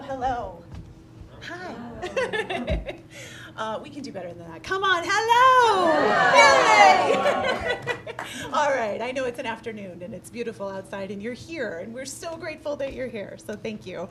hello. Hi. We can do better than that. Come on, hello! Yay! All right, I know it's an afternoon and it's beautiful outside and you're here and we're so grateful that you're here. So thank you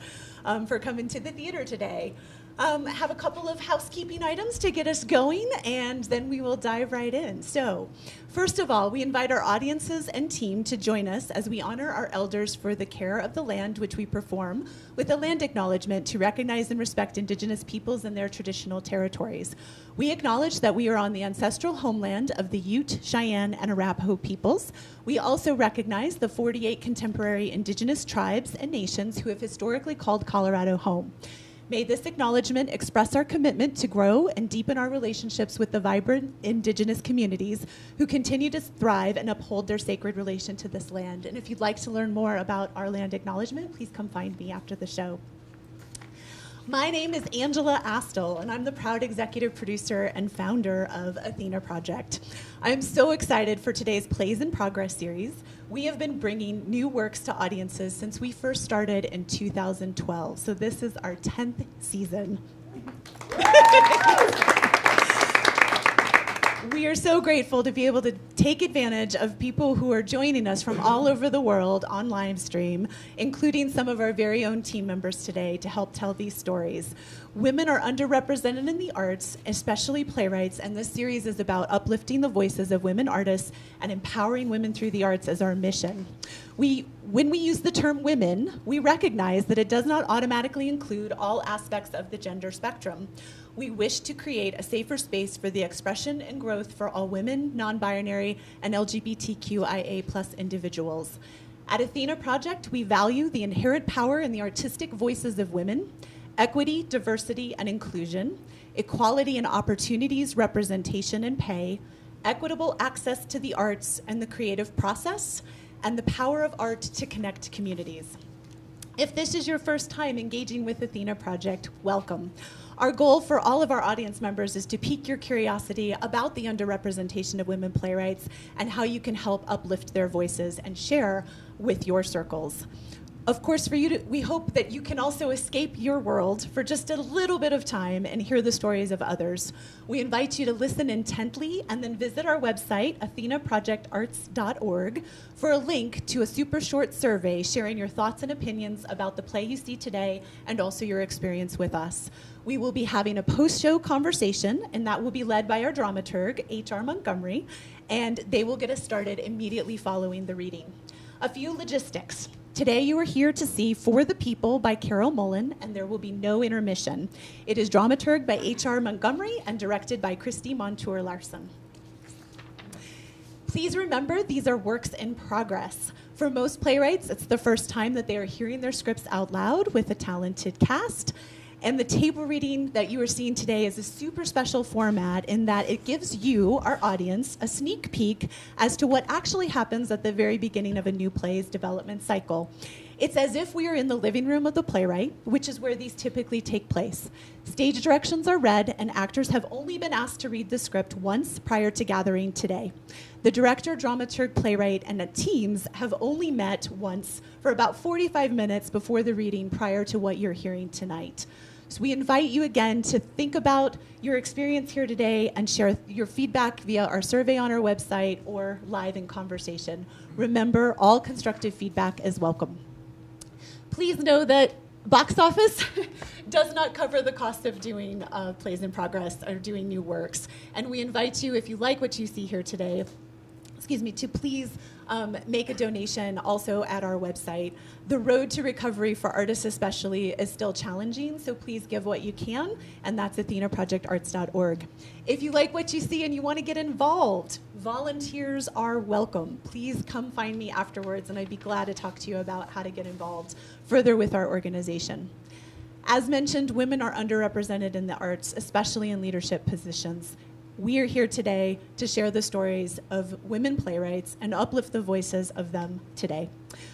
for coming to the theater today. Have a couple of housekeeping items to get us going, and then we will dive right in. So, first of all, we invite our audiences and team to join us as we honor our elders for the care of the land which we perform with a land acknowledgement to recognize and respect Indigenous peoples and their traditional territories. We acknowledge that we are on the ancestral homeland of the Ute, Cheyenne, and Arapaho peoples. We also recognize the 48 contemporary Indigenous tribes and nations who have historically called Colorado home. May this acknowledgement express our commitment to grow and deepen our relationships with the vibrant Indigenous communities who continue to thrive and uphold their sacred relation to this land. And if you'd like to learn more about our land acknowledgement, please come find me after the show. My name is Angela Astle, and I'm the proud executive producer and founder of Athena Project. I'm so excited for today's Plays in Progress series. We have been bringing new works to audiences since we first started in 2012, so this is our 10th season. We are so grateful to be able to take advantage of people who are joining us from all over the world on live stream, including some of our very own team members today to help tell these stories. Women are underrepresented in the arts, especially playwrights, and this series is about uplifting the voices of women artists and empowering women through the arts as our mission. When we use the term women, we recognize that it does not automatically include all aspects of the gender spectrum. We wish to create a safer space for the expression and growth for all women, non-binary, and LGBTQIA+ individuals. At Athena Project, we value the inherent power in the artistic voices of women, equity, diversity, and inclusion, equality in opportunities, representation, and pay, equitable access to the arts and the creative process, and the power of art to connect communities. If this is your first time engaging with Athena Project, welcome. Our goal for all of our audience members is to pique your curiosity about the underrepresentation of women playwrights and how you can help uplift their voices and share with your circles. Of course, we hope that you can also escape your world for just a little bit of time and hear the stories of others. We invite you to listen intently and then visit our website, athenaprojectarts.org, for a link to a super short survey sharing your thoughts and opinions about the play you see today and also your experience with us. We will be having a post-show conversation, and that will be led by our dramaturg, H.R. Montgomery, and they will get us started immediately following the reading. A few logistics. Today you are here to see For the People by Carol Mullen, and there will be no intermission. It is dramaturged by H.R. Montgomery and directed by Christy Montour Larson. Please remember, these are works in progress. For most playwrights, it's the first time that they are hearing their scripts out loud with a talented cast. And the table reading that you are seeing today is a super special format in that it gives you, our audience, a sneak peek as to what actually happens at the very beginning of a new play's development cycle. It's as if we are in the living room of the playwright, which is where these typically take place. Stage directions are read, and actors have only been asked to read the script once prior to gathering today. The director, dramaturg, playwright, and the teams have only met once for about 45 minutes before the reading prior to what you're hearing tonight. So we invite you again to think about your experience here today and share your feedback via our survey on our website or live in conversation. Remember, all constructive feedback is welcome. Please know that box office does not cover the cost of doing plays in progress or doing new works. And we invite you, if you like what you see here today, to please make a donation also at our website. The road to recovery for artists especially is still challenging, so please give what you can, and that's athenaprojectarts.org. If you like what you see and you want to get involved, volunteers are welcome. Please come find me afterwards, and I'd be glad to talk to you about how to get involved further with our organization. As mentioned, women are underrepresented in the arts, especially in leadership positions. We are here today to share the stories of women playwrights and uplift the voices of them today.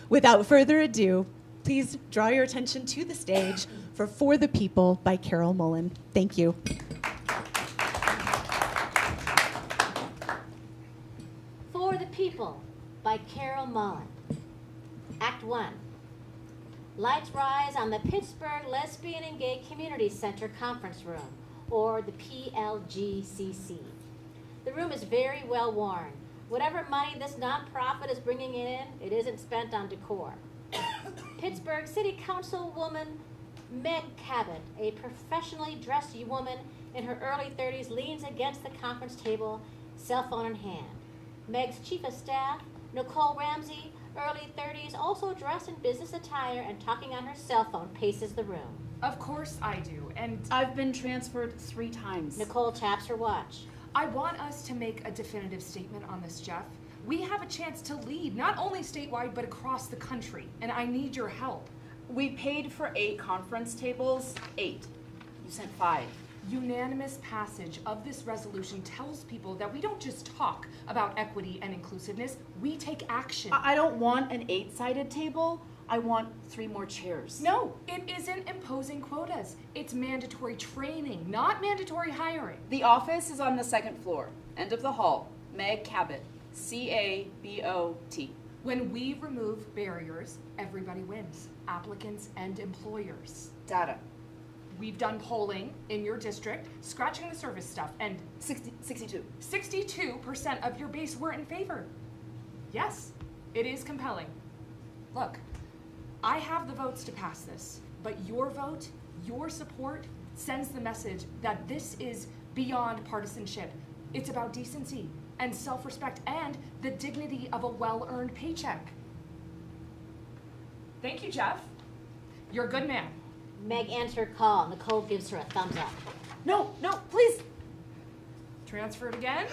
Without further ado, please draw your attention to the stage for the People by Carol Mullen. Thank you. For the People by Carol Mullen. Act 1. Lights rise on the Pittsburgh Lesbian and Gay Community Center Conference Room, or the PLGCC. The room is very well worn. Whatever money this nonprofit is bringing in, it isn't spent on decor. Pittsburgh City Councilwoman Meg Cabot, a professionally dressed woman in her early 30s, leans against the conference table, cell phone in hand. Meg's chief of staff, Nicole Ramsey, early 30s, also dressed in business attire and talking on her cell phone, paces the room. Of course I do, and I've been transferred 3 times. Nicole taps her watch. I want us to make a definitive statement on this, Jeff. We have a chance to lead, not only statewide, but across the country, and I need your help. We paid for 8 conference tables. 8. You sent 5. Unanimous passage of this resolution tells people that we don't just talk about equity and inclusiveness, we take action. I don't want an 8-sided table. I want 3 more chairs. No, it isn't imposing quotas. It's mandatory training, not mandatory hiring. The office is on the 2nd floor. End of the hall. Meg Cabot. C-A-B-O-T. When we remove barriers, everybody wins. Applicants and employers. Data. We've done polling in your district, scratching the surface stuff, and 62. 62% of your base were in favor. Yes, it is compelling. Look, I have the votes to pass this, but your vote, your support, sends the message that this is beyond partisanship. It's about decency and self-respect and the dignity of a well-earned paycheck. Thank you, Jeff. You're a good man. Meg ends her call. Nicole gives her a thumbs up. No, please. Transferred again?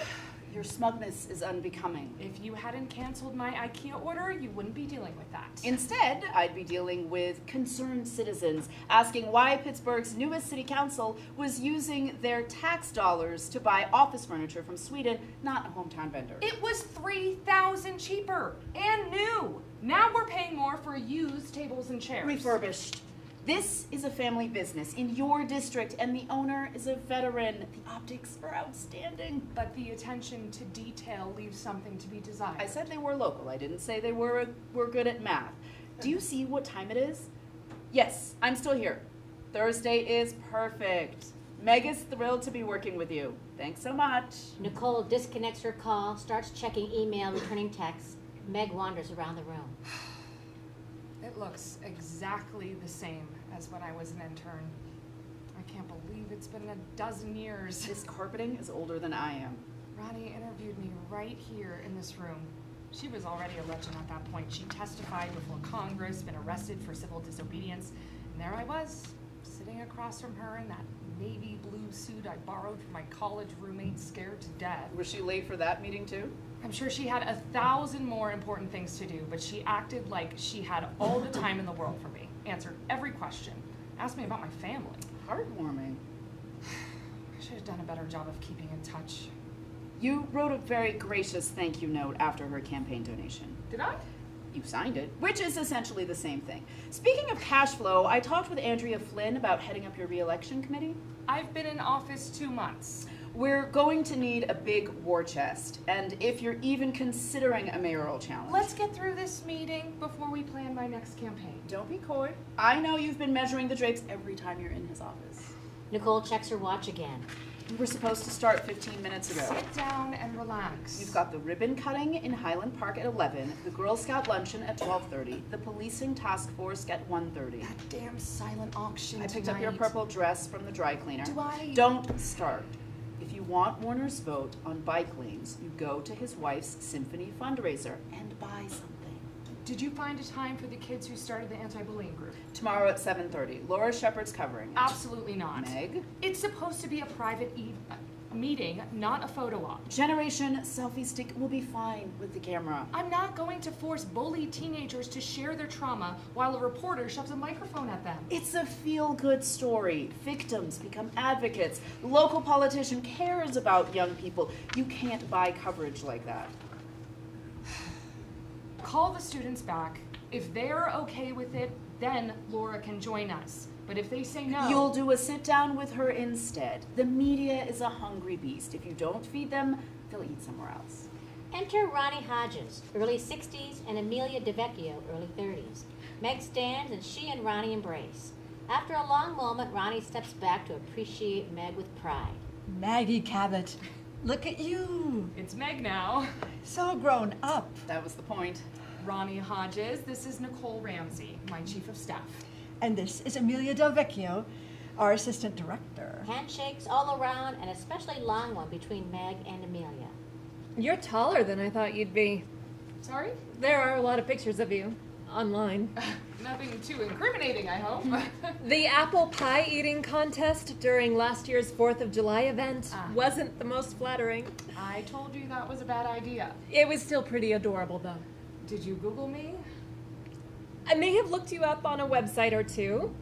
Your smugness is unbecoming. If you hadn't canceled my IKEA order, you wouldn't be dealing with that. Instead, I'd be dealing with concerned citizens asking why Pittsburgh's newest city council was using their tax dollars to buy office furniture from Sweden, not a hometown vendor. It was $3,000 cheaper and new. Now we're paying more for used tables and chairs. Refurbished. This is a family business in your district, and the owner is a veteran. The optics are outstanding. But the attention to detail leaves something to be desired. I said they were local. I didn't say they were good at math. Do you see what time it is? Yes, I'm still here. Thursday is perfect. Meg is thrilled to be working with you. Thanks so much. Nicole disconnects her call, starts checking email, returning texts. Meg wanders around the room. It looks exactly the same as when I was an intern. I can't believe it's been a dozen years. This carpeting is older than I am. Ronnie interviewed me right here in this room. She was already a legend at that point. She testified before Congress, been arrested for civil disobedience, and there I was, sitting across from her in that navy blue suit I borrowed from my college roommate, scared to death. Was she late for that meeting too? I'm sure she had 1,000 more important things to do, but she acted like she had all the time in the world for me. Answered every question. Asked me about my family. Heartwarming. I should have done a better job of keeping in touch. You wrote a very gracious thank you note after her campaign donation. Did I? You signed it, which is essentially the same thing. Speaking of cash flow, I talked with Andrea Flynn about heading up your re-election committee. I've been in office 2 months. We're going to need a big war chest, and if you're even considering a mayoral challenge. Let's get through this meeting before we plan my next campaign. Don't be coy. I know you've been measuring the drapes every time you're in his office. Nicole checks her watch again. We were supposed to start 15 minutes ago. Sit down and relax. You've got the ribbon cutting in Highland Park at 11, the Girl Scout luncheon at 12:30, the policing task force at 1:30. That damn silent auction I picked up your purple dress from the dry cleaner. Do I? Don't start. If you want Warner's vote on bike lanes, you go to his wife's symphony fundraiser and buy something. Did you find a time for the kids who started the anti-bullying group? Tomorrow at 7:30. Laura Shepard's covering it. Absolutely not. Meg? It's supposed to be a private meeting, not a photo op. Generation selfie stick will be fine with the camera. I'm not going to force bullied teenagers to share their trauma while a reporter shoves a microphone at them. It's a feel-good story. Victims become advocates. Local politician cares about young people. You can't buy coverage like that. Call the students back. If they're okay with it, then Laura can join us. But if they say no... You'll do a sit-down with her instead. The media is a hungry beast. If you don't feed them, they'll eat somewhere else. Enter Ronnie Hodges, early 60s, and Amelia DeVecchio, early 30s. Meg stands and she and Ronnie embrace. After a long moment, Ronnie steps back to appreciate Meg with pride. Maggie Cabot, look at you. It's Meg now. So grown up. That was the point. Ronnie Hodges, this is Nicole Ramsey, my chief of staff. And this is Amelia Del Vecchio, our assistant director. Handshakes all around, and especially long one between Meg and Amelia. You're taller than I thought you'd be. Sorry? There are a lot of pictures of you online. Nothing too incriminating, I hope. The apple pie eating contest during last year's 4th of July event wasn't the most flattering. I told you that was a bad idea. It was still pretty adorable, though. Did you Google me? I may have looked you up on a website or two.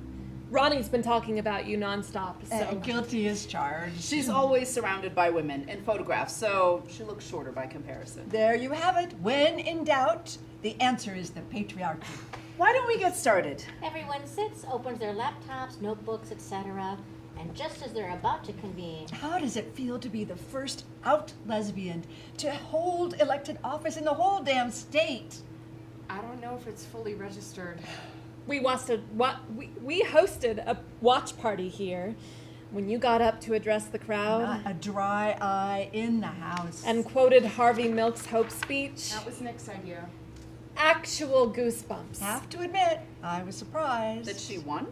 Ronnie's been talking about you nonstop, so... Guilty as charged. She's always surrounded by women in photographs, so she looks shorter by comparison. There you have it. When in doubt, the answer is the patriarchy. Why don't we get started? Everyone sits, opens their laptops, notebooks, etc. And just as they're about to convene, How does it feel to be the first out lesbian to hold elected office in the whole damn state? I don't know if it's fully registered. We hosted a watch party here when you got up to address the crowd Not a dry eye in the house. and quoted Harvey Milk's Hope speech. That was Nick's idea. Actual goosebumps. have to admit, I was surprised. That she won?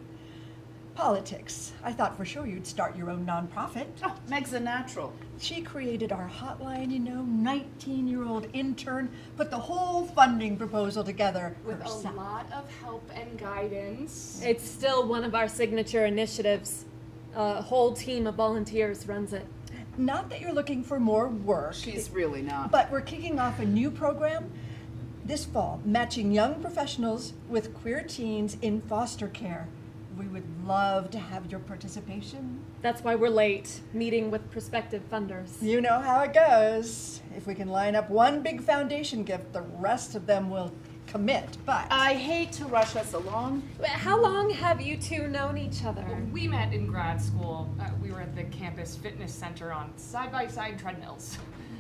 Politics. I thought for sure you'd start your own nonprofit. Oh, Meg's a natural. She created our hotline, 19-year-old intern, put the whole funding proposal together With herself. a lot of help and guidance. It's still one of our signature initiatives. A whole team of volunteers runs it. Not that you're looking for more work, She's really not. but we're kicking off a new program this fall, matching young professionals with queer teens in foster care. We would love to have your participation. That's why we're late, meeting with prospective funders. You know how it goes. If we can line up one big foundation gift, the rest of them will commit, but... I hate to rush us along. How long have you two known each other? We met in grad school. We were at the campus fitness center on side-by-side treadmills.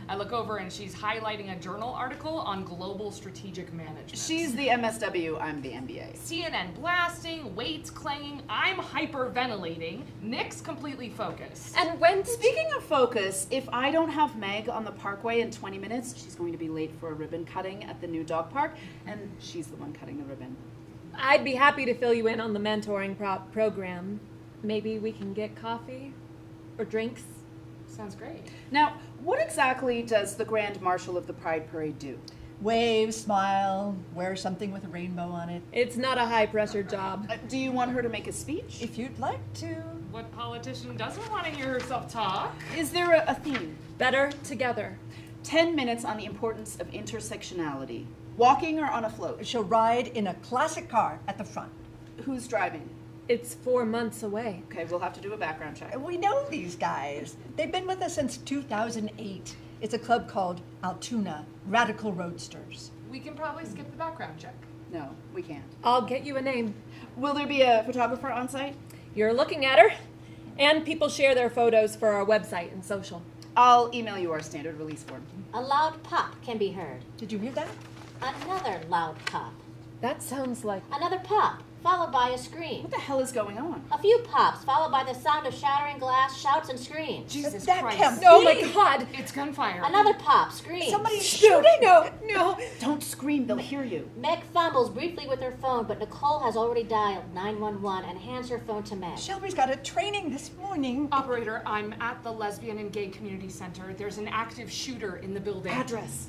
I look over and she's highlighting a journal article on global strategic management. She's the MSW, I'm the MBA. CNN blasting, weights clanging, I'm hyperventilating, Nick's completely focused. And when Speaking of focus, if I don't have Meg on the parkway in 20 minutes, she's going to be late for a ribbon cutting at the new dog park, and she's the one cutting the ribbon. I'd be happy to fill you in on the mentoring program. Maybe we can get coffee or drinks. Sounds great. Now, what exactly does the Grand Marshal of the Pride Parade do? Wave, smile, wear something with a rainbow on it. It's not a high-pressure job. Do you want her to make a speech? If you'd like to. What politician doesn't want to hear herself talk? Is there a theme? Better together. 10 minutes on the importance of intersectionality. Walking or on a float? She'll ride in a classic car at the front. Who's driving? It's 4 months away. Okay, we'll have to do a background check. We know these guys. They've been with us since 2008. It's a club called Altoona, Radical Roadsters. We can probably skip the background check. No, we can't. I'll get you a name. Will there be a photographer on site? You're looking at her. And people share their photos for our website and social. I'll email you our standard release form. a loud pop can be heard. Did you hear that? Another loud pop. That sounds like... Another pop, followed by a scream. What the hell is going on? A few pops, followed by the sound of shattering glass, shouts, and screams. Jesus That Christ. can't Oh my God! It's gunfire. Another pop, scream. Somebody's Shooting! shooting! No! Don't scream, they'll hear you. Meg fumbles briefly with her phone, but Nicole has already dialed 911 and hands her phone to Meg. Shelby's got a training this morning. Operator, I'm at the Lesbian and Gay Community Center. There's an active shooter in the building. Address.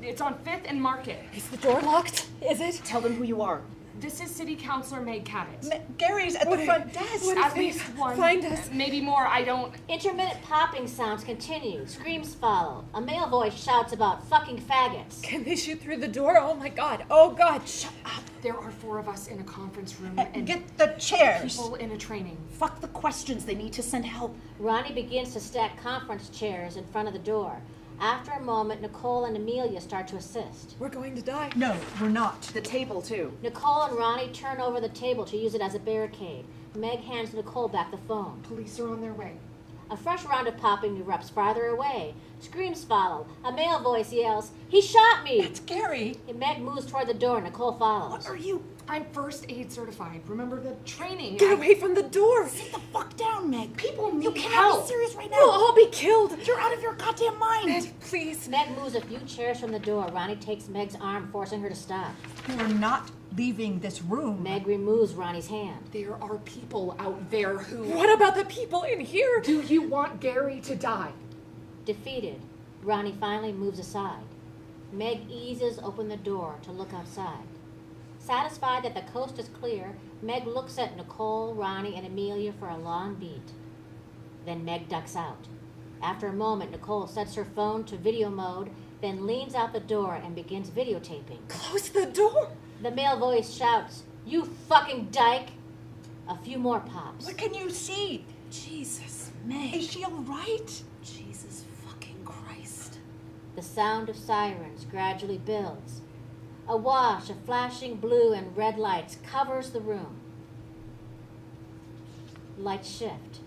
It's on 5th and Market. Is the door locked? Is it? Tell them who you are. This is City Councilor Meg Cabot. Gary's at the front desk. At least one. Find us. Maybe more, I don't... Intermittent popping sounds continue. Screams follow. A male voice shouts about fucking faggots. Can they shoot through the door? Oh my God! Oh God! Shut up! There are 4 of us in a conference room and Get the chairs. people in a training. Fuck the questions, they need to send help. Ronnie begins to stack conference chairs in front of the door. After a moment, Nicole and Amelia start to assist. We're going to die. No, we're not. The table, too. Nicole and Ronnie turn over the table to use it as a barricade. Meg hands Nicole back the phone. Police are on their way. A fresh round of popping erupts farther away. Screams follow. A male voice yells, "He shot me!" It's Gary. Meg moves toward the door. Nicole follows. What are you? I'm first aid certified. Remember the training? Get away from the door! Sit the fuck down, Meg. People need You cannot help. be serious right now. We'll all be killed! You're out of your goddamn mind. Meg, please. Meg moves a few chairs from the door. Ronnie takes Meg's arm, forcing her to stop. You're not leaving this room. Meg removes Ronnie's hand. There are people out there who... What about the people in here? Do you want Gary to die? Defeated, Ronnie finally moves aside. Meg eases open the door to look outside. Satisfied that the coast is clear, Meg looks at Nicole, Ronnie, and Amelia for a long beat. Then Meg ducks out. After a moment, Nicole sets her phone to video mode, then leans out the door and begins videotaping. Close the door! The male voice shouts, "You fucking dyke!" A few more pops. What can you see? Jesus, Meg. Is she all right? Jesus fucking Christ. The sound of sirens gradually builds. A wash of flashing blue and red lights covers the room. Lights shift.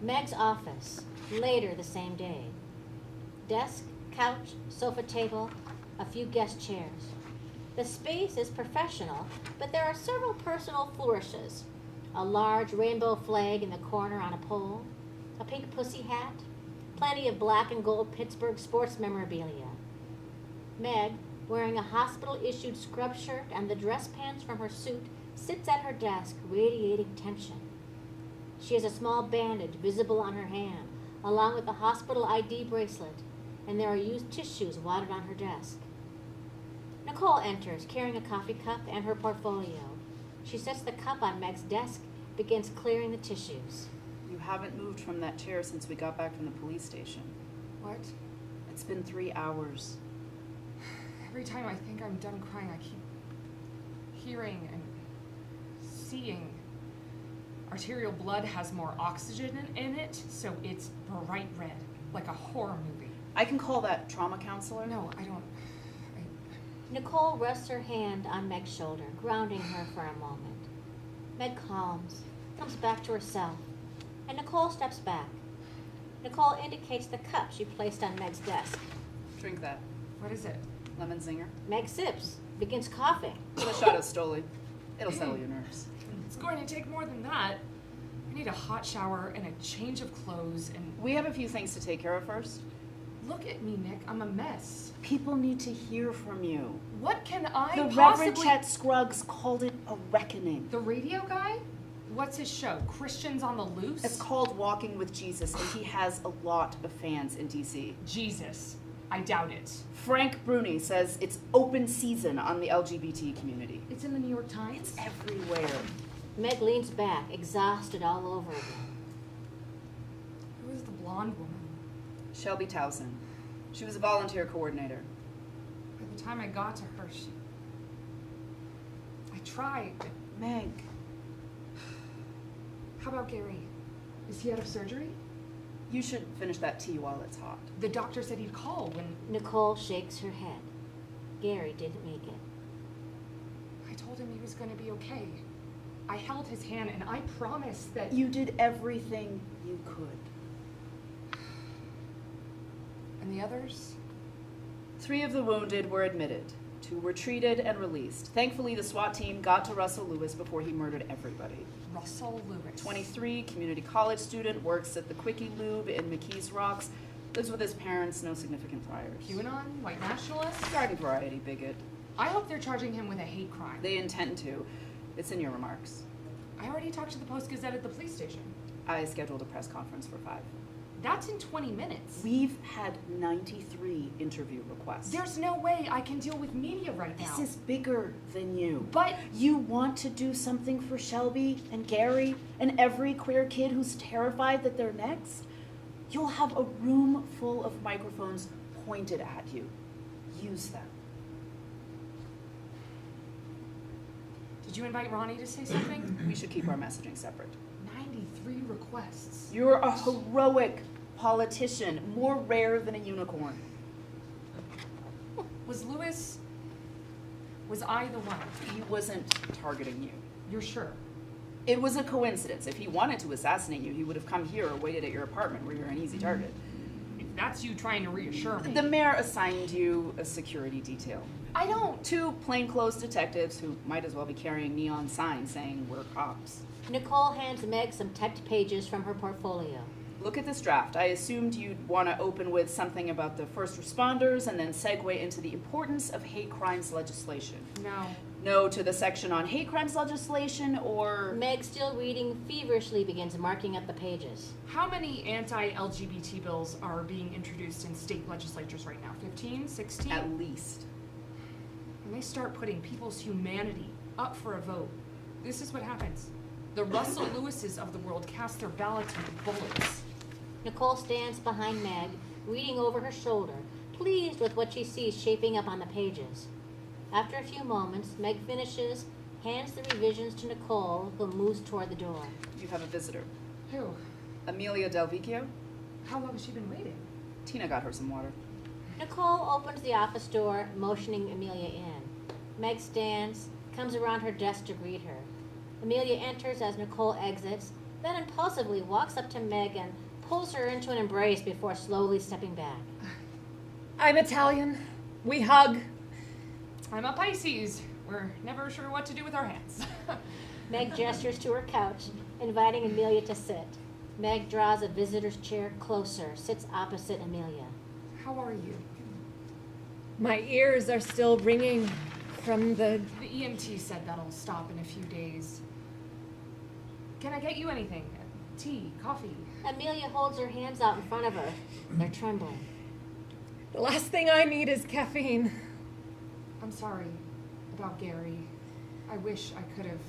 Meg's office, later the same day. Desk, couch, sofa table, a few guest chairs. The space is professional, but there are several personal flourishes. A large rainbow flag in the corner on a pole, a pink pussy hat, plenty of black and gold Pittsburgh sports memorabilia. Meg, wearing a hospital-issued scrub shirt and the dress pants from her suit, sits at her desk, radiating tension. She has a small bandage visible on her hand, along with a hospital ID bracelet, and there are used tissues wadded on her desk. Nicole enters, carrying a coffee cup and her portfolio. She sets the cup on Meg's desk, begins clearing the tissues. You haven't moved from that chair since we got back from the police station. What? It's been 3 hours. Every time I think I'm done crying, I keep hearing and seeing. Arterial blood has more oxygen in it, so it's bright red, like a horror movie. I can call that trauma counselor. No, I don't. Nicole rests her hand on Meg's shoulder, grounding her for a moment. Meg calms, comes back to herself, and Nicole steps back. Nicole indicates the cup she placed on Meg's desk. Drink that. What is it? Lemon zinger. Meg sips, begins coughing. Give a shot of Stoli. It'll settle your nerves. It's going to take more than that. I need a hot shower and a change of clothes and... We have a few things to take care of first. Look at me, Nick. I'm a mess. People need to hear from you. What can I The Reverend possibly... Chet Scruggs called it a reckoning. The radio guy? What's his show? Christians on the Loose? It's called Walking with Jesus, and he has a lot of fans in DC. Jesus. I doubt it. Frank Bruni says it's open season on the LGBT community. It's in the New York Times? It's everywhere. Meg leans back, exhausted all over again. Who is the blonde woman? Shelby Towson. She was a volunteer coordinator. By the time I got to her, I tried. Meg. How about Gary? Is he out of surgery? You should finish that tea while it's hot. The doctor said he'd call when... Nicole shakes her head. Gary didn't make it. I told him he was going to be okay. I held his hand and I promised that... You did everything you could. And the others? 3 of the wounded were admitted. 2 were treated and released. Thankfully, the SWAT team got to Russell Lewis before he murdered everybody. Russell Lewis. 23, community college student, works at the Quickie Lube in McKees Rocks, lives with his parents, no significant priors. QAnon? White nationalist? Garden variety bigot. I hope they're charging him with a hate crime. They intend to. It's in your remarks. I already talked to the Post-Gazette at the police station. I scheduled a press conference for 5. That's in 20 minutes. We've had 93 interview requests. There's no way I can deal with media right now. This is bigger than you. But You want to do something for Shelby and Gary and every queer kid who's terrified that they're next? You'll have a room full of microphones pointed at you. Use them. did you invite Ronnie to say something? We should keep our messaging separate. 93 requests. You're a heroic politician, more rare than a unicorn. Was I the one? He wasn't targeting you. You're sure? It was a coincidence. If he wanted to assassinate you, he would have come here or waited at your apartment where you're an easy target. If That's you trying to reassure me. The mayor assigned you a security detail. I don't. 2 plainclothes detectives who might as well be carrying neon signs saying we're cops. Nicole hands Meg some typed pages from her portfolio. Look at this draft. I assumed you'd want to open with something about the first responders and then segue into the importance of hate crimes legislation. No. No to the section on hate crimes legislation, or... Meg, still reading, feverishly begins marking up the pages. How many anti-LGBT bills are being introduced in state legislatures right now? 15? 16? At least. When they start putting people's humanity up for a vote, this is what happens. The Russell Lewises of the world cast their ballots with bullets. Nicole stands behind Meg, reading over her shoulder, pleased with what she sees shaping up on the pages. After a few moments, Meg finishes, hands the revisions to Nicole, who moves toward the door. You have a visitor. Who? Amelia Del Vecchio? How long has she been waiting? Tina got her some water. Nicole opens the office door, motioning Amelia in. Meg stands, comes around her desk to greet her. Amelia enters as Nicole exits, then impulsively walks up to Meg and pulls her into an embrace before slowly stepping back. I'm Italian. We hug. I'm a Pisces. We're never sure what to do with our hands. Meg gestures to her couch, inviting Amelia to sit. Meg draws a visitor's chair closer, sits opposite Amelia. How are you? My ears are still ringing from the... The EMT said that'll stop in a few days. Can I get you anything? Tea, coffee? Amelia holds her hands out in front of her. They're trembling. The last thing I need is caffeine. I'm sorry about Gary. I wish I could have.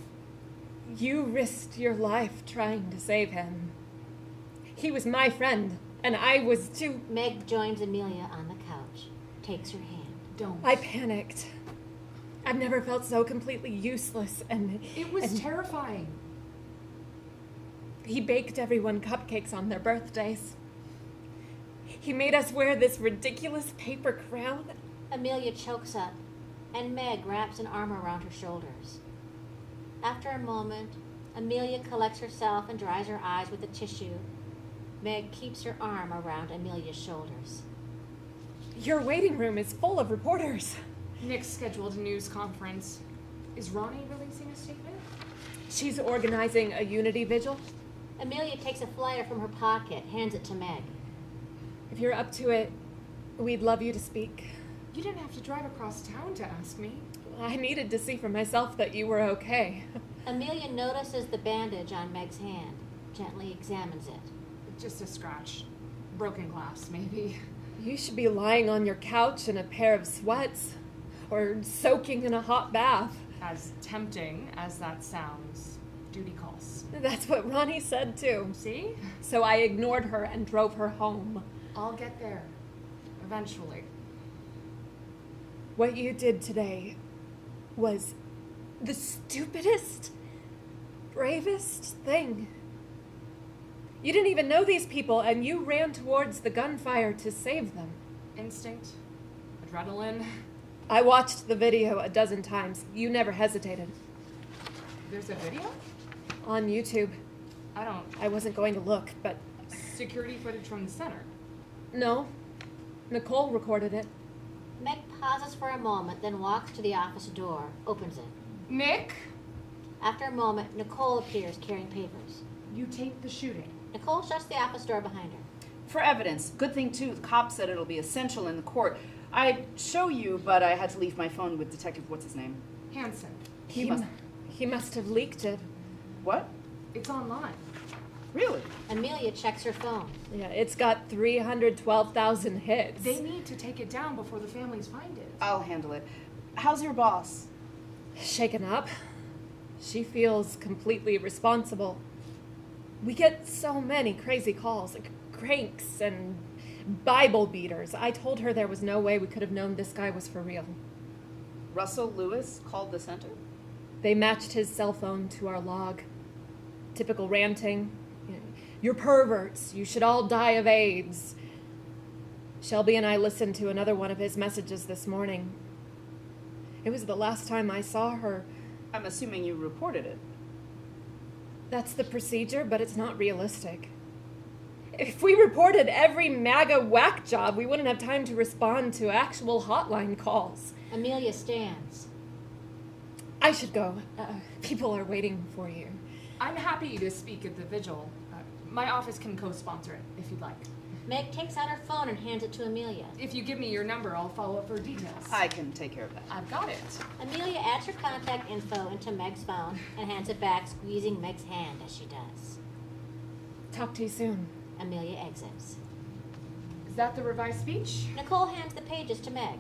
You risked your life trying to save him. He was my friend, and I was too... Meg joins Amelia on the couch, takes her hand. Don't. I panicked. I've never felt so completely useless, and... It was and terrifying. he baked everyone cupcakes on their birthdays. He made us wear this ridiculous paper crown. Amelia chokes up, and Meg wraps an arm around her shoulders. After a moment, Amelia collects herself and dries her eyes with a tissue. Meg keeps her arm around Amelia's shoulders. Your waiting room is full of reporters. Nick's scheduled a news conference. Is Ronnie releasing a statement? She's organizing a unity vigil. Amelia takes a flyer from her pocket, hands it to Meg. If you're up to it, we'd love you to speak. You didn't have to drive across town to ask me. I needed to see for myself that you were okay. Amelia notices the bandage on Meg's hand, gently examines it. Just a scratch. Broken glass, maybe. You should be lying on your couch in a pair of sweats, or soaking in a hot bath. As tempting as that sounds, duty calls. That's what Ronnie said too. See? So I ignored her and drove her home. I'll get there. Eventually. What you did today was the stupidest, bravest thing. You didn't even know these people, and you ran towards the gunfire to save them. Instinct. Adrenaline. I watched the video a dozen times. You never hesitated. There's a video? On YouTube. I I wasn't going to look, but... Security footage from the center. No. Nicole recorded it. Meg pauses for a moment, then walks to the office door, opens it. Nick? After a moment, Nicole appears carrying papers. You taped the shooting. Nicole shuts the office door behind her. For evidence. Good thing, too, the cop said it'll be essential in the court. I'd show you, but I had to leave my phone with Detective what's-his-name. Hanson. He must have leaked it. What? It's online. Really? Amelia checks her phone. Yeah, it's got 312,000 hits. They need to take it down before the families find it. I'll handle it. How's your boss? Shaken up. She feels completely responsible. We get so many crazy calls, like cranks and Bible beaters. I told her there was no way we could have known this guy was for real. Russell Lewis called the center? They matched his cell phone to our log. Typical ranting. You're perverts. You should all die of AIDS. Shelby and I listened to another one of his messages this morning. It was the last time I saw her. I'm assuming you reported it. That's the procedure, but it's not realistic. If we reported every MAGA whack job, we wouldn't have time to respond to actual hotline calls. Amelia stands. I should go. People are waiting for you. I'm happy to speak at the vigil. My office can co-sponsor it, if you'd like. Meg takes out her phone and hands it to Amelia. If you give me your number, I'll follow up for details. I can take care of that. I've got it. Amelia adds her contact info into Meg's phone and hands it back, squeezing Meg's hand as she does. Talk to you soon. Amelia exits. Is that the revised speech? Nicole hands the pages to Meg.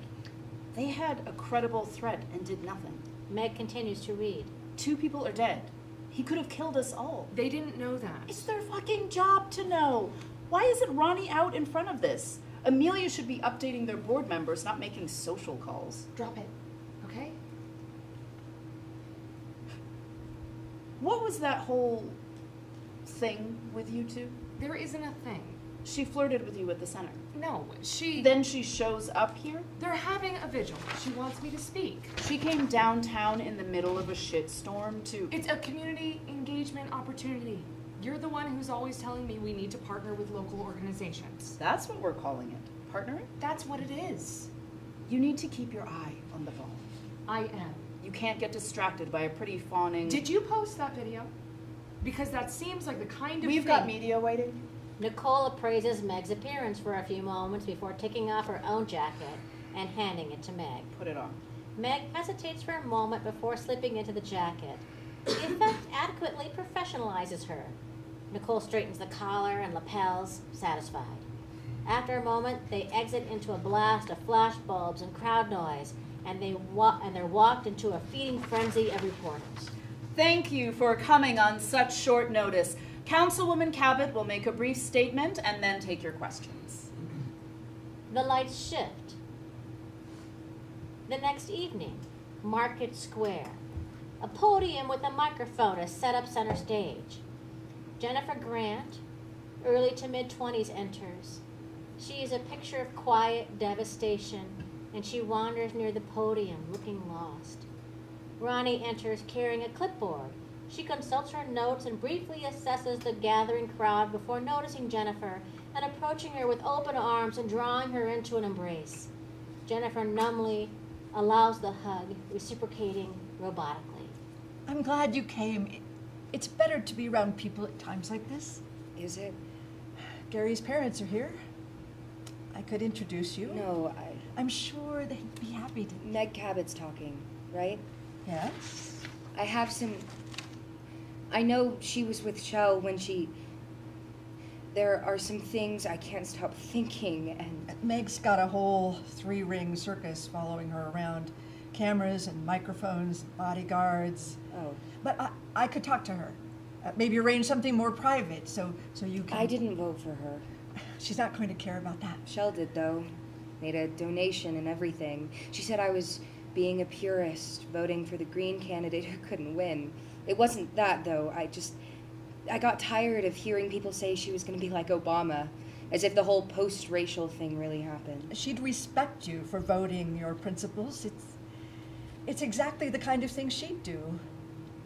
They had a credible threat and did nothing. Meg continues to read. 2 people are dead. He could have killed us all. They didn't know that. It's their fucking job to know. Why isn't Ronnie out in front of this? Amelia should be updating their board members, not making social calls. Drop it, okay? What was that whole thing with you two? There isn't a thing. She flirted with you at the center. No, Then she shows up here? They're having a vigil. She wants me to speak. She came downtown in the middle of a shitstorm to... It's a community engagement opportunity. You're the one who's always telling me we need to partner with local organizations. That's what we're calling it. Partnering? That's what it is. You need to keep your eye on the ball. I am. You can't get distracted by a pretty fawning... Did you post that video? Because that seems like the kind of We've got media waiting. Nicole appraises Meg's appearance for a few moments before taking off her own jacket and handing it to Meg. Put it on. Meg hesitates for a moment before slipping into the jacket. The effect adequately professionalizes her. Nicole straightens the collar and lapels, satisfied. After a moment, they exit into a blast of flash bulbs and crowd noise, and they're walked into a feeding frenzy of reporters. Thank you for coming on such short notice. Councilwoman Cabot will make a brief statement and then take your questions. The lights shift. The next evening, Market Square. A podium with a microphone is set up center stage. Jennifer Grant, early to mid-20s, enters. She is a picture of quiet devastation, and she wanders near the podium, looking lost. Ronnie enters carrying a clipboard. She consults her notes and briefly assesses the gathering crowd before noticing Jennifer and approaching her with open arms and drawing her into an embrace. Jennifer numbly allows the hug, reciprocating robotically. I'm glad you came. It's better to be around people at times like this. Is it? Gary's parents are here. I could introduce you. No, I'm sure they'd be happy to. Meg Cabot's talking, right? Yes? I know she was with Shell when there are some things I can't stop thinking, and... Meg's got a whole 3-ring circus following her around. Cameras and microphones, bodyguards. Oh. But I could talk to her. Maybe arrange something more private so you can... I didn't vote for her. She's not going to care about that. Shell did, though. Made a donation and everything. She said I was being a purist, voting for the Green candidate who couldn't win. It wasn't that, though. I got tired of hearing people say she was going to be like Obama, as if the whole post-racial thing really happened. She'd respect you for voting your principles. It's exactly the kind of thing she'd do.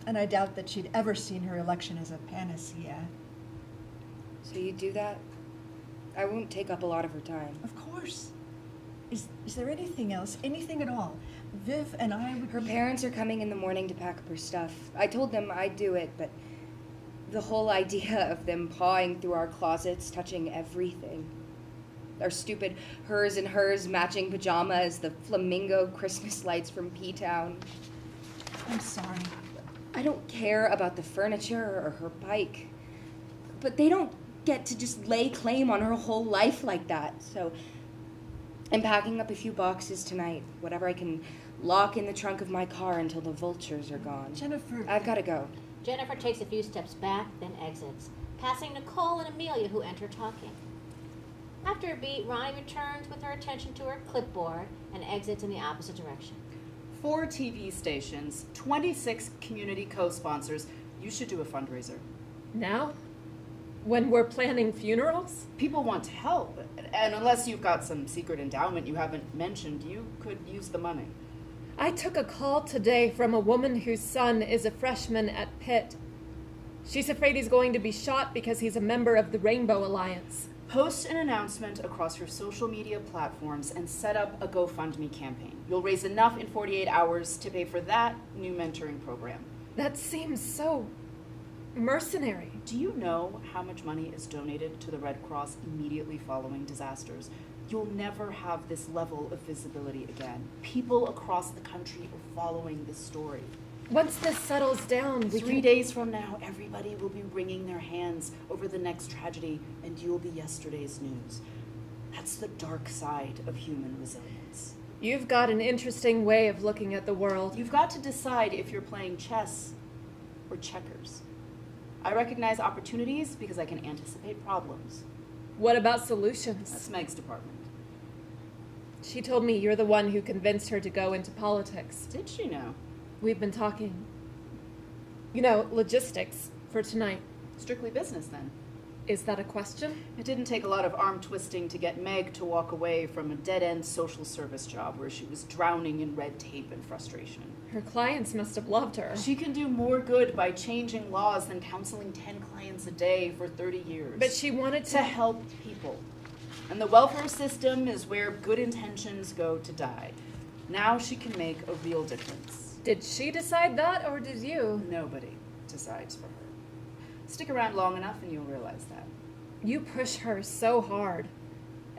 And I doubt that she'd ever seen her election as a panacea. So you do that? I won't take up a lot of her time. Of course. Is there anything else? Anything at all? Viv and I would... Her parents are coming in the morning to pack up her stuff. I told them I'd do it, but the whole idea of them pawing through our closets, touching everything. Our stupid hers and hers matching pajamas, the flamingo Christmas lights from P-Town. I'm sorry. I don't care about the furniture or her bike, but they don't get to just lay claim on her whole life like that. So I'm packing up a few boxes tonight, whatever I can lock in the trunk of my car until the vultures are gone. Jennifer... I've got to go. Jennifer takes a few steps back, then exits, passing Nicole and Amelia, who enter talking. After a beat, Ronnie returns with her attention to her clipboard and exits in the opposite direction. 4 TV stations, 26 community co-sponsors. You should do a fundraiser. Now? When we're planning funerals? People want to help, and unless you've got some secret endowment you haven't mentioned, you could use the money. I took a call today from a woman whose son is a freshman at Pitt. She's afraid he's going to be shot because he's a member of the Rainbow Alliance. Post an announcement across your social media platforms and set up a GoFundMe campaign. You'll raise enough in 48 hours to pay for that new mentoring program. That seems so mercenary. Do you know how much money is donated to the Red Cross immediately following disasters? You'll never have this level of visibility again. People across the country are following this story. Once this settles down, we 3 days from now, everybody will be wringing their hands over the next tragedy, and you'll be yesterday's news. That's the dark side of human resilience. You've got an interesting way of looking at the world. You've got to decide if you're playing chess or checkers. I recognize opportunities because I can anticipate problems. What about solutions? That's Meg's department. She told me you're the one who convinced her to go into politics. Did she know? We've been talking. You know, logistics for tonight. Strictly business, then. Is that a question? It didn't take a lot of arm twisting to get Meg to walk away from a dead-end social service job where she was drowning in red tape and frustration. Her clients must have loved her. She can do more good by changing laws than counseling 10 clients a day for 30 years. But she wanted to help people. And the welfare system is where good intentions go to die. Now she can make a real difference. Did she decide that, or did you? Nobody decides for her. Stick around long enough and you'll realize that. You push her so hard.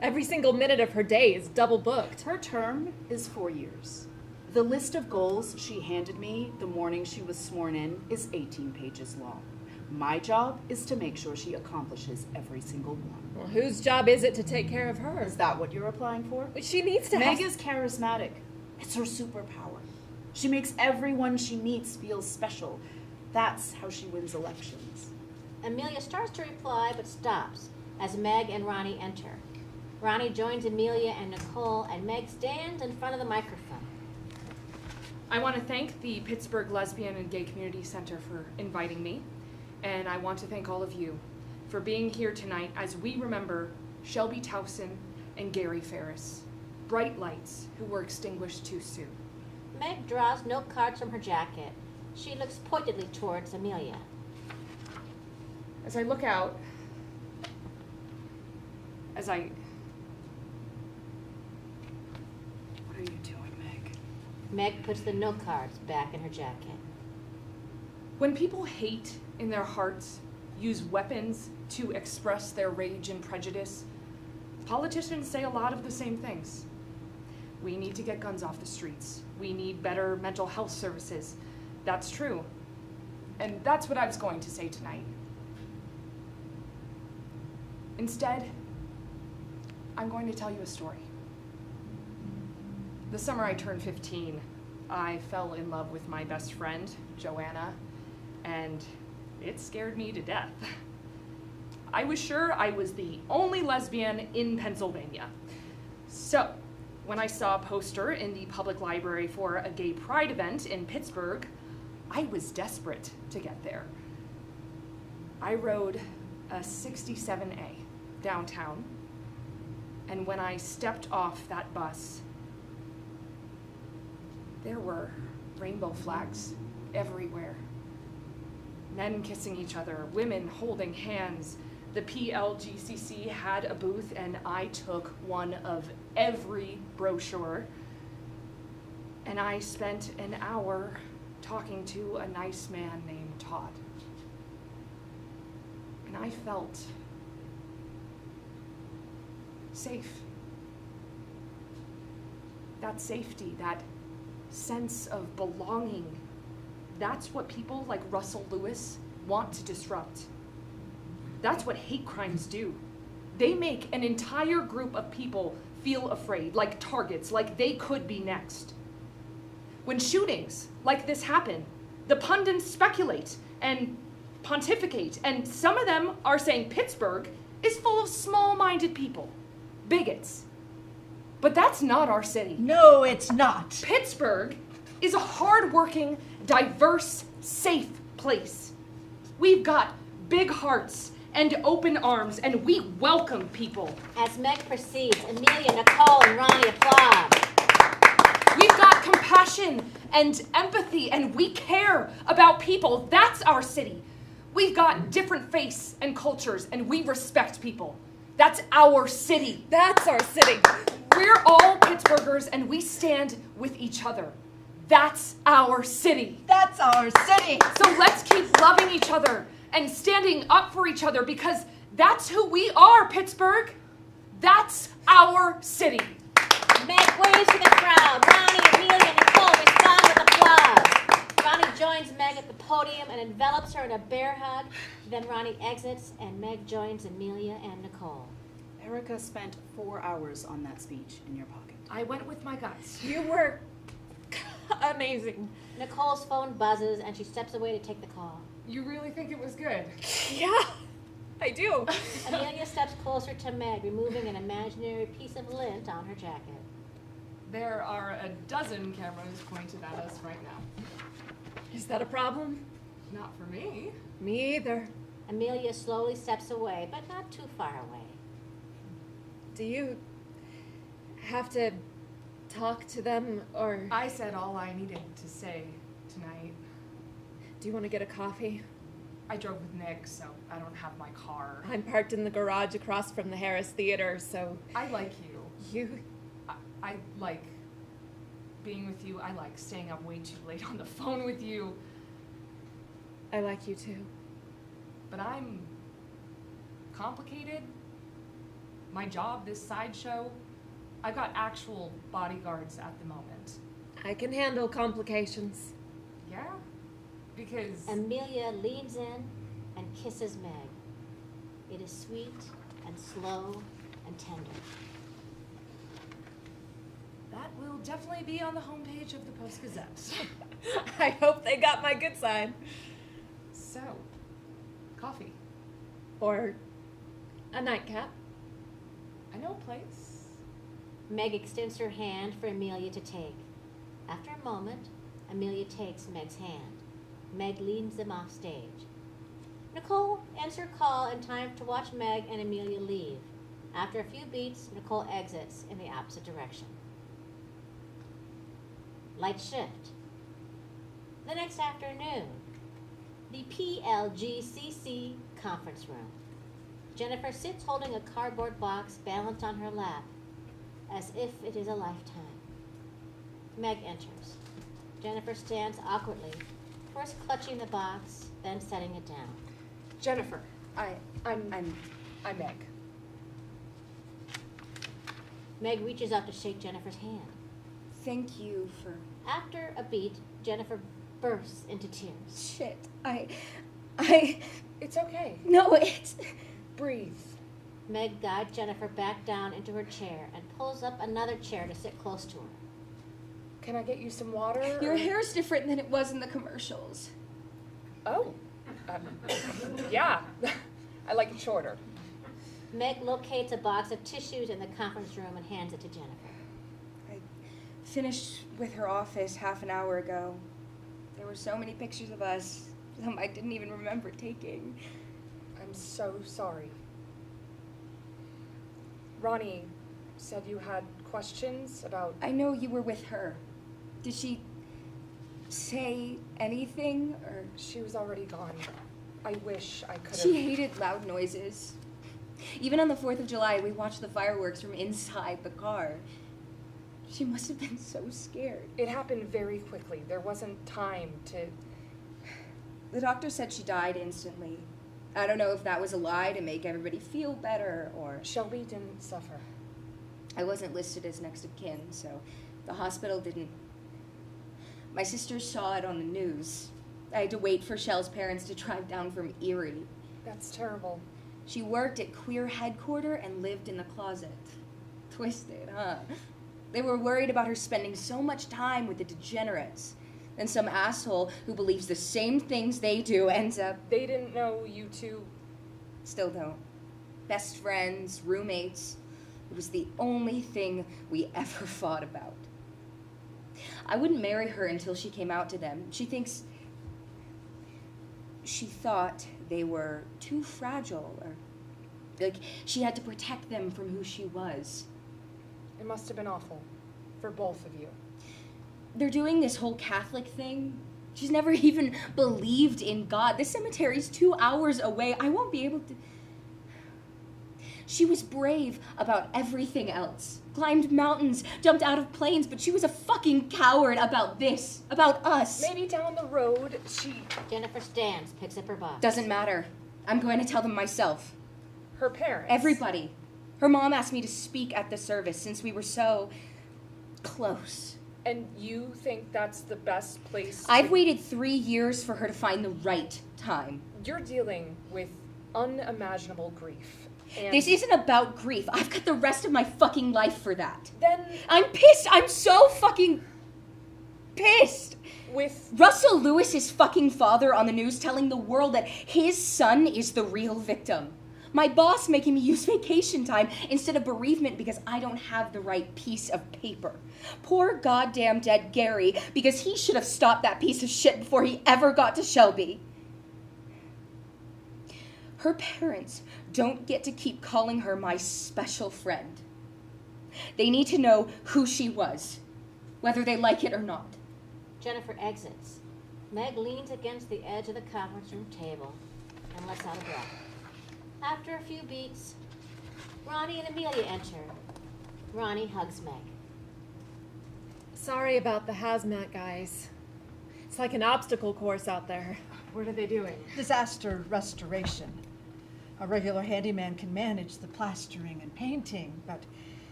Every single minute of her day is double booked. Her term is 4 years. The list of goals she handed me the morning she was sworn in is 18 pages long. My job is to make sure she accomplishes every single one. Well, whose job is it to take care of her? Is that what you're applying for? She needs to Meg is charismatic. It's her superpower. She makes everyone she meets feel special. That's how she wins elections. Amelia starts to reply but stops as Meg and Ronnie enter. Ronnie joins Amelia and Nicole, and Meg stands in front of the microphone. I want to thank the Pittsburgh Lesbian and Gay Community Center for inviting me, and I want to thank all of you for being here tonight as we remember Shelby Towson and Gary Ferris, bright lights who were extinguished too soon. Meg draws note cards from her jacket. She looks pointedly towards Amelia. As I look out, What are you doing, Meg? Meg puts the note cards back in her jacket. When people hate in their hearts, use weapons to express their rage and prejudice, politicians say a lot of the same things. We need to get guns off the streets. We need better mental health services. That's true. And that's what I was going to say tonight. Instead, I'm going to tell you a story. The summer I turned 15, I fell in love with my best friend, Joanna, and it scared me to death. I was sure I was the only lesbian in Pennsylvania. So, when I saw a poster in the public library for a gay pride event in Pittsburgh, I was desperate to get there. I rode a 67A downtown, and when I stepped off that bus, there were rainbow flags everywhere. Men kissing each other, women holding hands. The PLGCC had a booth, and I took one of every brochure, and I spent an hour talking to a nice man named Todd. And I felt safe. That safety, that sense of belonging, that's what people like Russell Lewis want to disrupt. That's what hate crimes do. They make an entire group of people feel afraid, like targets, like they could be next. When shootings like this happen, the pundits speculate and pontificate, and some of them are saying Pittsburgh is full of small-minded people, bigots. But that's not our city. No, it's not. Pittsburgh is a hard-working, diverse, safe place. We've got big hearts and open arms, and we welcome people. As Meg proceeds, Amelia, Nicole, and Ronnie applaud. We've got compassion and empathy, and we care about people. That's our city. We've got different faiths and cultures, and we respect people. That's our city. That's our city. We're all Pittsburghers, and we stand with each other. That's our city. That's our city. So let's keep loving each other and standing up for each other, because that's who we are, Pittsburgh. That's our city. Meg waves to the crowd. Ronnie, Amelia, and Nicole respond with applause. Ronnie joins Meg at the podium and envelops her in a bear hug. Then Ronnie exits, and Meg joins Amelia and Nicole. Erica spent 4 hours on that speech in your pocket. I went with my guts. You were amazing. Nicole's phone buzzes, and she steps away to take the call. You really think it was good? Yeah, I do. Amelia steps closer to Meg, removing an imaginary piece of lint on her jacket. There are a dozen cameras pointed at us right now. Is that a problem? Not for me. Me either. Amelia slowly steps away, but not too far away. Do you have to talk to them, or I said all I needed to say tonight. do you want to get a coffee? I drove with Nick, so I don't have my car. I'm parked in the garage across from the Harris Theater, so I like you. you... I like being with you. I like staying up way too late on the phone with you. I like you too. But I'm complicated. My job, this sideshow, I've got actual bodyguards at the moment. I can handle complications. Yeah? Because Amelia leans in and kisses Meg. It is sweet and slow and tender. that will definitely be on the homepage of the Post-Gazette. I hope they got my good side. So, coffee. Or a nightcap. I know a place. Meg extends her hand for Amelia to take. After a moment, Amelia takes Meg's hand. Meg leads them off stage. Nicole ends her call in time to watch Meg and Amelia leave. After a few beats, Nicole exits in the opposite direction. Light shift. The next afternoon, the PLGCC conference room. Jennifer sits holding a cardboard box balanced on her lap, as if it is a lifetime. Meg enters. Jennifer stands awkwardly, first clutching the box, then setting it down. Jennifer, I'm Meg. Meg reaches out to shake Jennifer's hand. Thank you for After a beat, Jennifer bursts into tears. shit. It's okay. No, it's Breathe. Meg guides Jennifer back down into her chair and pulls up another chair to sit close to her. Can I get you some water? your hair's different than it was in the commercials. Oh. Yeah. I like it shorter. Meg locates a box of tissues in the conference room and hands it to Jennifer. I finished with her office half an hour ago. There were so many pictures of us, some I didn't even remember taking. I'm so sorry. Ronnie said you had questions about... I know you were with her. Did she say anything, or? She was already gone. I wish I could have... She hated loud noises. Even on the 4th of July, we watched the fireworks from inside the car. She must have been so scared. It happened very quickly. There wasn't time to... The doctor said she died instantly. I don't know if that was a lie to make everybody feel better, or... Shelby didn't suffer. I wasn't listed as next of kin, so the hospital didn't... My sister saw it on the news. I had to wait for Shell's parents to drive down from Erie. That's terrible. She worked at Queer Headquarter and lived in the closet. Twisted, huh? They were worried about her spending so much time with the degenerates. Then some asshole who believes the same things they do ends up... They didn't know you two... Still don't. Best friends, roommates. It was the only thing we ever fought about. I wouldn't marry her until she came out to them. She thought they were too fragile, or like she had to protect them from who she was. It must have been awful. For both of you. They're doing this whole Catholic thing. She's never even believed in God. This cemetery's 2 hours away. I won't be able to... She was brave about everything else. Climbed mountains, jumped out of planes, but she was a fucking coward about this, about us. Maybe down the road, Jennifer stands, picks up her box. Doesn't matter. I'm going to tell them myself. her parents. Everybody. Her mom asked me to speak at the service since we were so close. And you think that's the best place I've waited 3 years for her to find the right time. You're dealing with unimaginable grief. And This isn't about grief. I've got the rest of my fucking life for that. then I'm pissed. I'm so fucking pissed. with Russell Lewis's fucking father on the news telling the world that his son is the real victim. My boss making me use vacation time instead of bereavement because I don't have the right piece of paper. Poor goddamn dead Gary because he should have stopped that piece of shit before he ever got to Shelby. Her parents don't get to keep calling her my special friend. They need to know who she was, whether they like it or not. Jennifer exits. Meg leans against the edge of the conference room table and lets out a breath. After a few beats, Ronnie and Amelia enter. Ronnie hugs Meg. Sorry about the hazmat guys. It's like an obstacle course out there. What are they doing? Disaster restoration. A regular handyman can manage the plastering and painting, but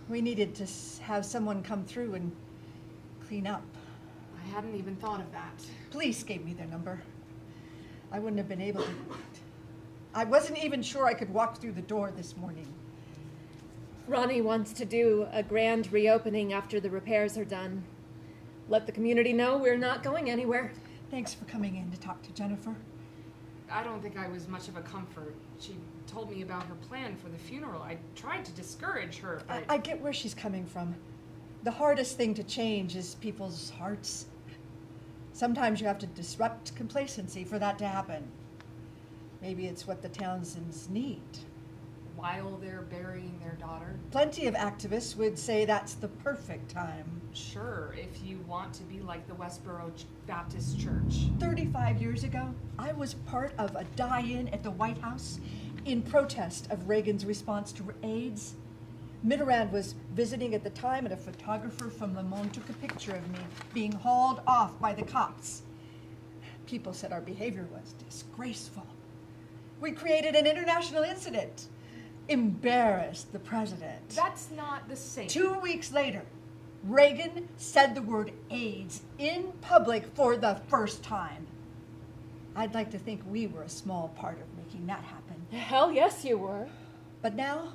we needed to have someone come through and clean up. I hadn't even thought of that. Police gave me their number. I wouldn't have been able to. I wasn't even sure I could walk through the door this morning. Ronnie wants to do a grand reopening after the repairs are done. Let the community know we're not going anywhere. Thanks for coming in to talk to Jennifer. I don't think I was much of a comfort. She told me about her plan for the funeral. I tried to discourage her, but... I get where she's coming from. The hardest thing to change is people's hearts. Sometimes you have to disrupt complacency for that to happen. Maybe it's what the Townsends need. While they're burying their daughter? Plenty of activists would say that's the perfect time. Sure, if you want to be like the Westboro Baptist Church. 35 years ago, I was part of a die-in at the White House in protest of Reagan's response to AIDS. Mitterrand was visiting at the time, and a photographer from Le Monde took a picture of me being hauled off by the cops. People said our behavior was disgraceful. We created an international incident, embarrassed the president. That's not the same. 2 weeks later, Reagan said the word AIDS in public for the first time. I'd like to think we were a small part of making that happen. Hell yes, you were. But now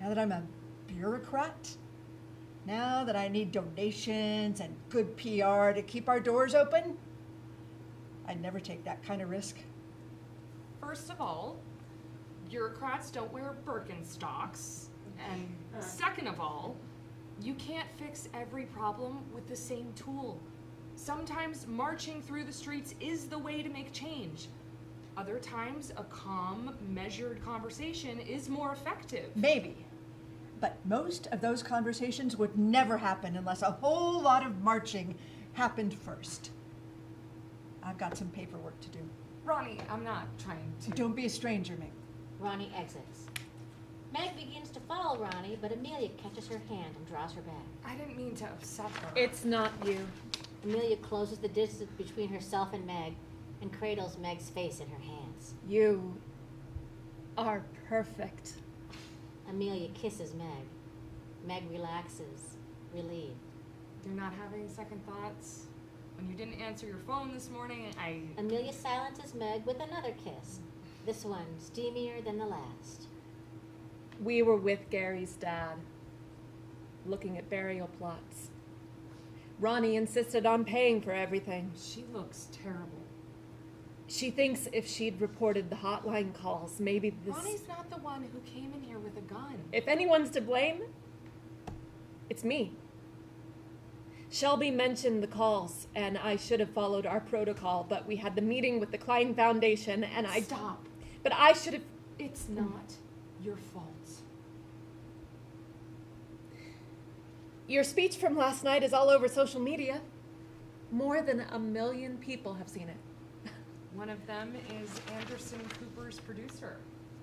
that I'm a bureaucrat, now that I need donations and good PR to keep our doors open, I'd never take that kind of risk. First of all, bureaucrats don't wear Birkenstocks. And second of all, you can't fix every problem with the same tool. Sometimes marching through the streets is the way to make change. Other times, a calm, measured conversation is more effective. Maybe. But most of those conversations would never happen unless a whole lot of marching happened first. I've got some paperwork to do. Ronnie, I'm not trying to... Don't be a stranger, Meg. Ronnie exits. Meg begins to follow Ronnie, but Amelia catches her hand and draws her back. I didn't mean to upset her. It's not you. Amelia closes the distance between herself and Meg and cradles Meg's face in her hands. You are perfect. Amelia kisses Meg. Meg relaxes, relieved. You're not having second thoughts? When you didn't answer your phone this morning, Amelia silences Meg with another kiss. This one steamier than the last. We were with Gary's dad, looking at burial plots. Ronnie insisted on paying for everything. She looks terrible. She thinks if she'd reported the hotline calls, maybe this... Ronnie's not the one who came in here with a gun. If anyone's to blame, it's me. Shelby mentioned the calls, and I should have followed our protocol, but we had the meeting with the Klein Foundation, and I... Stop. But I should have... It's not your fault. Your speech from last night is all over social media. More than 1 million people have seen it. One of them is Anderson Cooper's producer.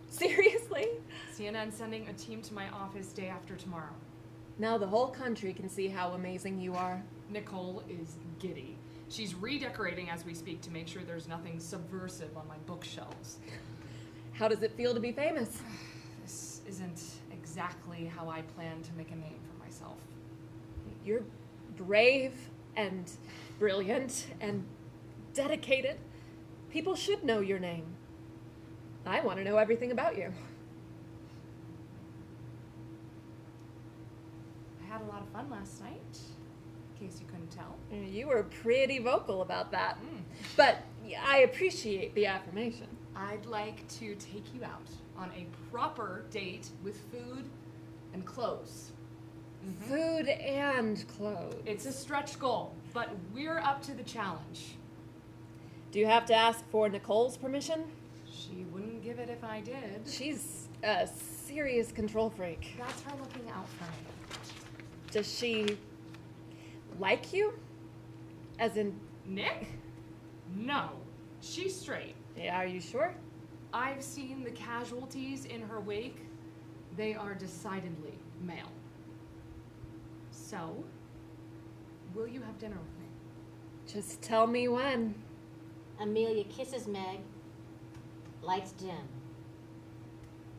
Seriously? CNN's sending a team to my office day after tomorrow. Now the whole country can see how amazing you are. Nicole is giddy. She's redecorating as we speak to make sure there's nothing subversive on my bookshelves. How does it feel to be famous? This isn't exactly how I plan to make a name for myself. You're brave and brilliant and dedicated. People should know your name. I want to know everything about you. I had a lot of fun last night, in case you couldn't tell. You were pretty vocal about that. But I appreciate the affirmation. I'd like to take you out on a proper date with food and clothes. Food and clothes. It's a stretch goal, but we're up to the challenge. Do you have to ask for Nicole's permission? She wouldn't give it if I did. She's a serious control freak. That's her looking out for me. Does she like you? As in, Nick? No. She's straight. yeah, are you sure? I've seen the casualties in her wake. They are decidedly male. So, will you have dinner with me? Just tell me when. Amelia kisses Meg. Lights dim.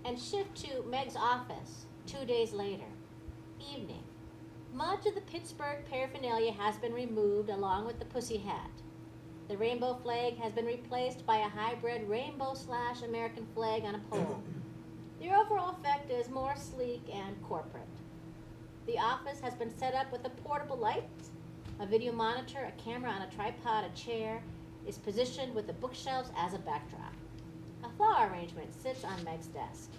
And shift to Meg's office 2 days later. Evening. Much of the Pittsburgh paraphernalia has been removed along with the pussy hat. The rainbow flag has been replaced by a hybrid rainbow/American flag on a pole. The overall effect is more sleek and corporate. The office has been set up with a portable light, a video monitor, a camera on a tripod, a chair is positioned with the bookshelves as a backdrop. A flower arrangement sits on Meg's desk.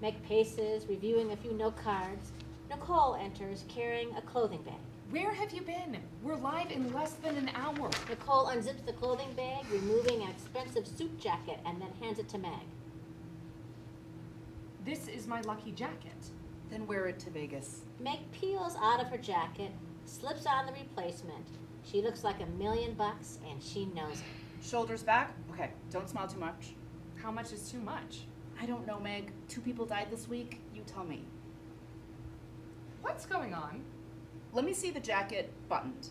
Meg paces, reviewing a few note cards. Nicole enters carrying a clothing bag. Where have you been? We're live in less than an hour. Nicole unzips the clothing bag, removing an expensive suit jacket, and then hands it to Meg. This is my lucky jacket. Then wear it to Vegas. Meg peels out of her jacket, slips on the replacement. She looks like $1 million, and she knows it. Shoulders back? Okay, don't smile too much. How much is too much? I don't know, Meg. 2 people died this week. You tell me. What's going on? Let me see the jacket buttoned.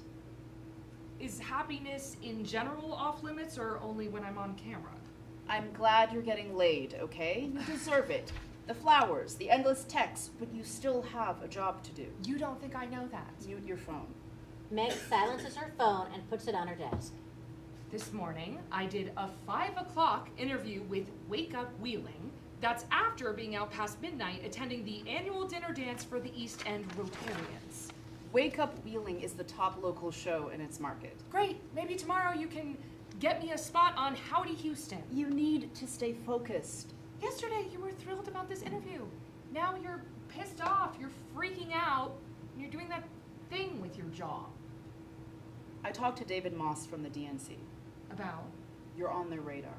Is happiness in general off limits or only when I'm on camera? I'm glad you're getting laid, okay? You deserve it. The flowers, the endless texts, but you still have a job to do. You don't think I know that? Mute your phone. Meg silences her phone and puts it on her desk. This morning, I did a 5 o'clock interview with Wake Up Wheeling. That's after being out past midnight attending the annual dinner dance for the East End Rotarians. Wake Up Wheeling is the top local show in its market. Great, maybe tomorrow you can get me a spot on Howdy Houston. You need to stay focused. Yesterday you were thrilled about this interview. Now you're pissed off, you're freaking out, and you're doing that thing with your jaw. I talked to David Moss from the DNC. About? You're on their radar.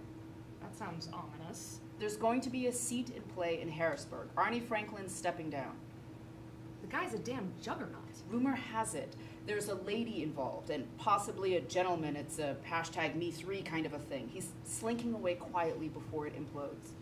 That sounds ominous. There's going to be a seat in play in Harrisburg. Arnie Franklin's stepping down. The guy's a damn juggernaut. Rumor has it there's a lady involved and possibly a gentleman. It's a hashtag #Me3 kind of a thing. He's slinking away quietly before it implodes.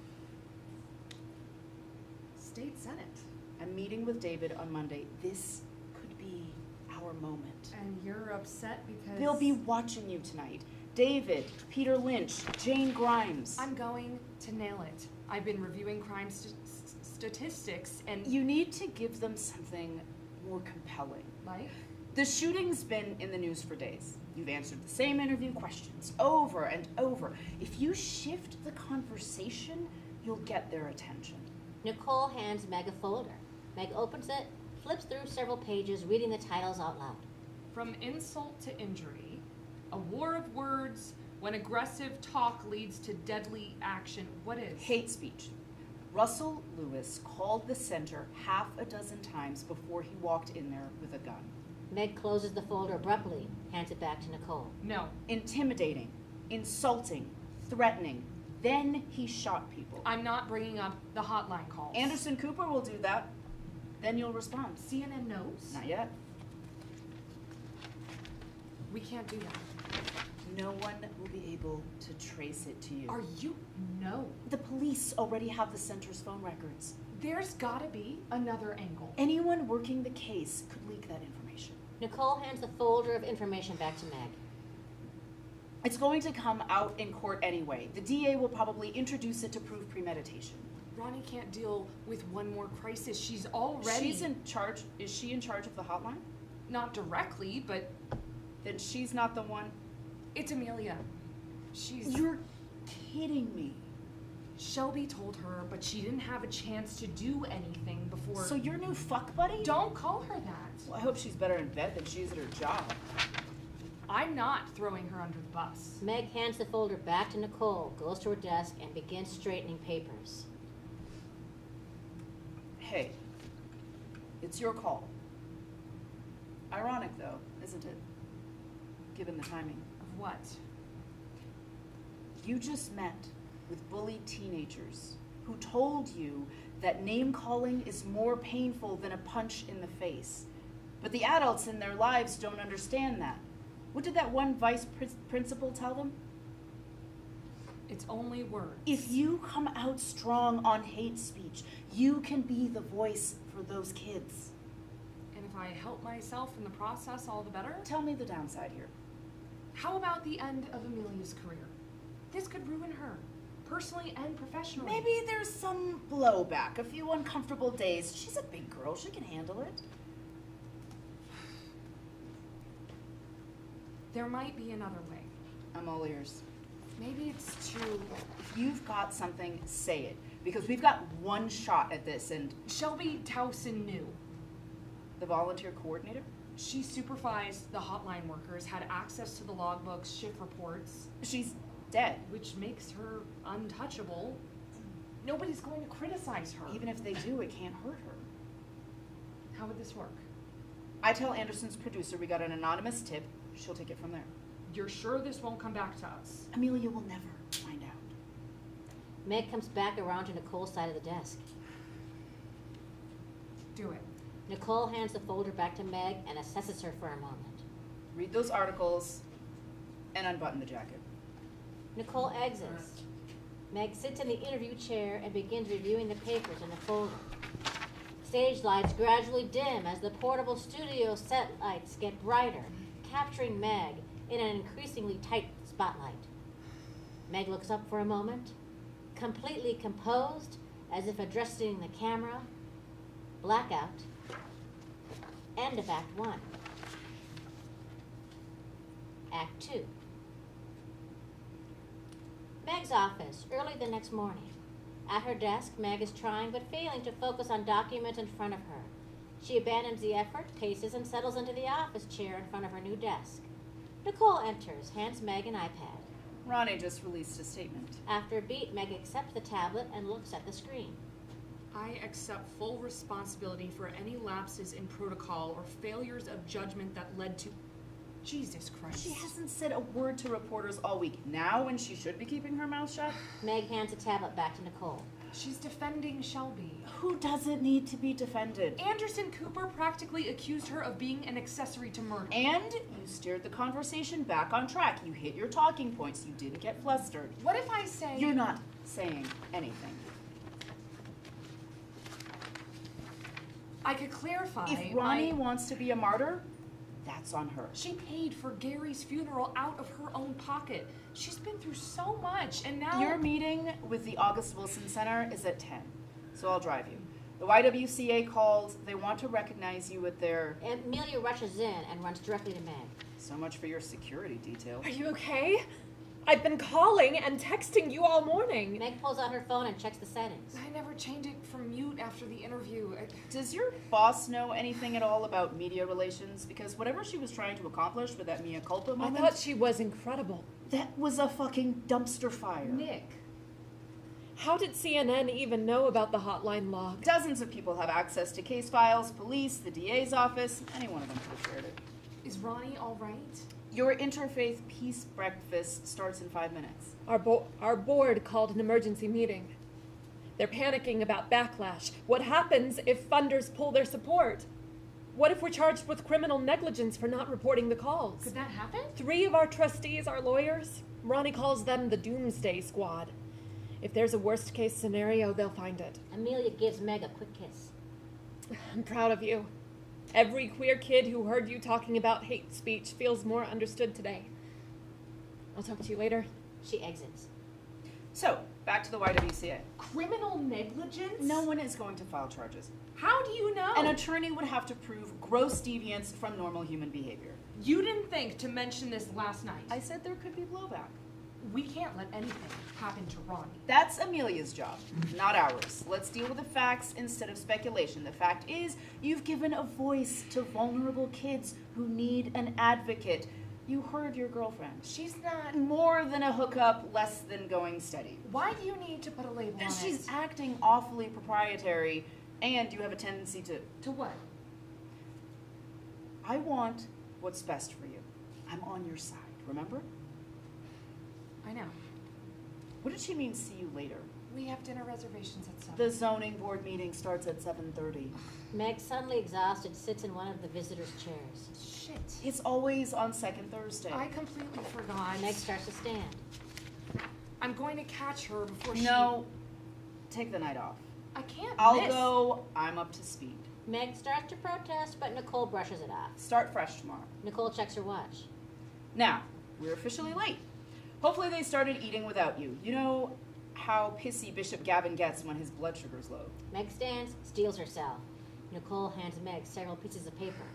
State Senate. I'm meeting with David on Monday. This could be our moment. And you're upset because... They'll be watching you tonight. David, Peter Lynch, Jane Grimes. I'm going to nail it. I've been reviewing crime statistics and... You need to give them something more compelling. Like? The shooting's been in the news for days. You've answered the same interview questions over and over. If you shift the conversation, you'll get their attention. Nicole hands Meg a folder. Meg opens it, flips through several pages, reading the titles out loud. From insult to injury, a war of words, when aggressive talk leads to deadly action. What is? Hate speech. Russell Lewis called the center 6 times before he walked in there with a gun. Meg closes the folder abruptly, hands it back to Nicole. No. Intimidating, insulting, threatening. Then he shot people. I'm not bringing up the hotline calls. Anderson Cooper will do that. Then you'll respond. CNN knows? Not yet. We can't do that. No one will be able to trace it to you. Are you? No. The police already have the center's phone records. There's gotta be another angle. Anyone working the case could leak that information. Nicole hands the folder of information back to Meg. It's going to come out in court anyway. The DA will probably introduce it to prove premeditation. Ronnie can't deal with one more crisis. She's already... She's in charge. Is she in charge of the hotline? Not directly, but Then she's not the one. it's Amelia. She's... You're kidding me. Shelby told her, but she didn't have a chance to do anything before... So your new fuck buddy? Don't call her that. Well, I hope she's better in bed than she is at her job. I'm not throwing her under the bus. Meg hands the folder back to Nicole, goes to her desk, and begins straightening papers. Hey, it's your call. Ironic, though, isn't it? Given the timing. Of what? You just met with bullied teenagers who told you that name-calling is more painful than a punch in the face. But the adults in their lives don't understand that. What did that one vice principal tell them? It's only words. If you come out strong on hate speech, you can be the voice for those kids. And if I help myself in the process, all the better? Tell me the downside here. How about the end of Amelia's career? This could ruin her, personally and professionally. Maybe there's some blowback, a few uncomfortable days. She's a big girl, she can handle it. There might be another way. I'm all ears. Maybe it's too... If you've got something, say it. Because we've got one shot at this, and Shelby Towson knew. the volunteer coordinator? She supervised the hotline workers, had access to the logbooks, shift reports, She's dead. which makes her untouchable. Nobody's going to criticize her. Even if they do, it can't hurt her. How would this work? I tell Anderson's producer we got an anonymous tip. She'll take it from there. You're sure this won't come back to us? Amelia will never find out. Meg comes back around to Nicole's side of the desk. Do it. Nicole hands the folder back to Meg and assesses her for a moment. Read those articles and unbutton the jacket. Nicole exits. Meg sits in the interview chair and begins reviewing the papers in the folder. Stage lights gradually dim as the portable studio set lights get brighter, capturing Meg in an increasingly tight spotlight. Meg looks up for a moment, completely composed, as if addressing the camera. Blackout. End of Act 1. Act 2. Meg's office, early the next morning. At her desk, Meg is trying but failing to focus on documents in front of her. She abandons the effort, paces, and settles into the office chair in front of her new desk. Nicole enters, hands Meg an iPad. Ronnie just released a statement. After a beat, Meg accepts the tablet and looks at the screen. I accept full responsibility for any lapses in protocol or failures of judgment that led to... Jesus Christ. She hasn't said a word to reporters all week. Now, when she should be keeping her mouth shut? Meg hands the tablet back to Nicole. She's defending Shelby. Who doesn't need to be defended? Anderson Cooper practically accused her of being an accessory to murder. And you steered the conversation back on track. You hit your talking points. You didn't get flustered. What if I say... You're not saying anything. I could clarify. If Ronnie wants to be a martyr, that's on her. She paid for Gary's funeral out of her own pocket. She's been through so much, and now... Your meeting with the August Wilson Center is at 10, so I'll drive you. The YWCA called. They want to recognize you with their... Amelia rushes in and runs directly to Meg. So much for your security detail. Are you okay? I've been calling and texting you all morning. Meg pulls out her phone and checks the settings. I never changed it from mute after the interview. Does your boss know anything at all about media relations? Because whatever she was trying to accomplish with that mea culpa I moment... thought she was incredible. That was a fucking dumpster fire. Nick. How did CNN even know about the hotline log? Dozens of people have access to case files, police, the DA's office. Any one of them could have shared it. Is Ronnie all right? Your interfaith peace breakfast starts in 5 minutes. Our board called an emergency meeting. They're panicking about backlash. What happens if funders pull their support? What if we're charged with criminal negligence for not reporting the calls? Could that happen? 3 of our trustees are lawyers. Ronnie calls them the Doomsday Squad. If there's a worst case scenario, they'll find it. Amelia gives Meg a quick kiss. I'm proud of you. Every queer kid who heard you talking about hate speech feels more understood today. I'll talk to you later. She exits. So, back to the YWCA. Criminal negligence? No one is going to file charges. How do you know? An attorney would have to prove gross deviance from normal human behavior. You didn't think to mention this last night. I said there could be blowback. We can't let anything happen to Ronnie. That's Amelia's job, not ours. Let's deal with the facts instead of speculation. The fact is, you've given a voice to vulnerable kids who need an advocate. You heard your girlfriend. She's not. More than a hookup, less than going steady. Why do you need to put a label on She's it? acting awfully proprietary, and you have a tendency to... To what? I want what's best for you. I'm on your side, remember? I know. What did she mean, see you later? We have dinner reservations at 7. The zoning board meeting starts at 7:30. Meg, suddenly exhausted, sits in one of the visitors' chairs. Shit. It's always on second Thursday. I completely forgot. Meg starts to stand. I'm going to catch her before she... No, take the night off. I can't I'll miss. go. I'm up to speed. Meg starts to protest, but Nicole brushes it off. Start fresh tomorrow. Nicole checks her watch. Now, we're officially late. Hopefully they started eating without you. You know how pissy Bishop Gavin gets when his blood sugar's low. Meg stands, steels herself. Nicole hands Meg several pieces of paper.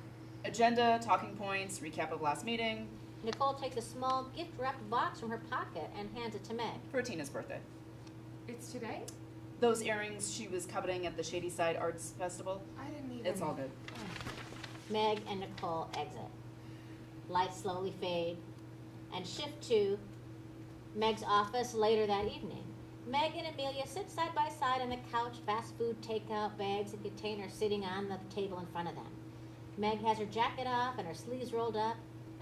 Agenda, talking points, recap of last meeting. Nicole takes a small gift-wrapped box from her pocket and hands it to Meg. For Tina's birthday. It's today? Those earrings she was coveting at the Shady Side Arts Festival. I didn't even... It's all good. Meg and Nicole exit. Lights slowly fade and shift to Meg's office later that evening. Meg and Amelia sit side by side on the couch, fast food takeout bags and containers sitting on the table in front of them. Meg has her jacket off and her sleeves rolled up.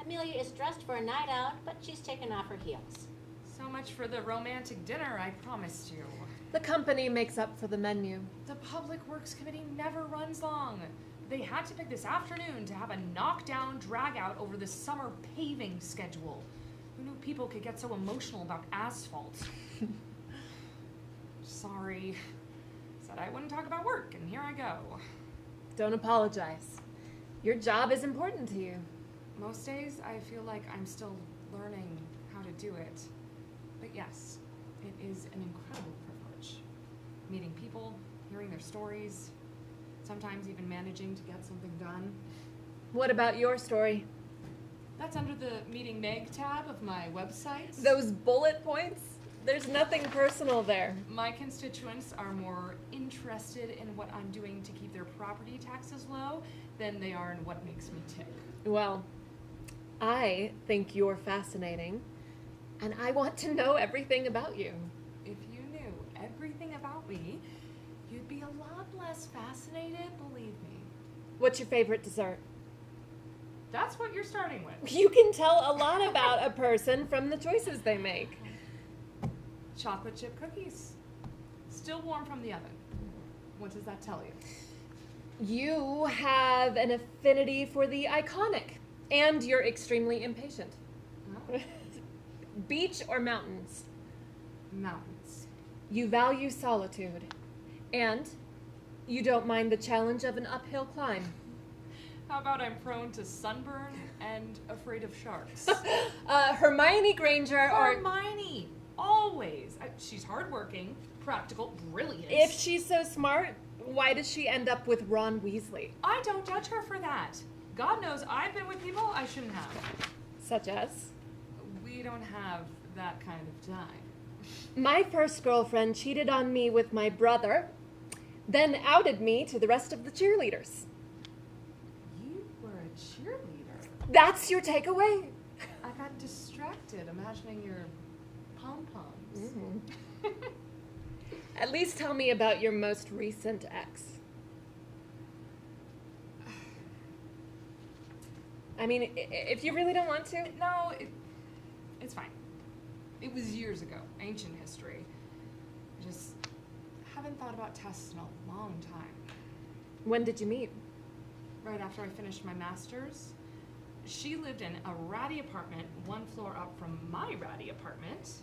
Amelia is dressed for a night out, but she's taken off her heels. So much for the romantic dinner I promised you. The company makes up for the menu. The Public Works Committee never runs long. They had to pick this afternoon to have a knockdown drag-out over the summer paving schedule. Who knew people could get so emotional about asphalt? Sorry. Said I wouldn't talk about work, and here I go. Don't apologize. Your job is important to you. Most days, I feel like I'm still learning how to do it. But yes, it is an incredible privilege. Meeting people, hearing their stories, sometimes even managing to get something done. What about your story? That's under the Meeting Meg tab of my website. Those bullet points? There's nothing personal there. My constituents are more interested in what I'm doing to keep their property taxes low than they are in what makes me tick. Well, I think you're fascinating, and I want to know everything about you. If you knew everything about me, you'd be a lot less fascinated, believe me. What's your favorite dessert? That's what you're starting with. You can tell a lot about a person from the choices they make. Chocolate chip cookies. Still warm from the oven. What does that tell you? You have an affinity for the iconic, and you're extremely impatient. Oh, Beach or mountains? mountains. You value solitude, and you don't mind the challenge of an uphill climb. How about I'm prone to sunburn and afraid of sharks? Hermione Granger or... Hermione! Always. She's hardworking, practical, brilliant. If she's so smart, why does she end up with Ron Weasley? I don't judge her for that. God knows I've been with people I shouldn't have. Such as? We don't have that kind of time. My first girlfriend cheated on me with my brother, then outed me to the rest of the cheerleaders. You were a cheerleader. That's your takeaway? I got distracted imagining your pom-poms. Mm-hmm. At least tell me about your most recent ex. I mean, if you really don't want to. No, it's fine. It was years ago, ancient history. Just haven't thought about tests in a long time. When did you meet? right after I finished my master's. She lived in a ratty apartment 1 floor up from my ratty apartment.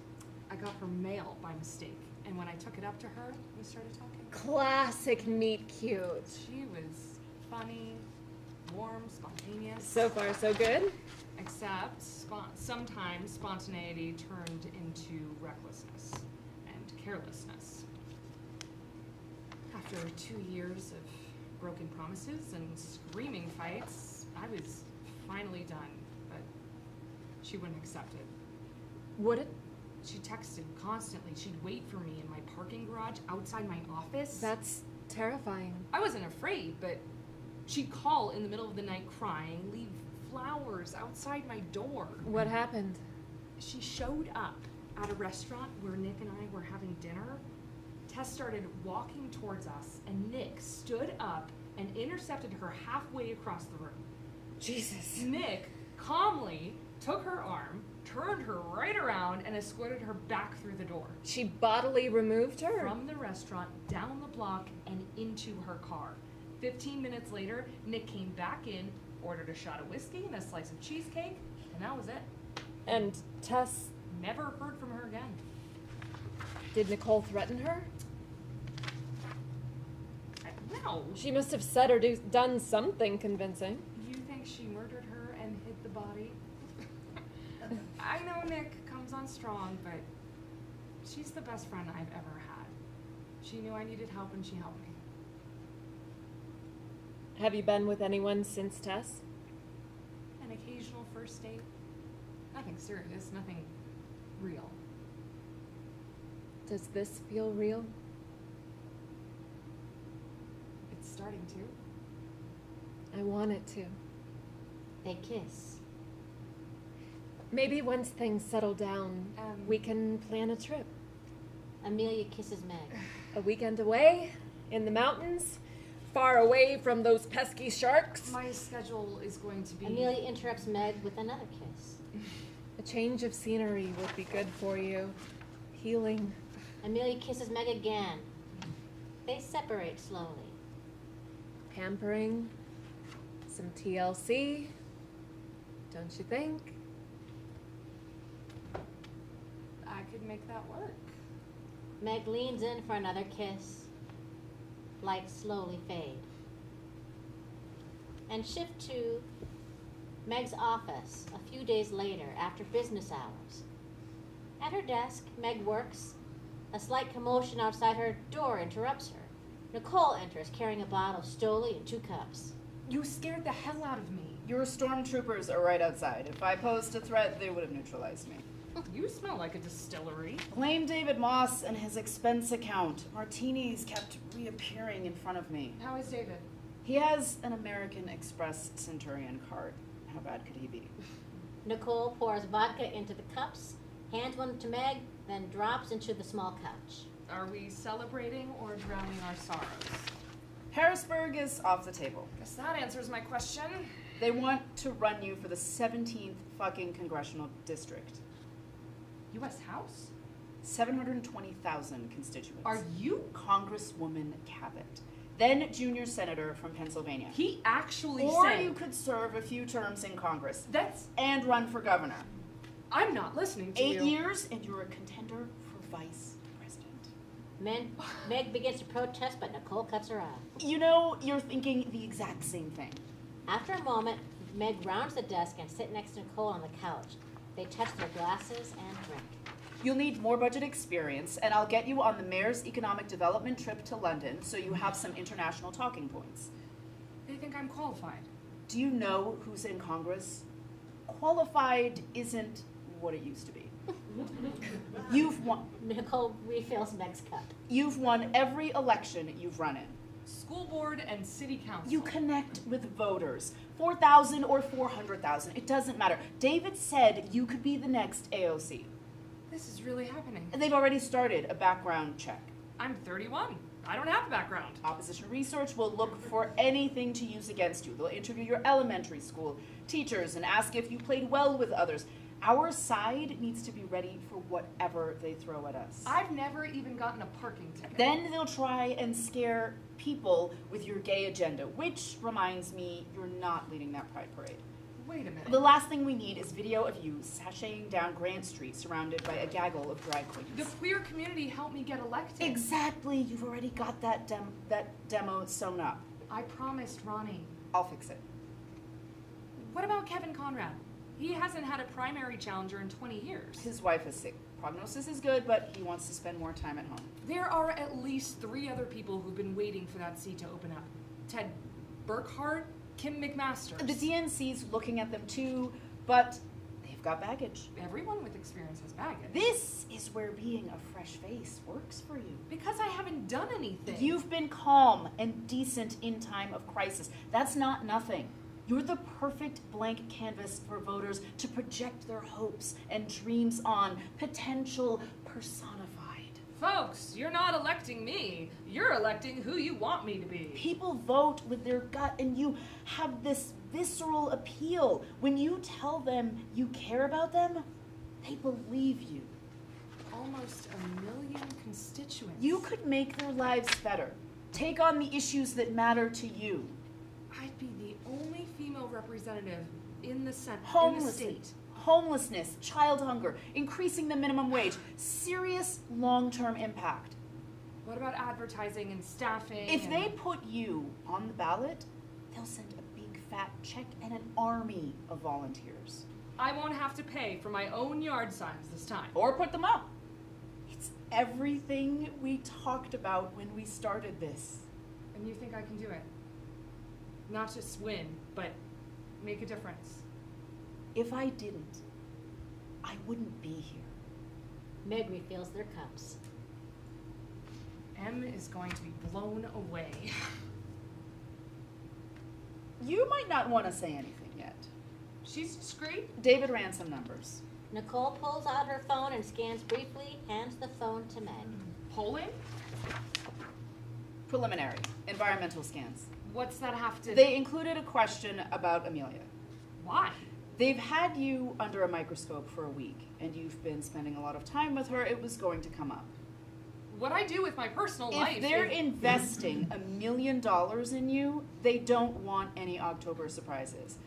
I got her mail by mistake, and when I took it up to her, we started talking. Classic meet cute. She was funny, warm, spontaneous. So far, so good. Except sometimes spontaneity turned into recklessness and carelessness. After 2 years of broken promises and screaming fights, I was finally done, but she wouldn't accept it. Would it? She texted constantly. She'd wait for me in my parking garage outside my office. That's terrifying. I wasn't afraid, but she'd call in the middle of the night crying, leave flowers outside my door. What happened? She showed up at a restaurant where Nick and I were having dinner. Tess started walking towards us, and Nick stood up and intercepted her halfway across the room. Jesus. Nick calmly took her arm, turned her right around, and escorted her back through the door. She bodily removed her? From the restaurant, down the block, and into her car. 15 minutes later, Nick came back in, ordered a shot of whiskey and a slice of cheesecake, and that was it. And Tess, Never heard from her again. did Nicole threaten her? No. She must have said or done something convincing. You think she murdered her and hid the body? I know Nick comes on strong, but she's the best friend I've ever had. She knew I needed help and she helped me. Have you been with anyone since Tess? An occasional first date. Nothing serious, nothing real. Does this feel real? It's starting to. I want it to. They kiss. Maybe once things settle down, we can plan a trip. Amelia kisses Meg. A weekend away, in the mountains, far away from those pesky sharks. My schedule is going to be... Amelia interrupts Meg with another kiss. A change of scenery would be good for you. Healing. Amelia kisses Meg again. They separate slowly. Pampering. Some TLC. Don't you think? I could make that work. Meg leans in for another kiss. Lights slowly fade. And shift to Meg's office a few days later after business hours. At her desk, Meg works. A slight commotion outside her door interrupts her. Nicole enters carrying a bottle of Stoli and 2 cups. You scared the hell out of me. Your stormtroopers are right outside. If I posed a threat, they would have neutralized me. You smell like a distillery. Blame David Moss and his expense account. Martinis kept reappearing in front of me. How is David? He has an American Express Centurion card. How bad could he be? Nicole pours vodka into the cups, hands one to Meg, then drops into the small couch. Are we celebrating or drowning our sorrows? Harrisburg is off the table. Guess that answers my question. They want to run you for the 17th fucking congressional district. U.S. House? 720,000 constituents. Are you? Congresswoman Cabot, then junior senator from Pennsylvania. He actually Or said... you could serve a few terms in Congress. That's... And run for governor. I'm not listening to 8 you. years and you're a contender for vice president. Meg begins to protest, but Nicole cuts her off. You know, you're thinking the exact same thing. After a moment, Meg rounds the desk and sits next to Nicole on the couch. They touch their glasses and drink. You'll need more budget experience, and I'll get you on the mayor's economic development trip to London so you have some international talking points. They think I'm qualified. Do you know who's in Congress? Qualified isn't what it used to be. You've won. Nicole refills Meg's cup. You've won every election you've run in. School board and city council. You connect with voters. 4,000 or 400,000, it doesn't matter. David said you could be the next AOC. This is really happening. And they've already started a background check. I'm 31. I don't have a background. Opposition research will look for anything to use against you. They'll interview your elementary school teachers and ask if you played well with others. Our side needs to be ready for whatever they throw at us. I've never even gotten a parking ticket. Then they'll try and scare people with your gay agenda, which reminds me, you're not leading that pride parade. Wait a minute. The last thing we need is video of you sashaying down Grant Street surrounded by a gaggle of drag queens. The queer community helped me get elected. Exactly. You've already got that demo sewn up. I promised Ronnie. I'll fix it. What about Kevin Conrad? He hasn't had a primary challenger in 20 years. His wife is sick. Prognosis is good, but he wants to spend more time at home. There are at least 3 other people who've been waiting for that seat to open up. Ted Burkhart, Kim McMaster. The DNC's looking at them too, but they've got baggage. Everyone with experience has baggage. This is where being a fresh face works for you. Because I haven't done anything. You've been calm and decent in time of crisis. That's not nothing. You're the perfect blank canvas for voters to project their hopes and dreams on, potential personified. Folks, you're not electing me. You're electing who you want me to be. People vote with their gut, and you have this visceral appeal. When you tell them you care about them, they believe you. Almost 1 million constituents. You could make their lives better. Take on the issues that matter to you. I'd be the only female representative in the state. Homelessness, child hunger, increasing the minimum wage, serious long-term impact. What about advertising and staffing? If they put you on the ballot, they'll send a big fat check and an army of volunteers. I won't have to pay for my own yard signs this time. Or put them up. It's everything we talked about when we started this. And you think I can do it? Not just win, but make a difference. If I didn't, I wouldn't be here. Meg refills their cups. Em is going to be blown away. You might not want to say anything yet. She's discreet. David ran some numbers. Nicole pulls out her phone and scans briefly, hands the phone to Meg. Polling? Preliminary. Environmental scans. What's that have to... They included a question about Amelia. Why? They've had you under a microscope for a week, and you've been spending a lot of time with her. It was going to come up. What I do with my personal life If they're is... investing $1 million in you, they don't want any October surprises.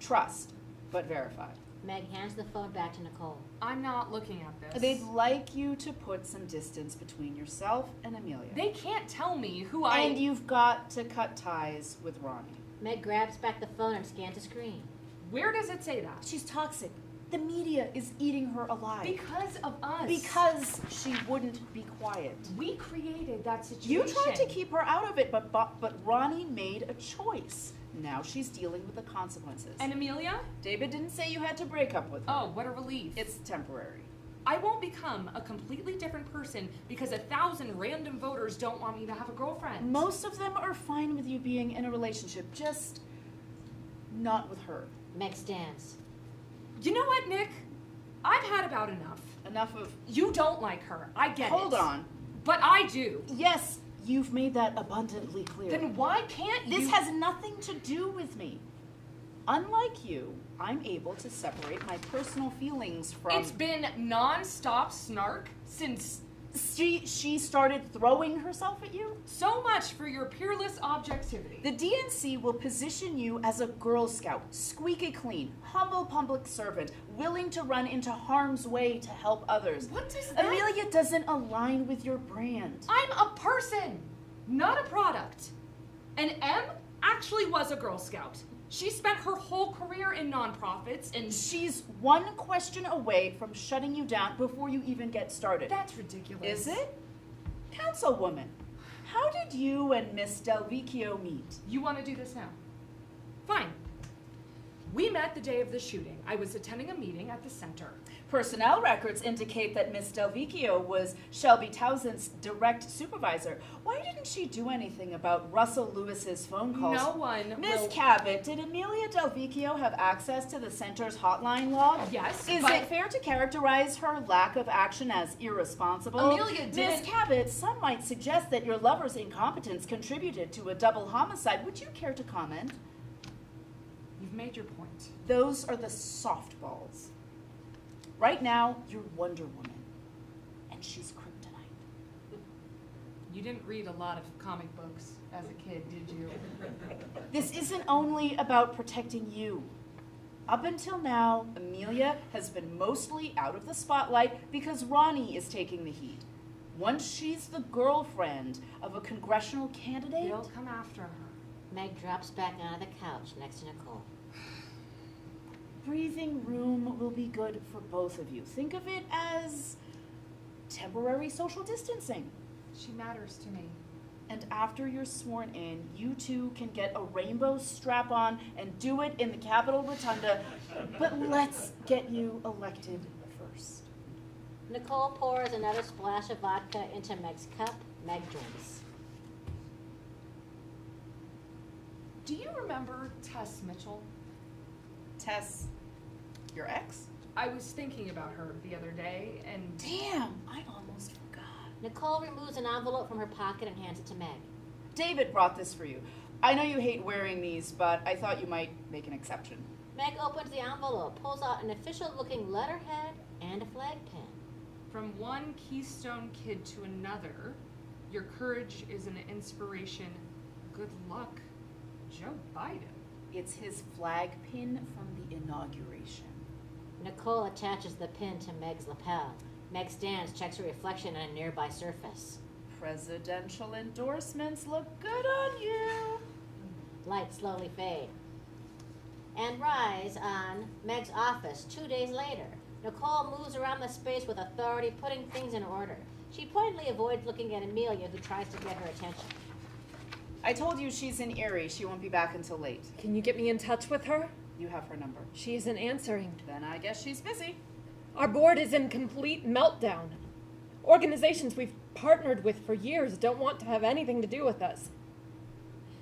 Trust, but verify. Meg hands the phone back to Nicole. I'm not looking at this. They'd like you to put some distance between yourself and Amelia. They can't tell me who And you've got to cut ties with Ronnie. Meg grabs back the phone and scans the screen. Where does it say that? She's toxic. The media is eating her alive. Because of us. Because she wouldn't be quiet. We created that situation. You tried to keep her out of it, but Ronnie made a choice. Now she's dealing with the consequences. And Amelia? David didn't say you had to break up with her. Oh, what a relief. It's temporary. I won't become a completely different person because 1,000 random voters don't want me to have a girlfriend. Most of them are fine with you being in a relationship, just not with her. Meg stands. You know what, Nick? I've had about enough. Enough of... You don't like her. I get it. Hold on. But I do. Yes, you've made that abundantly clear. Then why can't you... This has nothing to do with me. Unlike you, I'm able to separate my personal feelings from... It's been non-stop snark since... She started throwing herself at you? So much for your peerless objectivity. The DNC will position you as a Girl Scout, squeaky clean, humble public servant, willing to run into harm's way to help others. What does that... Amelia doesn't align with your brand. I'm a person, not a product. And Em actually was a Girl Scout. She spent her whole career in nonprofits and... She's one question away from shutting you down before you even get started. That's ridiculous. Is it? Councilwoman, how did you and Miss Delvecchio meet? You want to do this now? Fine. We met the day of the shooting. I was attending a meeting at the center. Personnel records indicate that Miss Delvecchio was Shelby Townsend's direct supervisor. Why didn't she do anything about Russell Lewis's phone calls? No one Miss will... Cabot, did Amelia Delvecchio have access to the center's hotline log? Yes, Is but... it fair to characterize her lack of action as irresponsible? Amelia didn't... Miss Cabot, some might suggest that your lover's incompetence contributed to a double homicide. Would you care to comment? You've made your point. Those are the softballs. Right now, you're Wonder Woman. And she's kryptonite. You didn't read a lot of comic books as a kid, did you? This isn't only about protecting you. Up until now, Amelia has been mostly out of the spotlight because Ronnie is taking the heat. Once she's the girlfriend of a congressional candidate... They'll come after her. Meg drops back onto the couch next to Nicole. Breathing room will be good for both of you. Think of it as temporary social distancing. She matters to me. And after you're sworn in, you two can get a rainbow strap-on and do it in the Capitol Rotunda. But let's get you elected first. Nicole pours another splash of vodka into Meg's cup. Meg drinks. Do you remember Tess Mitchell? Tess, your ex? I was thinking about her the other day, and Damn, I almost forgot. Nicole removes an envelope from her pocket and hands it to Meg. David brought this for you. I know you hate wearing these, but I thought you might make an exception. Meg opens the envelope, pulls out an official-looking letterhead and a flag pin. from one Keystone kid to another, your courage is an inspiration. Good luck, Joe Biden. It's his flag pin from the inauguration. Nicole attaches the pin to Meg's lapel. Meg stands, checks her reflection on a nearby surface. Presidential endorsements look good on you. Lights slowly fade. And rise on Meg's office 2 days later. Nicole moves around the space with authority, putting things in order. She pointedly avoids looking at Amelia, who tries to get her attention. I told you she's in Erie. She won't be back until late. Can you get me in touch with her? You have her number. She isn't answering. Then I guess she's busy. Our board is in complete meltdown. Organizations we've partnered with for years don't want to have anything to do with us.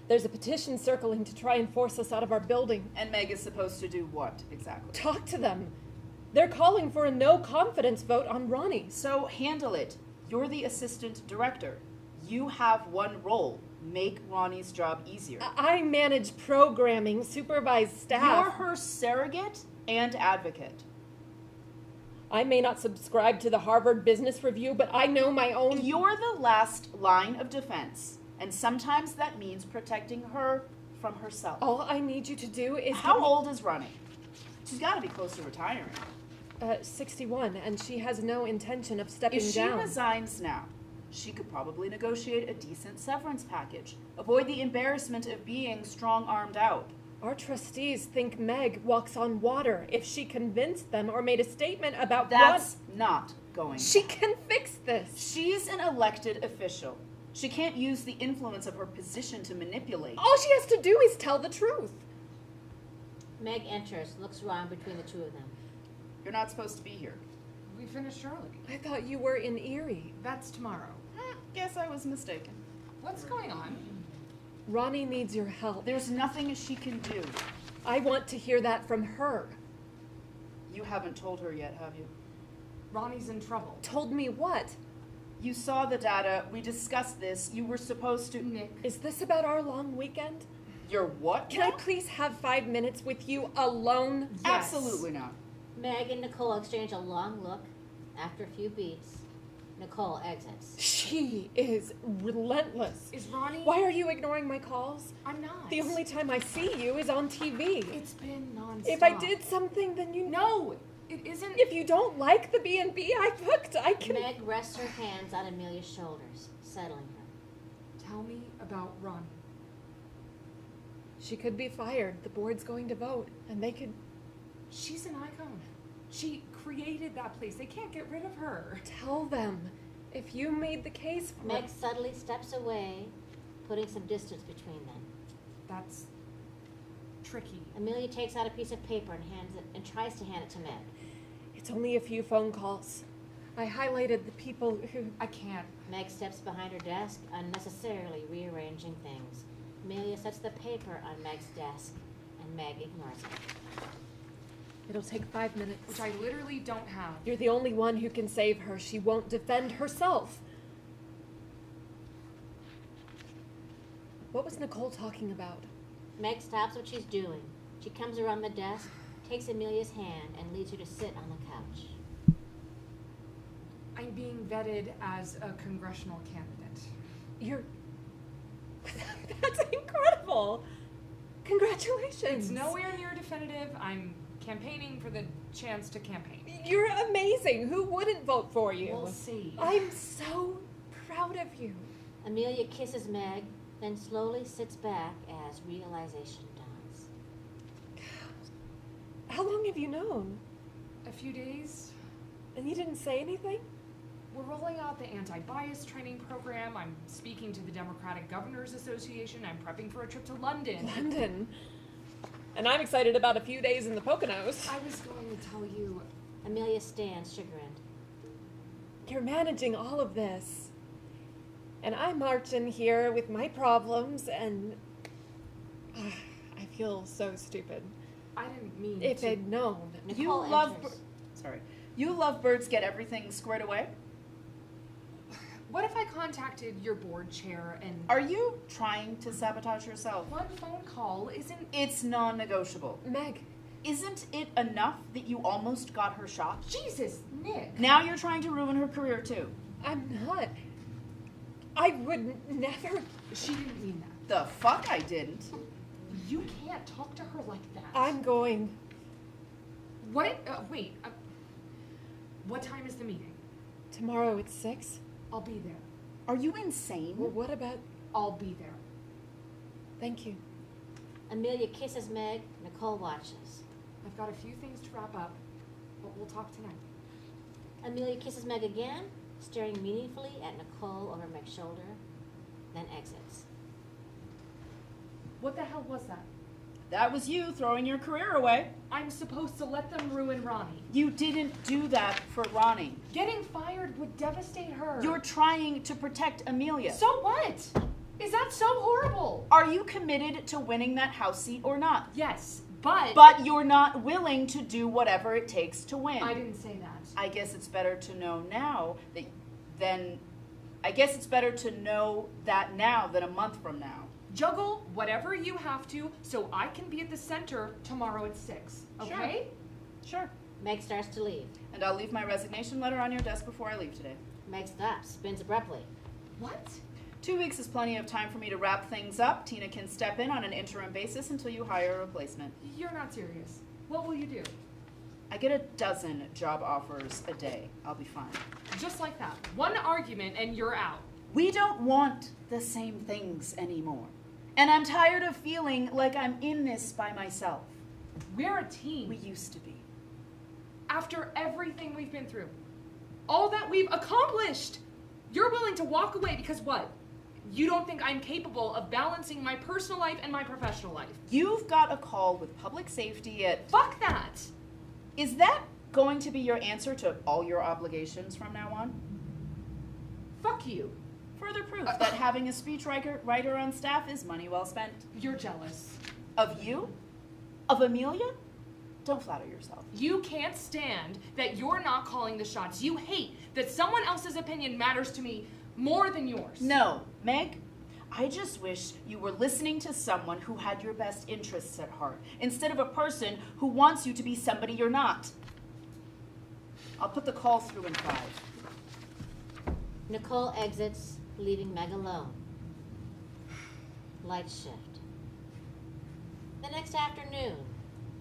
There's a petition circling to try and force us out of our building. And Meg is supposed to do what, exactly? Talk to them. They're calling for a no-confidence vote on Ronnie. So handle it. You're the assistant director. You have one role. Make Ronnie's job easier. I manage programming, supervise staff. You're her surrogate and advocate. I may not subscribe to the Harvard Business Review, but I know my own... You're the last line of defense. And sometimes that means protecting her from herself. All I need you to do is... How old is Ronnie? She's got to be close to retiring. 61, and she has no intention of stepping If she down. resigns now, she could probably negotiate a decent severance package. Avoid the embarrassment of being strong-armed out. Our trustees think Meg walks on water if she convinced them or made a statement about That's not going. She can fix this. She's an elected official. She can't use the influence of her position to manipulate. All she has to do is tell the truth. Meg enters, looks around between the two of them. You're not supposed to be here. We finished early. I thought you were in Erie. That's tomorrow. Guess I was mistaken. What's going on? Ronnie needs your help. There's nothing she can do. I want to hear that from her. You haven't told her yet, have you? Ronnie's in trouble. Told me what? You saw the data. We discussed this. You were supposed to... Nick. Is this about our long weekend? Your what? Can I please have 5 minutes with you alone? Yes. Absolutely not. Meg and Nicole exchange a long look. After a few beats, Nicole exits. She is relentless. Is Ronnie? Why are you ignoring my calls? I'm not. The only time I see you is on TV. It's been nonstop. If I did something, then you No, it isn't. If you don't like the B&B I booked, I can... Meg rests her hands on Amelia's shoulders, settling her. Tell me about Ronnie. She could be fired. The board's going to vote, and they could... She's an icon. She created that place. They can't get rid of her. Tell them. If you made the case for... Meg subtly steps away, putting some distance between them. That's tricky. Amelia takes out a piece of paper and hands it and tries to hand it to Meg. It's only a few phone calls. I highlighted the people who... I can't. Meg steps behind her desk, unnecessarily rearranging things. Amelia sets the paper on Meg's desk, and Meg ignores it. It'll take 5 minutes. Which I literally don't have. You're the only one who can save her. She won't defend herself. What was Nicole talking about? Meg stops what she's doing. She comes around the desk, takes Amelia's hand, and leads her to sit on the couch. I'm being vetted as a congressional candidate. You're... That's incredible! Congratulations! It's nowhere near definitive. I'm campaigning for the chance to campaign. You're amazing! Who wouldn't vote for you? We'll see. I'm so proud of you. Amelia kisses Meg, then slowly sits back as realization dawns. How long have you known? A few days. And you didn't say anything? We're rolling out the anti-bias training program. I'm speaking to the Democratic Governors Association. I'm prepping for a trip to London. London. And I'm excited about a few days in the Poconos. I was going to tell you. Amelia stands chagrined. You're managing all of this. And I march in here with my problems and I feel so stupid. I didn't mean If to. I'd known. Nicole You lovebirds get everything squared away? What if I contacted your board chair and... Are you trying to sabotage yourself? One phone call isn't... It's non-negotiable. Meg. Isn't it enough that you almost got her shot? Jesus, Nick. Now you're trying to ruin her career too. I'm not. I would never. She didn't mean that. The fuck I didn't. You can't talk to her like that. I'm going. What? Wait. What time is the meeting? Tomorrow at 6? I'll be there. Are you insane? Well, what about... I'll be there. Thank you. Amelia kisses Meg. Nicole watches. I've got a few things to wrap up, but we'll talk tonight. Amelia kisses Meg again, staring meaningfully at Nicole over Meg's shoulder, then exits. What the hell was that? That was you throwing your career away. I'm supposed to let them ruin Ronnie. You didn't do that for Ronnie. Getting fired would devastate her. You're trying to protect Amelia. So what? Is that so horrible? Are you committed to winning that house seat or not? Yes, but... But you're not willing to do whatever it takes to win. I didn't say that. I guess it's better to know now than a month from now. Juggle whatever you have to so I can be at the center tomorrow at 6, okay? Sure. Meg starts to leave. And I'll leave my resignation letter on your desk before I leave today. Meg stops, spins abruptly. What? 2 weeks is plenty of time for me to wrap things up. Tina can step in on an interim basis until you hire a replacement. You're not serious. What will you do? I get a dozen job offers a day. I'll be fine. Just like that. One argument and you're out. We don't want the same things anymore. And I'm tired of feeling like I'm in this by myself. We're a team. We used to be. After everything we've been through, all that we've accomplished, you're willing to walk away because what? You don't think I'm capable of balancing my personal life and my professional life. You've got a call with public safety at... Fuck that! Is that going to be your answer to all your obligations from now on? Fuck you. Further proof that having a speechwriter on staff is money well spent. You're jealous. Of you? Of Amelia? Don't flatter yourself. You can't stand that you're not calling the shots. You hate that someone else's opinion matters to me more than yours. No, Meg, I just wish you were listening to someone who had your best interests at heart, instead of a person who wants you to be somebody you're not. I'll put the call through in 5. Nicole exits, leaving Meg alone. Lights shift. The next afternoon,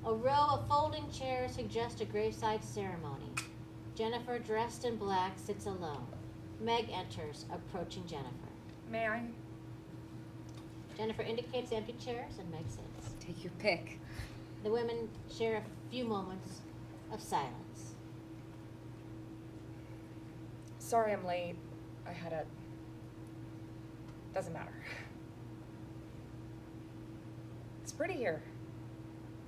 a row of folding chairs suggest a graveside ceremony. Jennifer, dressed in black, sits alone. Meg enters, approaching Jennifer. May I? Jennifer indicates empty chairs, and Meg sits. Take your pick. The women share a few moments of silence. Sorry I'm late. I had a... Doesn't matter. It's pretty here.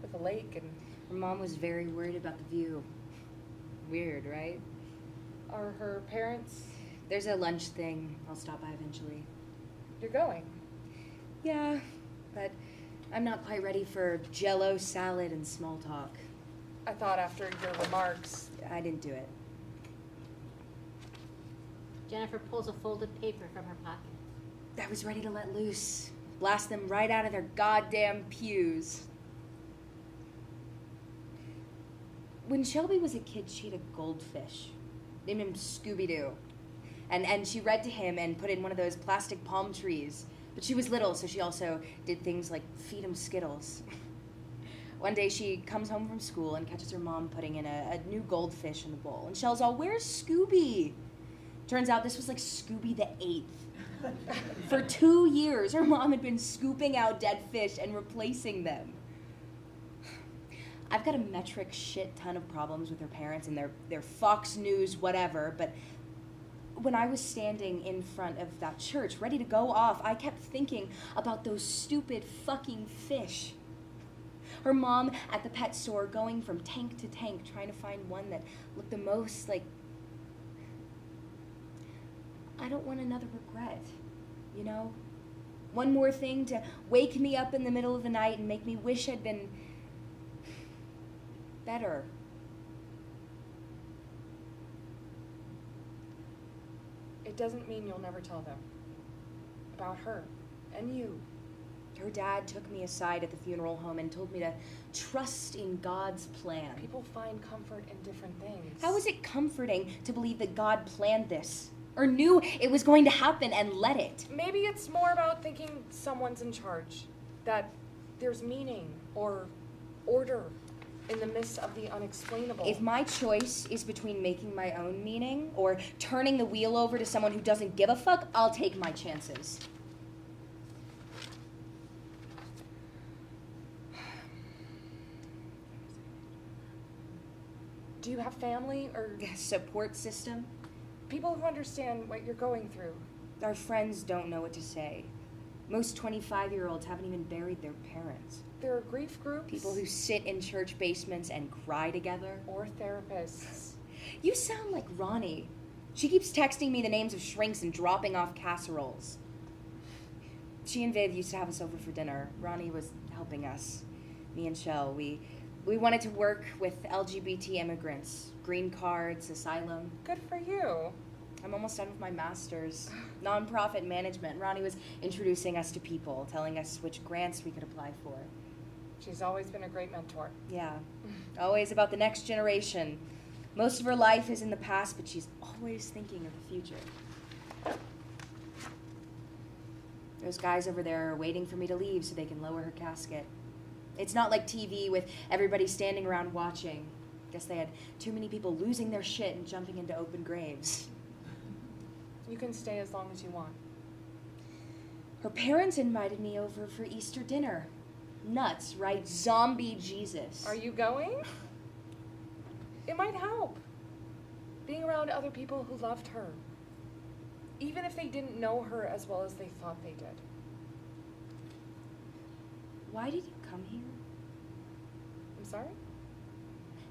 With a lake and... Her mom was very worried about the view. Weird, right? Are her parents... There's a lunch thing. I'll stop by eventually. You're going? Yeah, but I'm not quite ready for Jell-O salad and small talk. I thought after your remarks... I didn't do it. Jennifer pulls a folded paper from her pocket. I was ready to let loose. Blast them right out of their goddamn pews. When Shelby was a kid, she had a goldfish. named him Scooby-Doo. And she read to him and put in one of those plastic palm trees. But she was little, so she also did things like feed him Skittles. One day she comes home from school and catches her mom putting in a new goldfish in the bowl. And Shell's all, "Where's Scooby?" Turns out this was like Scooby the 8th. For 2 years, her mom had been scooping out dead fish and replacing them. I've got a metric shit ton of problems with her parents and their Fox News whatever, but when I was standing in front of that church, ready to go off, I kept thinking about those stupid fucking fish. Her mom at the pet store going from tank to tank trying to find one that looked the most like... I don't want another regret, you know? One more thing to wake me up in the middle of the night and make me wish I'd been better. It doesn't mean you'll never tell them about her and you. Her dad took me aside at the funeral home and told me to trust in God's plan. People find comfort in different things. How is it comforting to believe that God planned this? Or knew it was going to happen and let it? Maybe it's more about thinking someone's in charge, that there's meaning or order in the midst of the unexplainable. If my choice is between making my own meaning or turning the wheel over to someone who doesn't give a fuck, I'll take my chances. Do you have family or Support system? people who understand what you're going through? Our friends don't know what to say. Most 25-year-olds haven't even buried their parents. There are grief groups. People who sit in church basements and cry together. Or therapists. You sound like Ronnie. She keeps texting me the names of shrinks and dropping off casseroles. She and Viv used to have us over for dinner. Ronnie was helping us. Me and Shell, we wanted to work with LGBT immigrants. Green cards, asylum. Good for you. I'm almost done with my master's. Nonprofit management. Ronnie was introducing us to people, telling us which grants we could apply for. She's always been a great mentor. Yeah, always about the next generation. Most of her life is in the past, but she's always thinking of the future. Those guys over there are waiting for me to leave so they can lower her casket. It's not like TV with everybody standing around watching. Guess they had too many people losing their shit and jumping into open graves. You can stay as long as you want. Her parents invited me over for Easter dinner. Nuts, right? Zombie Jesus. Are you going? It might help. Being around other people who loved her. Even if they didn't know her as well as they thought they did. Why did you come here? I'm sorry?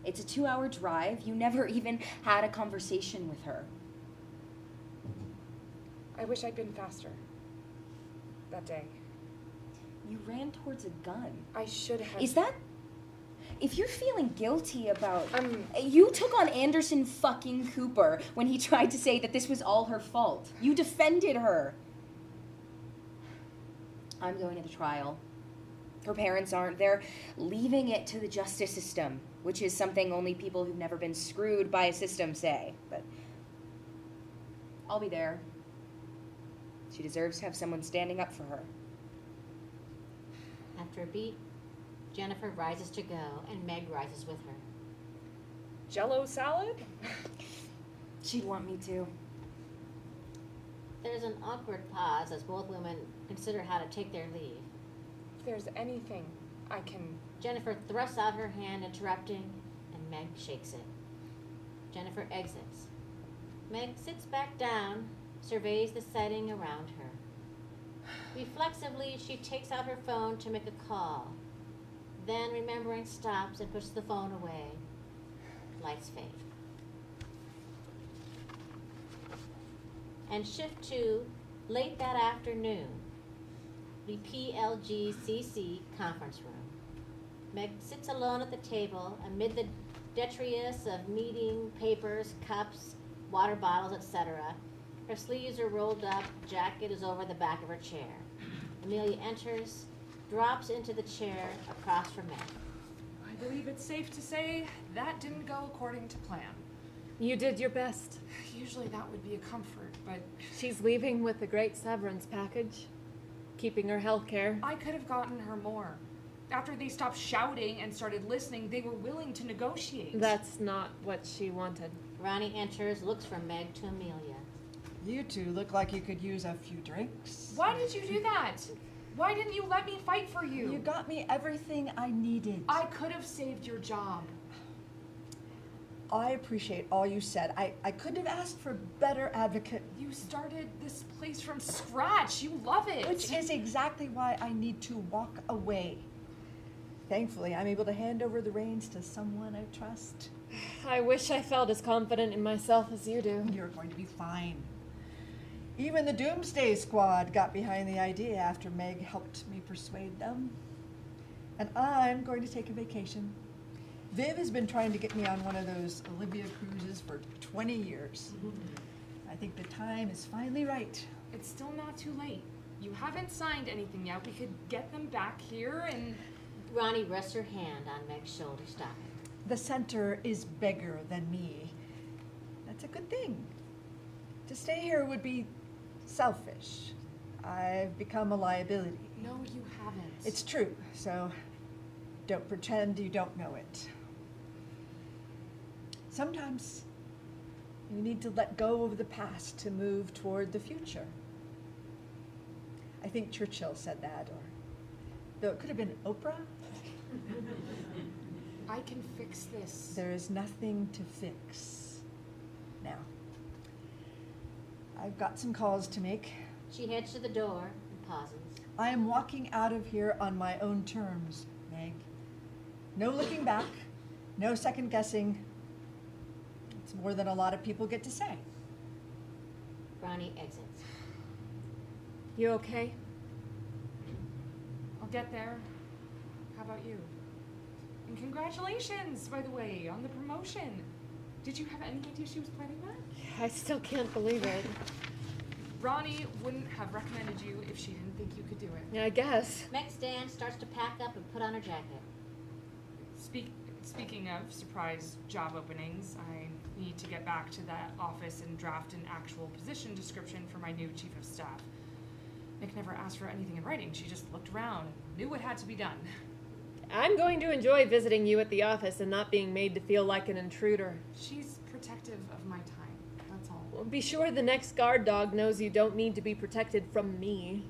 It's a 2-hour drive. You never even had a conversation with her. I wish I'd been faster. That day. You ran towards a gun. I should have. Is that... If you're feeling guilty about... You took on Anderson fucking Cooper when he tried to say that this was all her fault. You defended her. I'm going to the trial. Her parents aren't. They're leaving it to the justice system, which is something only people who've never been screwed by a system say. But I'll be there. She deserves to have someone standing up for her. After a beat, Jennifer rises to go, and Meg rises with her. Jell-O salad? She'd want me to. There's an awkward pause as both women consider how to take their leave. If there's anything I can... Jennifer thrusts out her hand, interrupting, and Meg shakes it. Jennifer exits. Meg sits back down, surveys the setting around her. Reflexively, she takes out her phone to make a call. Then, remembering, stops and puts the phone away. Lights fade. And shift to late that afternoon, the PLGCC conference room. Meg sits alone at the table amid the detritus of meeting papers, cups, water bottles, etc. Her sleeves are rolled up, jacket is over the back of her chair. Amelia enters, drops into the chair across from Meg. I believe it's safe to say that didn't go according to plan. You did your best. Usually that would be a comfort, but She's leaving with a great severance package, keeping her health care. I could have gotten her more. After they stopped shouting and started listening, they were willing to negotiate. That's not what she wanted. Ronnie enters, looks from Meg to Amelia. You two look like you could use a few drinks. Why did you do that? Why didn't you let me fight for you? You got me everything I needed. I could have saved your job. I appreciate all you said. I couldn't have asked for a better advocate. You started this place from scratch. You love it. Which is exactly why I need to walk away. Thankfully, I'm able to hand over the reins to someone I trust. I wish I felt as confident in myself as you do. You're going to be fine. Even the Doomsday Squad got behind the idea after Meg helped me persuade them. And I'm going to take a vacation. Viv has been trying to get me on one of those Olivia cruises for 20 years. I think the time is finally right. It's still not too late. You haven't signed anything yet. We could get them back here and... Ronnie rests her hand on Meg's shoulder, stopping. The center is bigger than me. That's a good thing. To stay here would be selfish. I've become a liability. No, you haven't. It's true, so don't pretend you don't know it. Sometimes you need to let go of the past to move toward the future. I think Churchill said that, or though it could have been Oprah. I can fix this. There is nothing to fix now. I've got some calls to make. She heads to the door and pauses. I am walking out of here on my own terms, Meg. No looking back, no second guessing. It's more than a lot of people get to say. Ronnie exits. You okay? I'll get there. How about you? And congratulations, by the way, on the promotion. Did you have any idea she was planning that? I still can't believe it. Ronnie wouldn't have recommended you if she didn't think you could do it. I guess. Meg stands, starts to pack up and put on her jacket. Speaking of surprise job openings, I need to get back to that office and draft an actual position description for my new chief of staff. Nick never asked for anything in writing. She just looked around, knew what had to be done. I'm going to enjoy visiting you at the office and not being made to feel like an intruder. She's protective of my time, that's all. Well, be sure the next guard dog knows you don't need to be protected from me.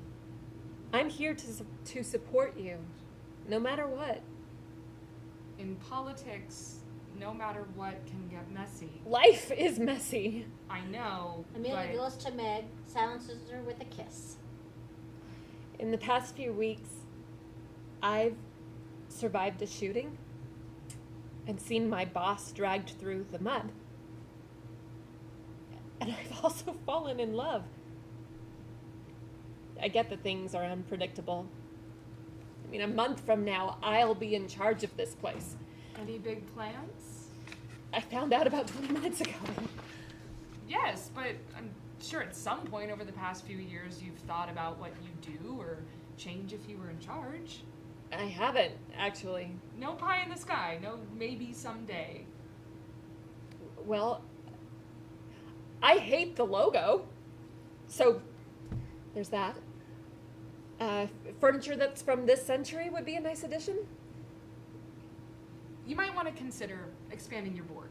I'm here to support you, no matter what. In politics, no matter what can get messy. Life is messy. I know, Amelia but goes to Meg, silences her with a kiss. In the past few weeks, I've survived a shooting and seen my boss dragged through the mud. And I've also fallen in love. I get that things are unpredictable. I mean, a month from now, I'll be in charge of this place. any big plans? I found out about 20 minutes ago. Yes, but I'm sure at some point over the past few years you've thought about what you do or change if you were in charge. I haven't, actually. No pie in the sky, no maybe someday. Well, I hate the logo. So, there's that. Furniture that's from this century would be a nice addition. You might want to consider expanding your board.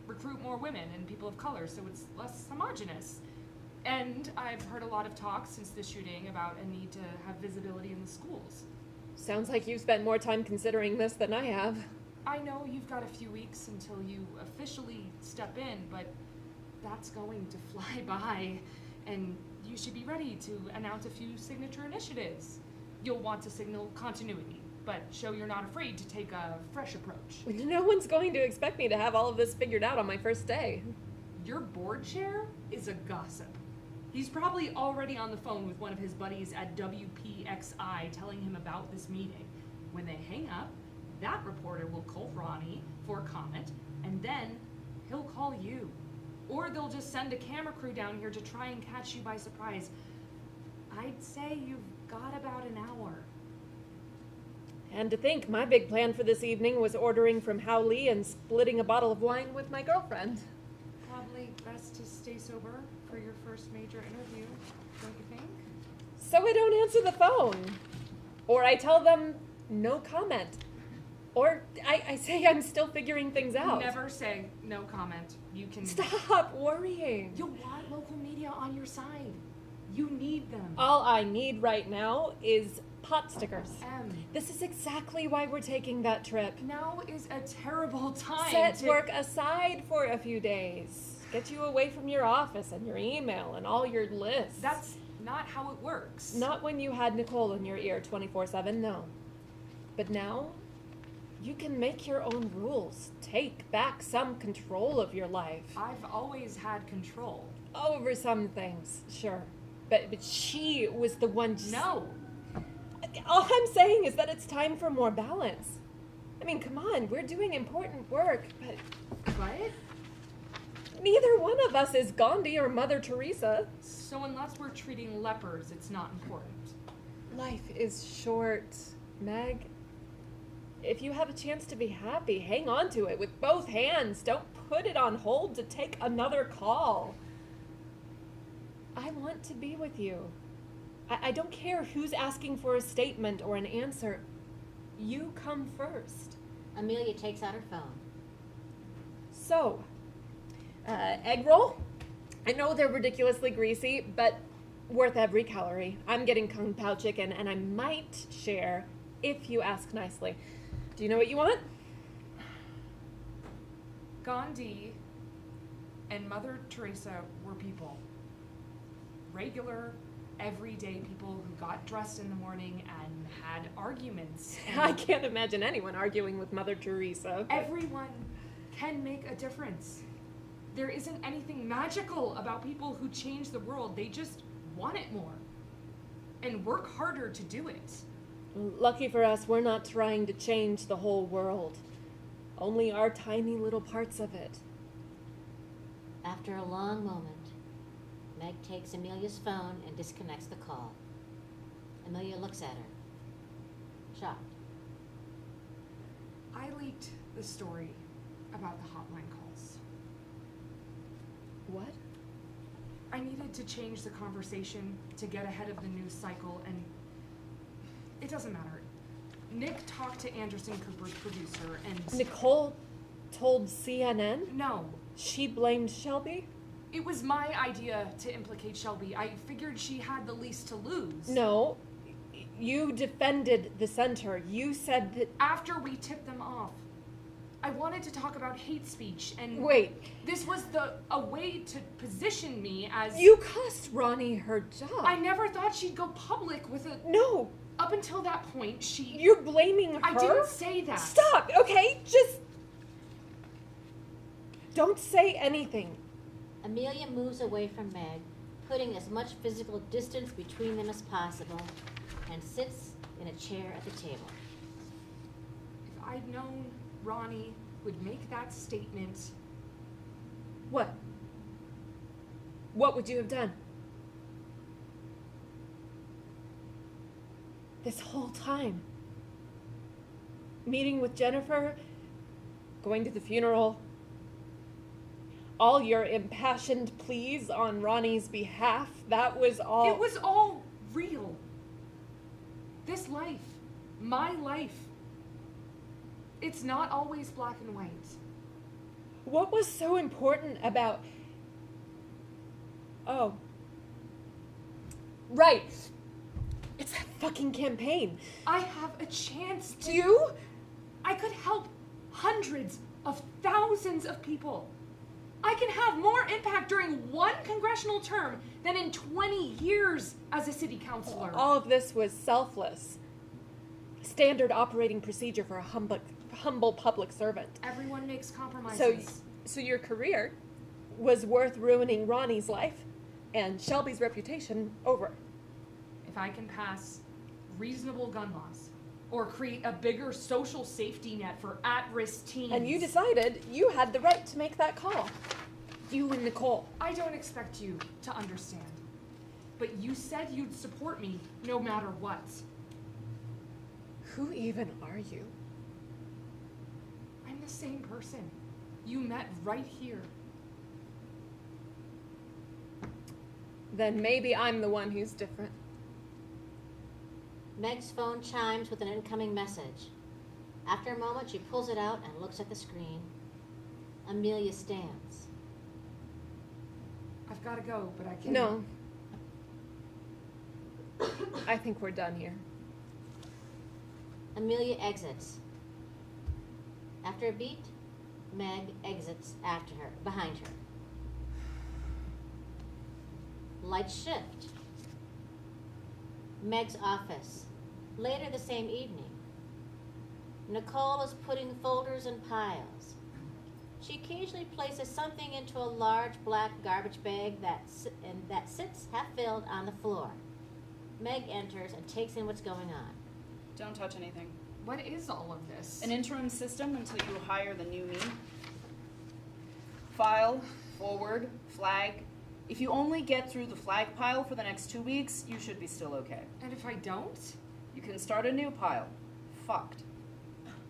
Recruit more women and people of color so it's less homogenous. And I've heard a lot of talk since the shooting about a need to have visibility in the schools. Sounds like you've spent more time considering this than I have. I know you've got a few weeks until you officially step in, but that's going to fly by, and you should be ready to announce a few signature initiatives. You'll want to signal continuity, but show you're not afraid to take a fresh approach. No one's going to expect me to have all of this figured out on my first day. Your board chair is a gossip. He's probably already on the phone with one of his buddies at WPXI telling him about this meeting. When they hang up, that reporter will call Ronnie for comment, and then he'll call you. Or they'll just send a camera crew down here to try and catch you by surprise. I'd say you've got about an hour. And to think, my big plan for this evening was ordering from Howley and splitting a bottle of wine with my girlfriend. best to stay sober for your first major interview, don't you think? So I don't answer the phone. Or I tell them no comment. Or I say I'm still figuring things out. Never say no comment. You can... Stop worrying. You'll want local media on your side. You need them. All I need right now is pot stickers. Em, This is exactly why we're taking that trip. now is a terrible time Set to... work aside for a few days. Get you away from your office and your email and all your lists. That's not how it works. Not when you had Nicole in your ear 24/7, no. But now, you can make your own rules. Take back some control of your life. I've always had control. Over some things, sure. But she was the one just... No. All I'm saying is that it's time for more balance. I mean, come on, we're doing important work, but What? neither one of us is Gandhi or Mother Teresa. So unless we're treating lepers, it's not important. Life is short, Meg. If you have a chance to be happy, hang on to it with both hands. Don't put it on hold to take another call. I want to be with you. I don't care who's asking for a statement or an answer. You come first. Amelia takes out her phone. So, egg roll? I know they're ridiculously greasy, but worth every calorie. I'm getting Kung Pao chicken, and I might share if you ask nicely. Do you know what you want? Gandhi and Mother Teresa were people. Regular, everyday people who got dressed in the morning and had arguments. I can't imagine anyone arguing with Mother Teresa. Everyone can make a difference. There isn't anything magical about people who change the world. They just want it more and work harder to do it. Lucky for us, we're not trying to change the whole world. Only our tiny little parts of it. After a long moment, Meg takes Amelia's phone and disconnects the call. Amelia looks at her, shocked. I leaked the story about the hotline calls. What? I needed to change the conversation to get ahead of the news cycle, and it doesn't matter. Nick talked to Anderson Cooper's producer, and... Nicole told CNN? No, She blamed Shelby? it was my idea to implicate Shelby. I figured she had the least to lose. No. You defended the center. You said that... After we tipped them off, I wanted to talk about hate speech, and... Wait. This was a way to position me as... You cost Ronnie her job. I never thought she'd go public with a... No. Up until that point, she... You're blaming her? I didn't say that. Stop, okay? Just... Don't say anything. Amelia moves away from Meg, putting as much physical distance between them as possible, and sits in a chair at the table. If I'd known Ronnie would make that statement... What? What would you have done? This whole time. Meeting with Jennifer, going to the funeral, all your impassioned pleas on Ronnie's behalf, that was all... It was all real. This life, my life, it's not always black and white. What was so important about... Oh. Right. It's that fucking campaign. I have a chance to... You? I could help hundreds of thousands of people. I can have more impact during one congressional term than in 20 years as a city councilor. All of this was selfless. Standard operating procedure for a humble public servant. Everyone makes compromises. So your career was worth ruining Ronnie's life and Shelby's reputation over. If I can pass reasonable gun laws or create a bigger social safety net for at-risk teens. And you decided you had the right to make that call. You and Nicole. I don't expect you to understand. But you said you'd support me no matter what. Who even are you? I'm the same person. You met right here. Then maybe I'm the one who's different. Meg's phone chimes with an incoming message. After a moment, she pulls it out and looks at the screen. Amelia stands. I've got to go, but I can... No. I think we're done here. Amelia exits. After a beat, Meg exits after her, behind her. Lights shift. Meg's office. Later the same evening. Nicole is putting folders in piles. She occasionally places something into a large black garbage bag that sits half-filled on the floor. Meg enters and takes in what's going on. Don't touch anything. What is all of this? An interim system until you hire the new me. File, forward, flag. If you only get through the flag pile for the next 2 weeks, you should be still okay. And if I don't? You can start a new pile. Fucked.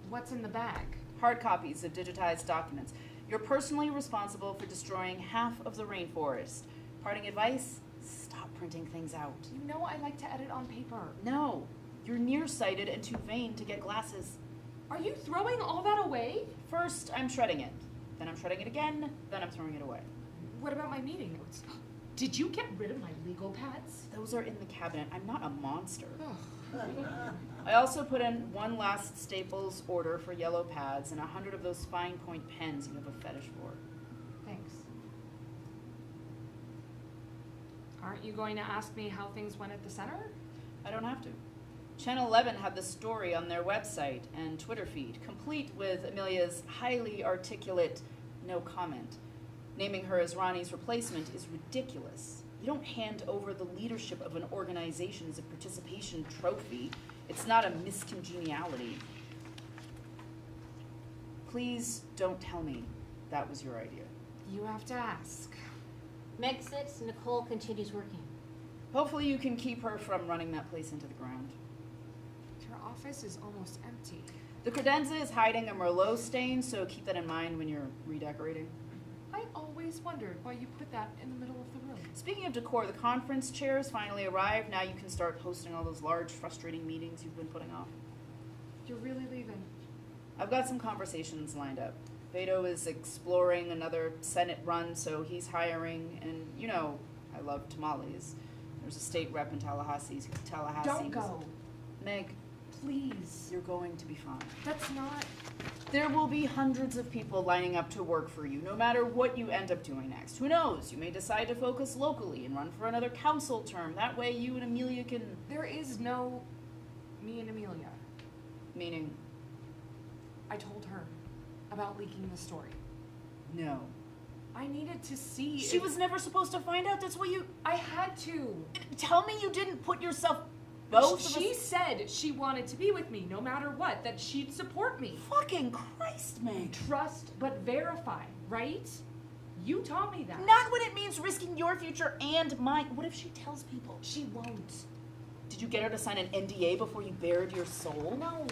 What's in the bag? Hard copies of digitized documents. You're personally responsible for destroying half of the rainforest. Parting advice? Stop printing things out. You know I like to edit on paper. No. You're nearsighted and too vain to get glasses. Are you throwing all that away? First, I'm shredding it. Then I'm shredding it again. Then I'm throwing it away. What about my meeting notes? Did you get rid of my legal pads? Those are in the cabinet. I'm not a monster. Ugh. I also put in one last Staples order for yellow pads and 100 of those fine point pens you have a fetish for. Thanks. Aren't you going to ask me how things went at the center? I don't have to. Channel 11 had the story on their website and Twitter feed, complete with Amelia's highly articulate no comment. Naming her as Ronnie's replacement is ridiculous. You don't hand over the leadership of an organization as a participation trophy. It's not a miscongeniality. Please don't tell me that was your idea. You have to ask. Meg sits, Nicole continues working. Hopefully you can keep her from running that place into the ground. Your office is almost empty. The credenza is hiding a Merlot stain, so keep that in mind when you're redecorating. I always wondered why you put that in the middle of the room. Speaking of decor, the conference chairs finally arrived. Now you can start hosting all those large, frustrating meetings you've been putting off. You're really leaving. I've got some conversations lined up. Beto is exploring another Senate run, so he's hiring, and you know, I love tamales. There's a state rep in Tallahassee. Don't go. Meg, Please. you're going to be fine. That's not... There will be hundreds of people lining up to work for you, no matter what you end up doing next. Who knows? You may decide to focus locally and run for another council term. That way you and Amelia can... There is no me and Amelia. Meaning? I told her about leaking the story. No. I needed to see She if- was never supposed to find out. That's what you... I had to. Tell me you didn't put yourself... Both She of us... said she wanted to be with me no matter what, that she'd support me. Fucking Christ, Meg. Trust but verify, right? You taught me that. Not when it means risking your future and mine. What if she tells people? She won't. Did you get her to sign an NDA before you bared your soul? No.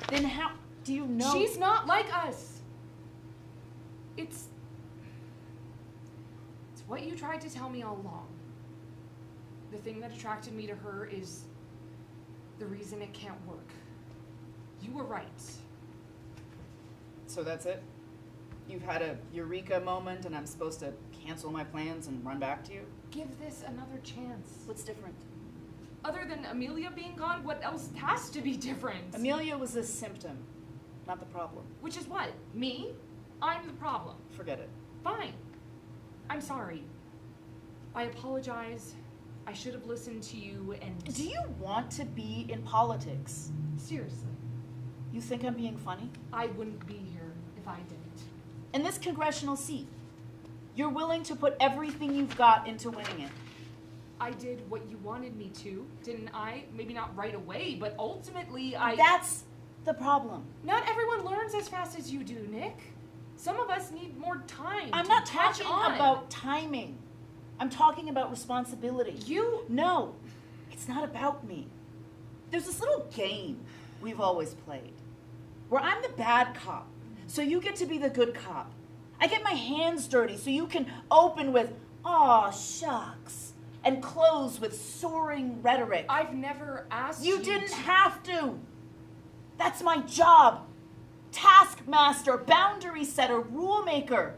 Then how do you know? She's not like us. It's what you tried to tell me all along. The thing that attracted me to her is the reason it can't work. You were right. So that's it? You've had a eureka moment and I'm supposed to cancel my plans and run back to you? Give this another chance. What's different? Other than Amelia being gone, what else has to be different? Amelia was a symptom, not the problem. Which is what? Me? I'm the problem. Forget it. Fine. I'm sorry. I apologize. I should have listened to you and... Do you want to be in politics? Seriously. You think I'm being funny? I wouldn't be here if I didn't. In this congressional seat, you're willing to put everything you've got into winning it. I did what you wanted me to, didn't I? Maybe not right away, but ultimately I... That's the problem. Not everyone learns as fast as you do, Nick. Some of us need more time I'm to not catch talking on. about timing. I'm talking about responsibility. You... No, it's not about me. There's this little game we've always played where I'm the bad cop, so you get to be the good cop. I get my hands dirty so you can open with, "Aw, shucks." and close with soaring rhetoric. I've never asked You didn't have to. That's my job. Taskmaster, boundary setter, rule maker.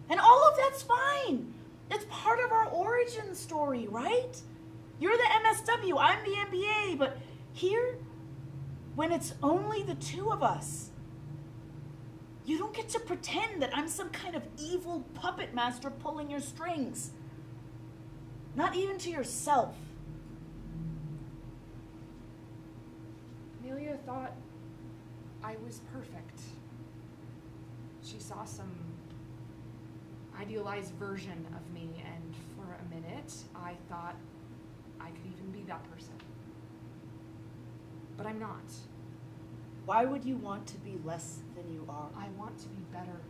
And all of that's fine. It's part of our origin story, right? You're the MSW, I'm the MBA, but here, when it's only the two of us, you don't get to pretend that I'm some kind of evil puppet master pulling your strings. Not even to yourself. Amelia thought I was perfect. She saw some idealized version of me, and for a minute, I thought I could even be that person. But I'm not. Why would you want to be less than you are? I want to be better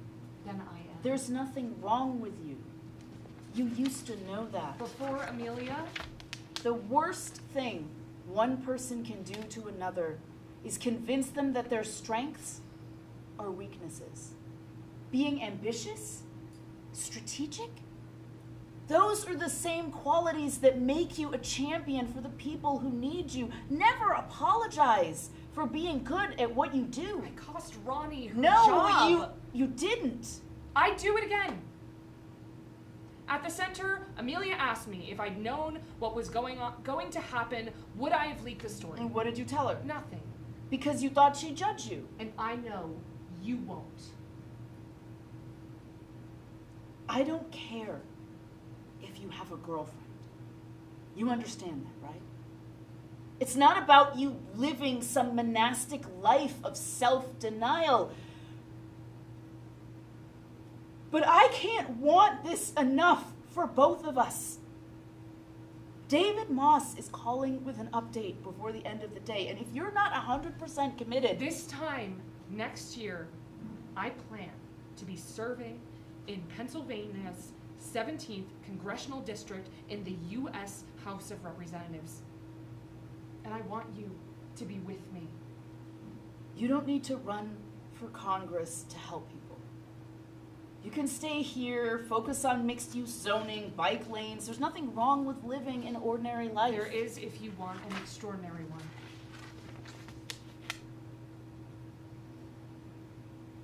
than I am. There's nothing wrong with you. You used to know that. Before Amelia, The worst thing one person can do to another is convince them that their strengths are weaknesses. Being ambitious, strategic, those are the same qualities that make you a champion for the people who need you. Never apologize for being good at what you do. I cost Ronnie her No, job. you didn't. I'd do it again. At the center, Amelia asked me if I'd known what was going to happen, would I have leaked the story? And what did you tell her? Nothing. Because you thought she'd judge you. And I know you won't. I don't care if you have a girlfriend. You understand that, right? It's not about you living some monastic life of self-denial. But I can't want this enough for both of us. David Moss is calling with an update before the end of the day, and if you're not 100% committed... This time next year, I plan to be serving in Pennsylvania's 17th Congressional District in the U.S. House of Representatives. And I want you to be with me. You don't need to run for Congress to help people. You can stay here, focus on mixed-use zoning, bike lanes. There's nothing wrong with living an ordinary life. There is if you want an extraordinary one.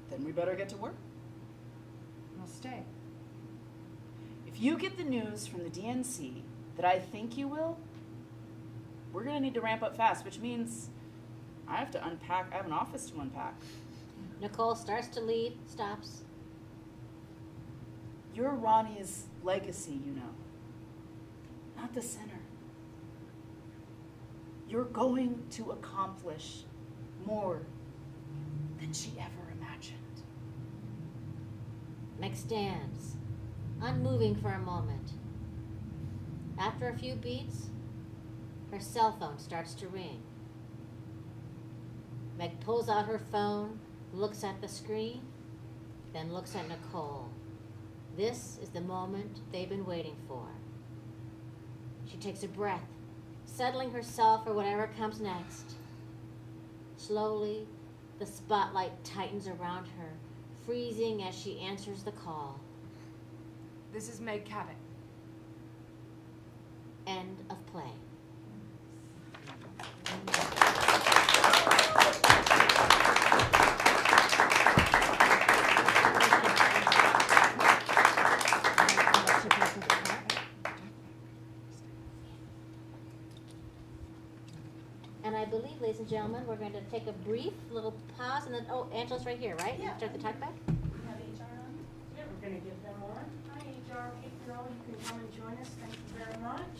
Then we better get to work. I'll stay. If you get the news from the DNC that I think you will, we're gonna need to ramp up fast, which means I have to unpack. I have an office to unpack. Nicole starts to leave, stops. You're Ronnie's legacy, you know, not the center. You're going to accomplish more than she ever imagined. Meg stands, unmoving for a moment. After a few beats, her cell phone starts to ring. Meg pulls out her phone, looks at the screen, then looks at Nicole. This is the moment they've been waiting for. She takes a breath, settling herself for whatever comes next. Slowly, the spotlight tightens around her, freezing as she answers the call. This is Meg Cabot. End of play. And I believe, ladies and gentlemen, we're going to take a brief little pause and then, oh, Angela's right here, right? Yeah. Start the talk back. Have HR on? Yeah, we're gonna give them on. Hi, HR people, you can come and join us, thank you very much.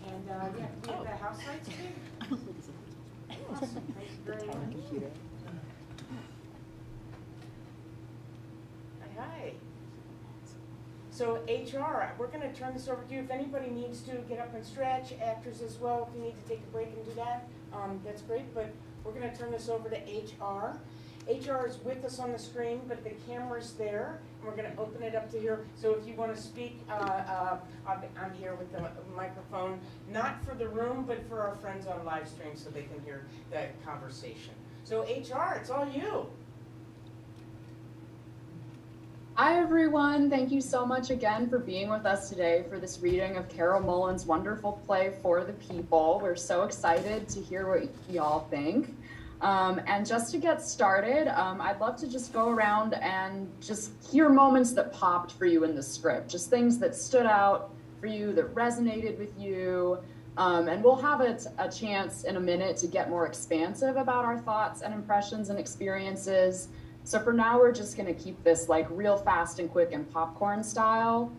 And, yeah, we have the house lights too. Awesome, thank you very much. Hi. So HR, we're gonna turn this over to you. If anybody needs to get up and stretch, actors as well, if you need to take a break and do that, that's great, but we're gonna turn this over to HR. HR is with us on the screen, but the camera's there, and we're gonna open it up to here. So if you wanna speak, I'm here with the microphone, not for the room, but for our friends on live stream so they can hear the conversation. So HR, it's all you. Hi everyone, thank you so much again for being with us today for this reading of Carol Mullen's wonderful play For the People. We're so excited to hear what y'all think. And just to get started, I'd love to just go around and just hear moments that popped for you in the script, just things that stood out for you, that resonated with you. And we'll have a chance in a minute to get more expansive about our thoughts and impressions and experiences. So for now, we're just gonna keep this like real fast and quick and popcorn style.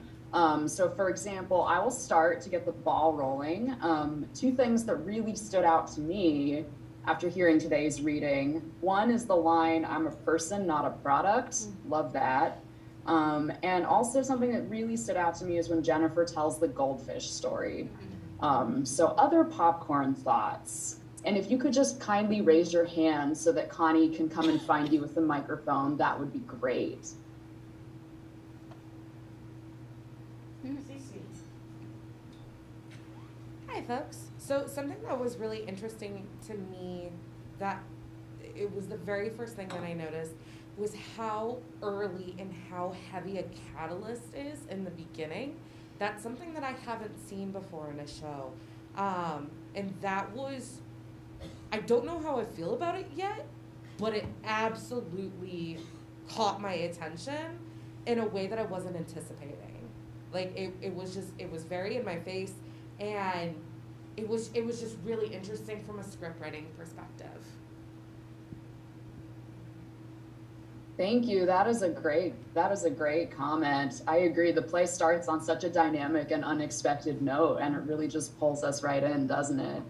So for example, I will start to get the ball rolling. Two things that really stood out to me after hearing today's reading. One is the line, "I'm a person, not a product." Love that. And also something that really stood out to me is when Jennifer tells the goldfish story. So other popcorn thoughts. And if you could just kindly raise your hand so that Connie can come and find you with the microphone, that would be great. Hi, folks. So something that was really interesting to me, that it was the very first thing that I noticed, was how early and how heavy a catalyst is in the beginning. That's something that I haven't seen before in a show. And that was, I don't know how I feel about it yet, but it absolutely caught my attention in a way that I wasn't anticipating. Like it was very in my face, and it was just really interesting from a script writing perspective. Thank you. That is a great comment. I agree. The play starts on such a dynamic and unexpected note, and it really just pulls us right in, doesn't it?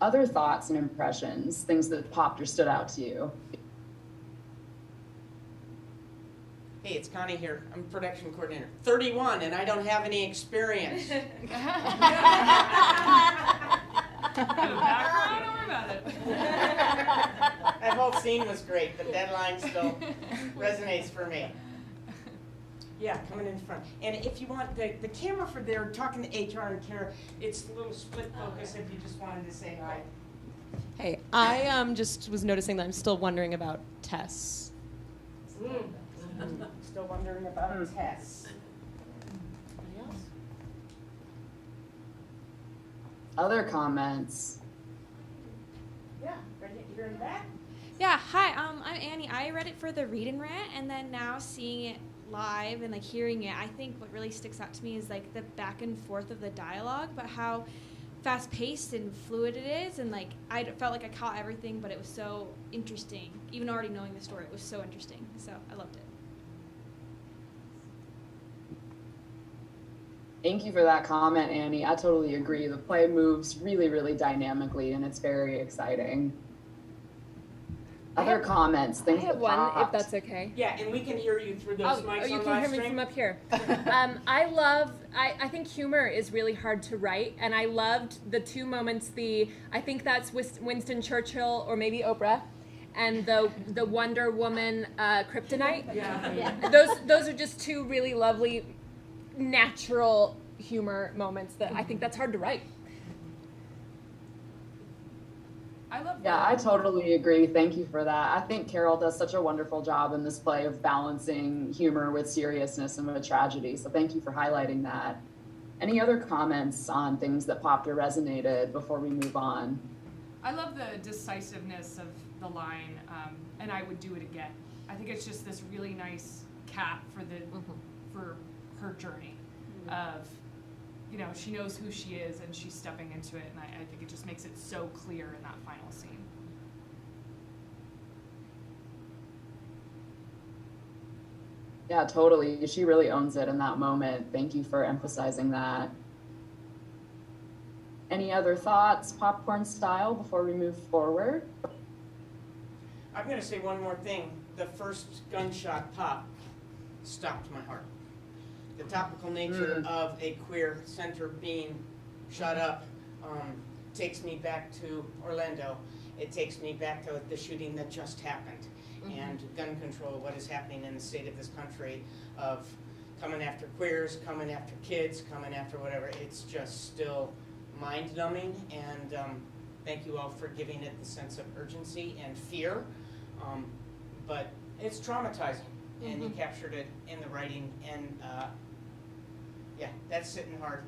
Other thoughts and impressions, things that popped or stood out to you? Hey, it's Connie here. I'm production coordinator. 31, and I don't have any experience. Don't worry about it. That whole scene was great, but that line still resonates for me. Yeah, coming in front. And if you want the camera for there, talking to HR and Kara, it's a little split focus if you just wanted to say hi. Hey, I just was noticing that I'm still wondering about Tess. Still wondering about Tess. Anybody else? Other comments? Yeah, right here in the back. Yeah, hi, I'm Annie. I read it for the read and rant, and then now seeing it live and like hearing it, I think what really sticks out to me is like the back and forth of the dialogue, but how fast paced and fluid it is, and like I felt like I caught everything, but it was so interesting. Even already knowing the story, it was so interesting. So I loved it. Thank you for that comment, Annie. I totally agree. The play moves really, really dynamically, and it's very exciting. Other comments, things I have that one, popped. if that's okay. Yeah, and we can hear you through those mics on you live can hear me stream. from up here. I think humor is really hard to write, and I loved the two moments, I think that's Winston Churchill or maybe Oprah, and the Wonder Woman kryptonite. Yeah. Those are just two really lovely, natural humor moments that I think that's hard to write. I love Yeah, I totally agree. Thank you for that. I think Carol does such a wonderful job in this play of balancing humor with seriousness and with tragedy. So thank you for highlighting that. Any other comments on things that popped or resonated before we move on? I love the decisiveness of the line, and I would do it again. I think it's just this really nice cap for her journey of, you know, she knows who she is and she's stepping into it, and I think it just makes it so clear in that final scene. Yeah, totally. She really owns it in that moment. Thank you for emphasizing that. Any other thoughts, popcorn style, before we move forward? I'm going to say one more thing. The first gunshot pop stopped my heart. The topical nature of a queer center being shot up takes me back to Orlando. It takes me back to the shooting that just happened, and gun control, what is happening in the state of this country, of coming after queers, coming after kids, coming after whatever. It's just still mind-numbing, and thank you all for giving it the sense of urgency and fear, but it's traumatizing. and you captured it in the writing, and yeah, that's sitting hard.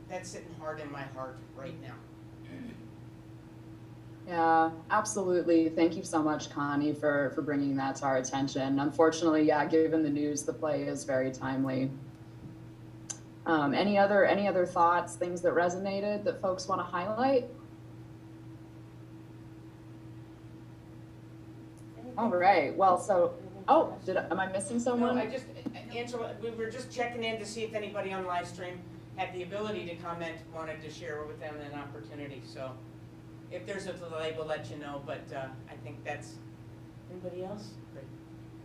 That's sitting hard in my heart right now. Yeah, absolutely. Thank you so much, Connie, for bringing that to our attention. Unfortunately, yeah, given the news, the play is very timely. Any other thoughts, things that resonated that folks want to highlight? All right. Well, so, oh, am I missing someone? No, Angela, we were just checking in to see if anybody on live stream had the ability to comment, wanted to share with them an opportunity. So if there's a delay, we'll let you know, but I think that's, anybody else? Great.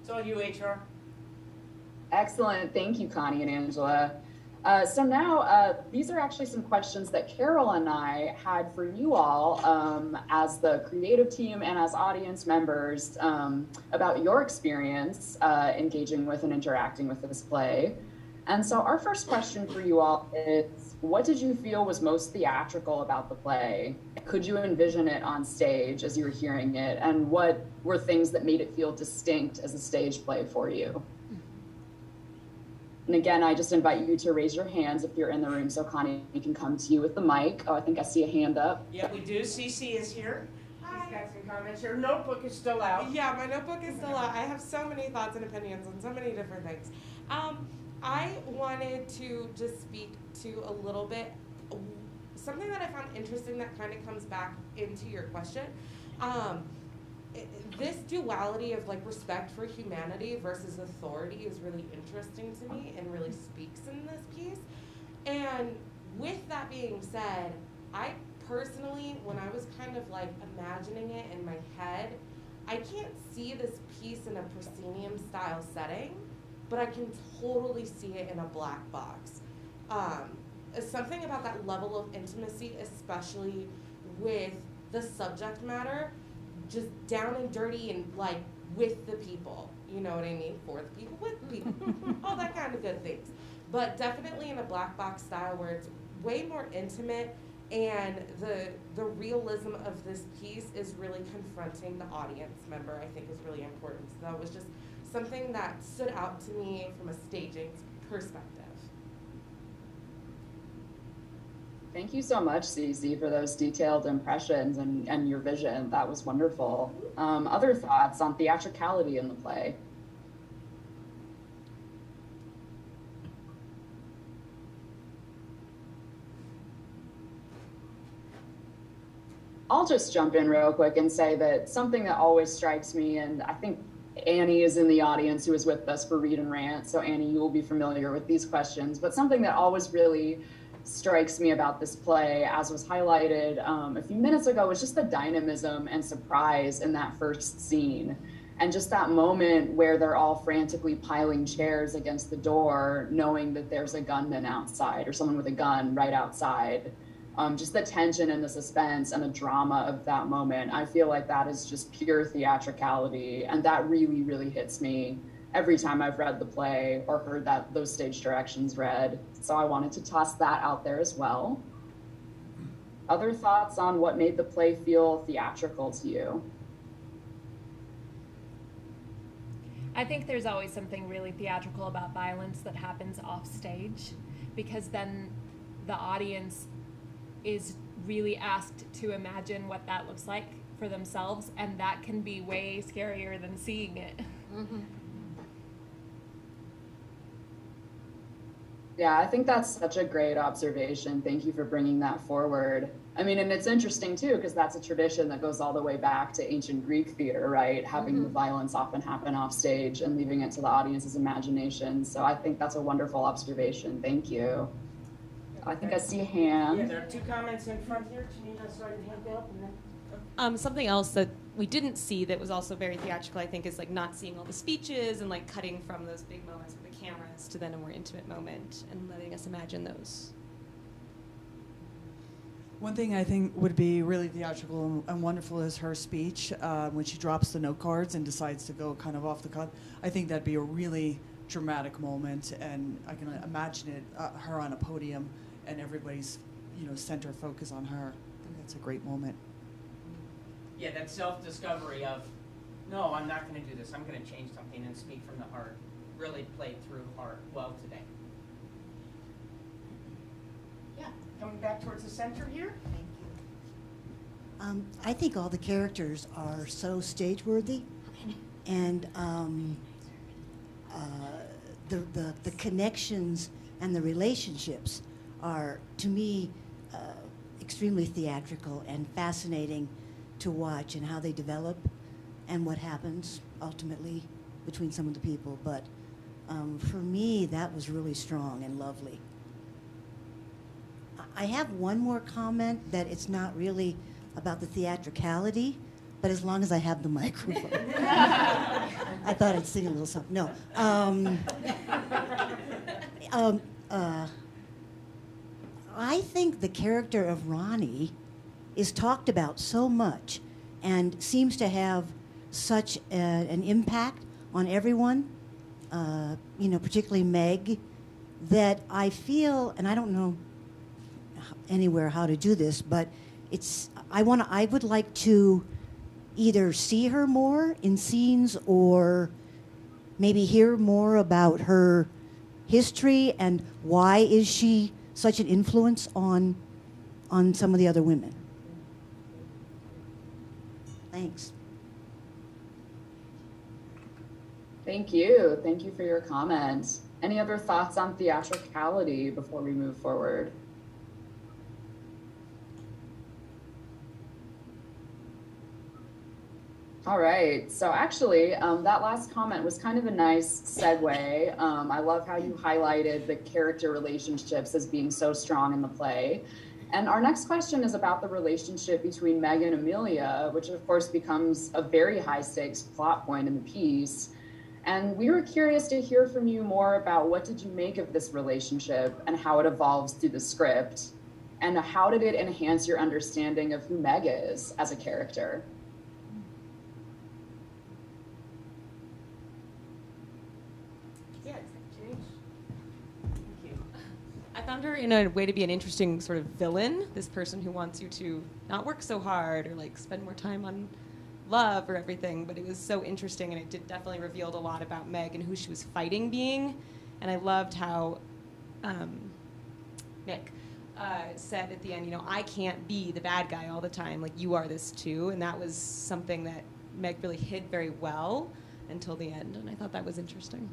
It's all you, HR. Excellent. Thank you, Connie and Angela. So now, these are actually some questions that Carol and I had for you all as the creative team and as audience members about your experience engaging with and interacting with this play. And so our first question for you all is, what did you feel was most theatrical about the play? Could you envision it on stage as you were hearing it? And what were things that made it feel distinct as a stage play for you? And again, I just invite you to raise your hands if you're in the room so Connie can come to you with the mic. Oh, I think I see a hand up. Yeah, we do. Cece is here. She's got some comments. Her notebook is still out. Yeah, my notebook is still out. I have so many thoughts and opinions on so many different things. I wanted to just speak to a little bit, something that I found interesting that kind of comes back into your question. This duality of like respect for humanity versus authority is really interesting to me and really speaks in this piece. And with that being said, I personally, when I was kind of like imagining it in my head, I can't see this piece in a proscenium style setting, but I can totally see it in a black box. Something about that level of intimacy, especially with the subject matter, just down and dirty and like with the people, you know what I mean? For the people, with the people, all that kind of good things. But definitely in a black box style where it's way more intimate, and the realism of this piece is really confronting the audience member, I think is really important. So that was just something that stood out to me from a staging perspective. Thank you so much, Cece, for those detailed impressions and your vision. That was wonderful. Other thoughts on theatricality in the play? I'll just jump in real quick and say that something that always strikes me, and I think Annie is in the audience who is with us for Read and Rant, so Annie, you will be familiar with these questions, but something that always really strikes me about this play, as was highlighted a few minutes ago, was just the dynamism and surprise in that first scene. And just that moment where they're all frantically piling chairs against the door, knowing that there's a gunman outside or someone with a gun right outside. Just the tension and the suspense and the drama of that moment. I feel like that is just pure theatricality. And that really, really hits me every time I've read the play or heard those stage directions read. So I wanted to toss that out there as well. Other thoughts on what made the play feel theatrical to you? I think there's always something really theatrical about violence that happens off stage, because then the audience is really asked to imagine what that looks like for themselves, and that can be way scarier than seeing it. Mm-hmm. Yeah, I think that's such a great observation. Thank you for bringing that forward. I mean, and it's interesting too, because that's a tradition that goes all the way back to ancient Greek theater, right? Having the violence often happen off stage and leaving it to the audience's imagination. So I think that's a wonderful observation. Thank you. I think I see a hand. Yeah, there are two comments in front here. Janita, sorry, hand up, and then. Something else that we didn't see that was also very theatrical, I think, is like not seeing all the speeches and like cutting from those big moments with the cameras to then a more intimate moment and letting us imagine those. One thing I think would be really theatrical and wonderful is her speech when she drops the note cards and decides to go kind of off the cuff. I think that'd be a really dramatic moment, and I can imagine it, her on a podium and everybody's, center focus on her. I think that's a great moment. Yeah, that self-discovery of No, I'm not going to do this. I'm going to change something and speak from the heart. Really play through heart well today. Yeah, coming back towards the center here. Thank you. I think all the characters are so stage-worthy, and the connections and the relationships are, to me, extremely theatrical and fascinating to watch, and how they develop and what happens ultimately between some of the people. But for me, that was really strong and lovely. I have one more comment that it's not really about the theatricality, but as long as I have the microphone. I thought I'd sing a little something. No. I think the character of Ronnie is talked about so much and seems to have such an impact on everyone, particularly Meg, that I feel, and I don't know anywhere how to do this, but I would like to either see her more in scenes or maybe hear more about her history and why is she such an influence on some of the other women. Thanks. Thank you. Thank you for your comment. Any other thoughts on theatricality before we move forward? All right, so actually, that last comment was kind of a nice segue. I love how you highlighted the character relationships as being so strong in the play. And our next question is about the relationship between Meg and Amelia, which of course becomes a very high stakes plot point in the piece. And we were curious to hear from you more about what did you make of this relationship and how it evolves through the script, and how did it enhance your understanding of who Meg is as a character? I found her in a way to be an interesting sort of villain, this person who wants you to not work so hard or like spend more time on love or everything, but it was so interesting, and it definitely revealed a lot about Meg and who she was fighting being. And I loved how Nick said at the end, I can't be the bad guy all the time, like you are this too, and that was something that Meg really hid very well until the end, and I thought that was interesting.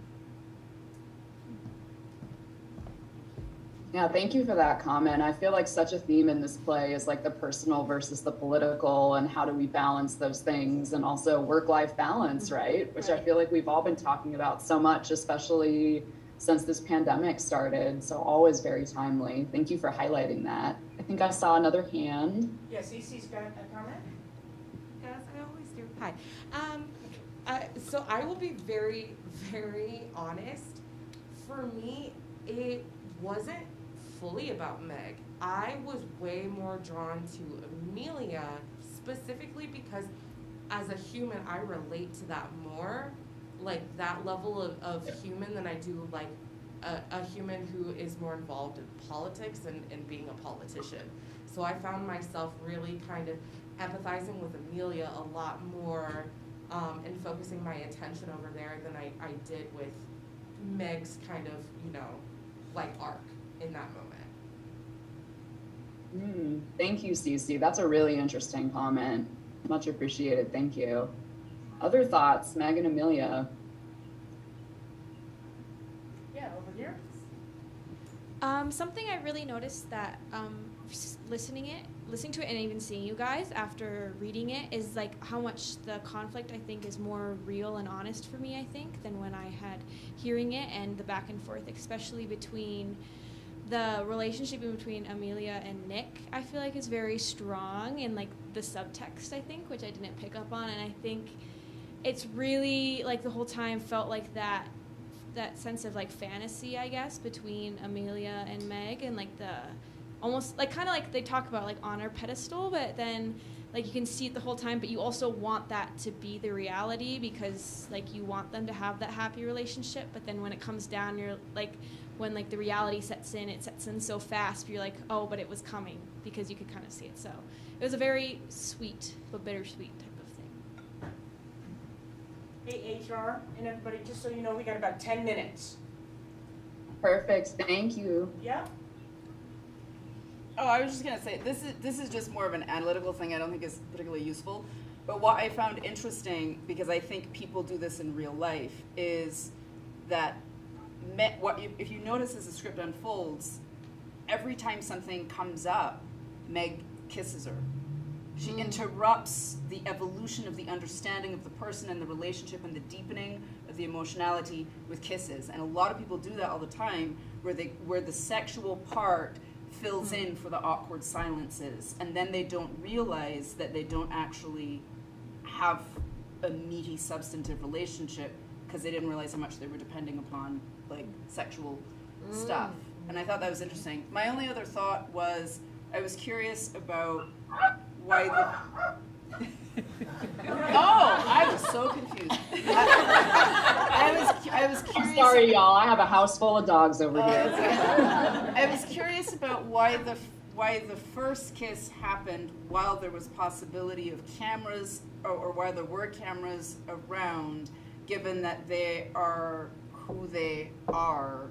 Yeah, thank you for that comment. I feel like such a theme in this play is like the personal versus the political, and how do we balance those things, and also work-life balance, right? Which I feel like we've all been talking about so much, especially since this pandemic started. So always very timely. Thank you for highlighting that. I think I saw another hand. Yeah, Cece's got a comment. Yes, I always do. Hi. So I will be very, very honest. For me, it wasn't fully about Meg. I was way more drawn to Amelia, specifically because as a human, I relate to that more, like that level of human, than I do like a human who is more involved in politics and being a politician. So I found myself really kind of empathizing with Amelia a lot more, and focusing my attention over there than I did with Meg's kind of, like arc in that moment. Thank you, Cece. That's a really interesting comment. Much appreciated. Thank you. Other thoughts, Meg and Amelia? Yeah, over here. Something I really noticed that listening to it and even seeing you guys after reading it is like how much the conflict I think is more real and honest for me, I think, than when I had hearing it, and the back and forth, especially between the relationship between Amelia and Nick, I feel like is very strong, and like the subtext, I think, which I didn't pick up on, and I think it's really like the whole time felt like that sense of like fantasy, I guess, between Amelia and Meg, and like the almost like kind of like they talk about like honor pedestal, but then like you can see it the whole time, but you also want that to be the reality because like you want them to have that happy relationship, but then when it comes down, you're like, when like the reality sets in, it sets in so fast, you're like, oh, but it was coming, because you could kind of see it. So it was a very sweet but bittersweet type of thing. Hey, HR and everybody, just so you know, we got about 10 minutes. Perfect, thank you. Yeah? Oh, I was just gonna say, this is just more of an analytical thing I don't think is particularly useful. But what I found interesting, because I think people do this in real life, is that if you notice as the script unfolds, every time something comes up, Meg kisses her. She interrupts the evolution of the understanding of the person and the relationship and the deepening of the emotionality with kisses. And a lot of people do that all the time, where the sexual part fills in for the awkward silences, and then they don't realize that they don't actually have a meaty, substantive relationship because they didn't realize how much they were depending upon like sexual stuff. And I thought that was interesting. My only other thought was I was curious about why the oh, I was so confused. I was curious. I'm sorry, y'all. I have a house full of dogs over here. I was curious about why the first kiss happened while there was possibility of cameras, or while there were cameras around, given that they are who they are,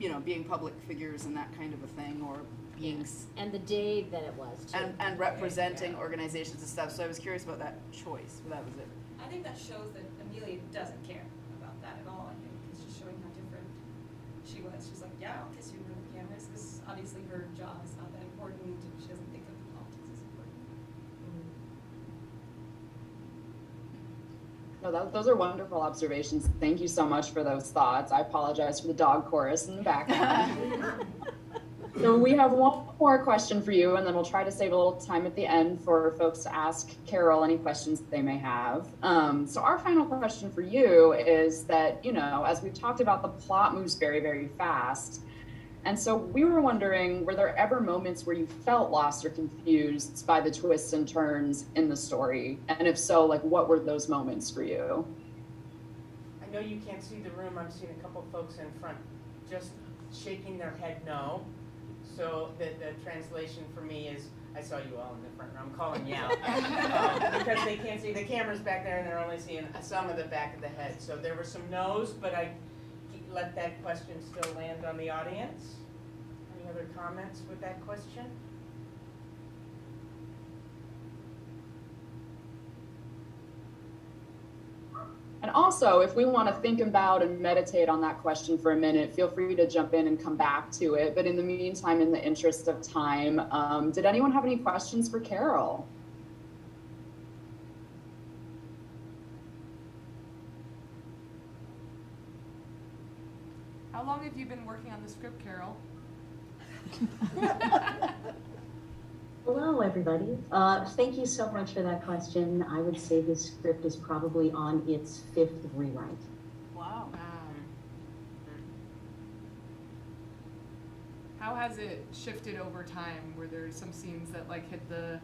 you know, being public figures and that kind of a thing, or being and the day that it was too. and representing organizations and stuff. So I was curious about that choice. But that was it. I think that shows that Amelia doesn't care about that at all. I think it's just showing how different she was. She's like, yeah, I'll kiss you in front of the cameras, because obviously her job is not that important. She doesn't think of the politics as important. No, those are wonderful observations. Thank you so much for those thoughts. I apologize for the dog chorus in the background. So we have one more question for you, and then we'll try to save a little time at the end for folks to ask Carol any questions that they may have. So our final question for you is that, you know, as we've talked about, the plot moves very, very fast. And so we were wondering, were there ever moments where you felt lost or confused by the twists and turns in the story? And if so, like, what were those moments for you? I know you can't see the room. I'm seeing a couple of folks in front just shaking their head no. So the translation for me is, I saw you all in the front row. I'm calling you out. Because they can't see the cameras back there and they're only seeing some of the back of the head. So there were some no's, but I let that question still land on the audience. Any other comments with that question? And also, if we want to think about and meditate on that question for a minute, feel free to jump in and come back to it. But in the meantime, in the interest of time, did anyone have any questions for Carol? How long have you been working on the script, Carol? Hello, everybody. Thank you so much for that question. I would say this script is probably on its 5th rewrite. Wow. How has it shifted over time? Were there some scenes that like hit the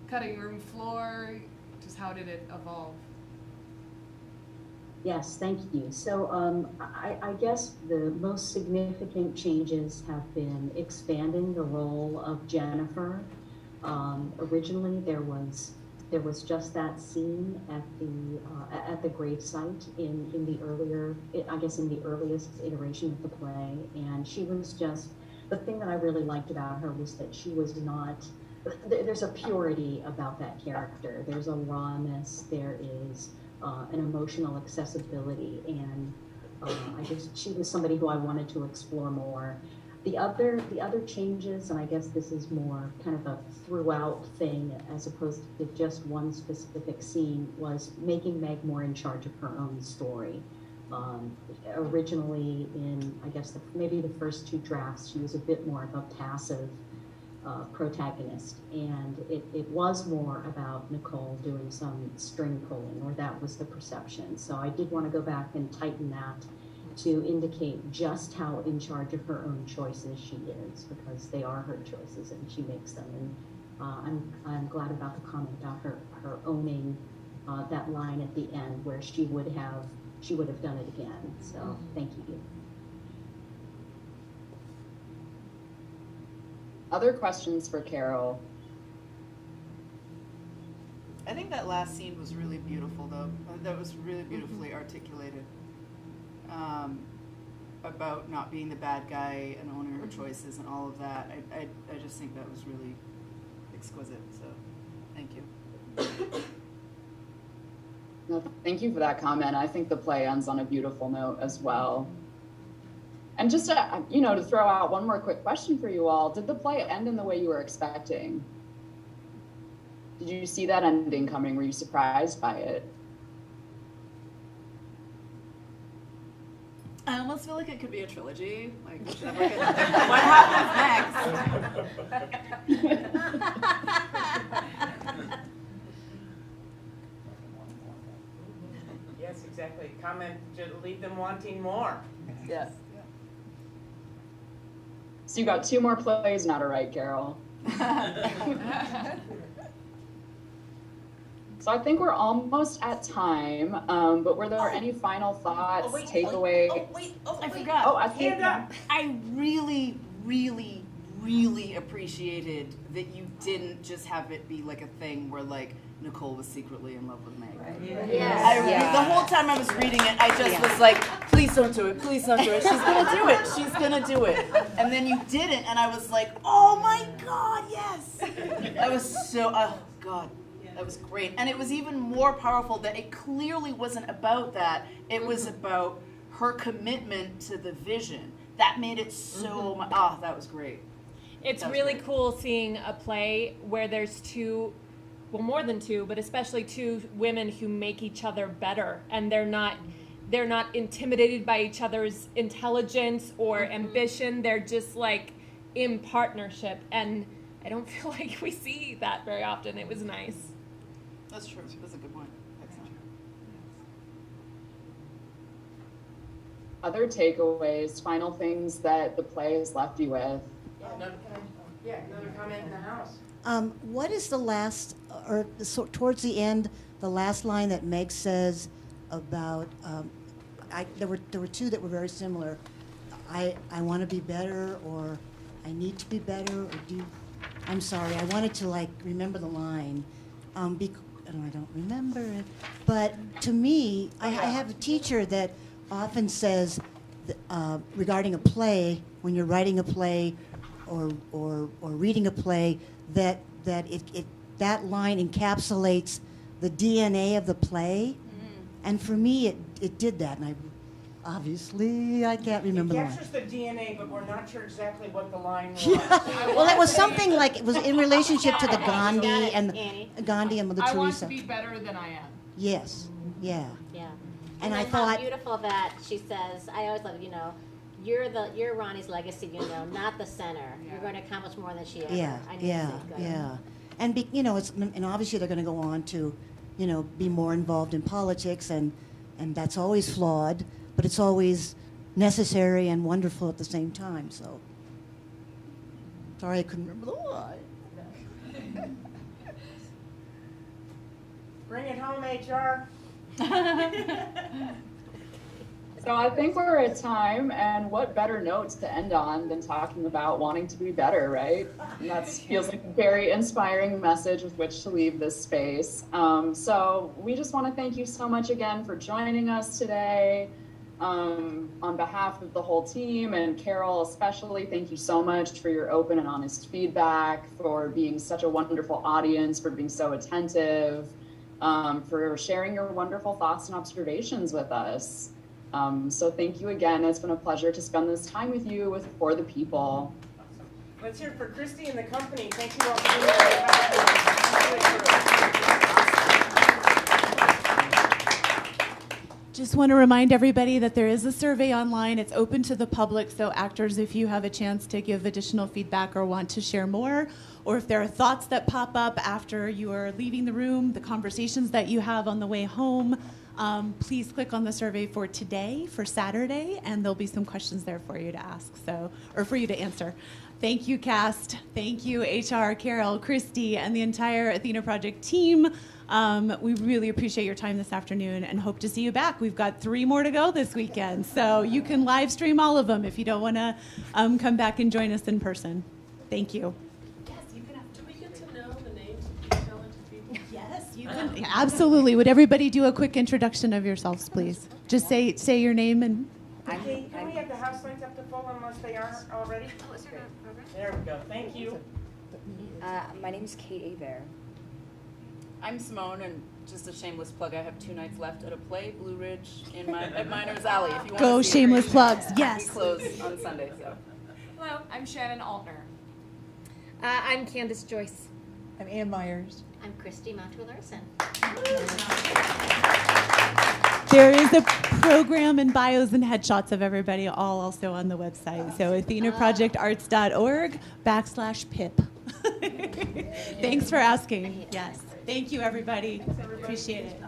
cutting room floor? Just how did it evolve? Yes, thank you. So I guess the most significant changes have been expanding the role of Jennifer. Originally, there was just that scene at the gravesite in the earlier, I guess in the earliest iteration of the play, and she was just, the thing that I really liked about her was that she was not, there's a purity about that character. There's a rawness, there is an emotional accessibility, and she was somebody who I wanted to explore more. The other changes, and I guess this is more kind of a throughout thing as opposed to just one specific scene, was making Meg more in charge of her own story. Originally in, I guess, maybe the first 2 drafts, she was a bit more of a passive protagonist, and it was more about Nicole doing some string pulling, or that was the perception. So I did want to go back and tighten that to indicate just how in charge of her own choices she is, because they are her choices and she makes them. And I'm glad about the comment about her owning that line at the end where she would have done it again. So thank you. Other questions for Carol? I think that last scene was really beautiful, though. That was really beautifully articulated. About not being the bad guy and owning her choices and all of that. I just think that was really exquisite, so thank you. No, thank you for that comment. I think the play ends on a beautiful note as well. And just to, to throw out one more quick question for you all, did the play end in the way you were expecting? Did you see that ending coming? Were you surprised by it? I almost feel like it could be a trilogy. Like, what happens next? Yes, exactly. Comment to leave them wanting more. Yes. So you got 2 more plays now to write, Carol. So I think we're almost at time, but were there any final thoughts, takeaway? I forgot. Oh, Athena. I really, really, really appreciated that you didn't just have it be like a thing where like Nicole was secretly in love with Meg. Yes. The whole time I was reading it, I just was like, please don't do it, please don't do it. She's gonna do it, she's gonna do it. And then you didn't, and I was like, oh my God, yes. That was so, oh God. That was great. And it was even more powerful that it clearly wasn't about that. It was about her commitment to the vision. That made it so much, that was great. It's really cool seeing a play where there's 2, well, more than 2, but especially 2 women who make each other better, and they're not intimidated by each other's intelligence or ambition. They're just like in partnership, and I don't feel like we see that very often. It was nice. That's true. That's a good point. Excellent. Other takeaways, final things that the play has left you with? Another comment in the house. What is the last, or towards the end, the last line that Meg says about, there were 2 that were very similar. I want to be better, or I need to be better, or I'm sorry, I wanted to remember the line. I don't remember it, but to me, I have a teacher that often says regarding a play, when you're writing a play or reading a play, that that line encapsulates the DNA of the play, and for me, it did that, and obviously I can't remember the line. It captures the DNA, but we're not sure exactly what the line was. Well, it was something like, it was in relationship to the Gandhi and Mother Teresa. I want to be better than I am. Yes. Yeah. Yeah. And I then thought, how beautiful that she says, I always love, you're Ronnie's legacy, not the center. Yeah. You're going to accomplish more than she ever. Yeah. And and obviously they're going to go on to, be more involved in politics, and that's always flawed, but it's always necessary and wonderful at the same time. So, sorry I couldn't remember the line. Bring it home, HR. So I think we're at time, and what better notes to end on than talking about wanting to be better, right? And that feels like a very inspiring message with which to leave this space. So we just want to thank you so much again for joining us today. On behalf of the whole team, and Carol especially, thank you so much for your open and honest feedback, for being such a wonderful audience, for being so attentive, for sharing your wonderful thoughts and observations with us. So thank you again. It's been a pleasure to spend this time with you For the People. Awesome. Let's hear it for Christy and the company. Thank you all for being here. Just want to remind everybody that there is a survey online. It's open to the public, so actors, if you have a chance to give additional feedback or want to share more, or if there are thoughts that pop up after you are leaving the room, the conversations that you have on the way home, please click on the survey for today, for Saturday, and there'll be some questions there for you to ask, or for you to answer. Thank you, cast. Thank you, HR, Carol, Christy, and the entire Athena Project team. We really appreciate your time this afternoon and hope to see you back. We've got 3 more to go this weekend, so you can live stream all of them if you don't want to come back and join us in person. Thank you. Yes, you can have. Do we get to know the names of these talented people? Yes, Yeah, absolutely. Would everybody do a quick introduction of yourselves, please? Just say your name and. Okay, can we have the house lights up to full unless they aren't already? There we go, thank you. My name's Kate Aver. I'm Simone, and just a shameless plug, I have 2 nights left at a play, Blue Ridge, at Miners Alley. If you want Go to see shameless it, plugs, We yes. close on Sunday, so. Hello, I'm Shannon Altner. I'm Candace Joyce. I'm Ann Myers. I'm Christy Montour-Larson. There is a program and bios and headshots of everybody all also on the website. So athenaprojectarts.org/PIP. Thanks for asking. Yes. Thank you, everybody. Appreciate it.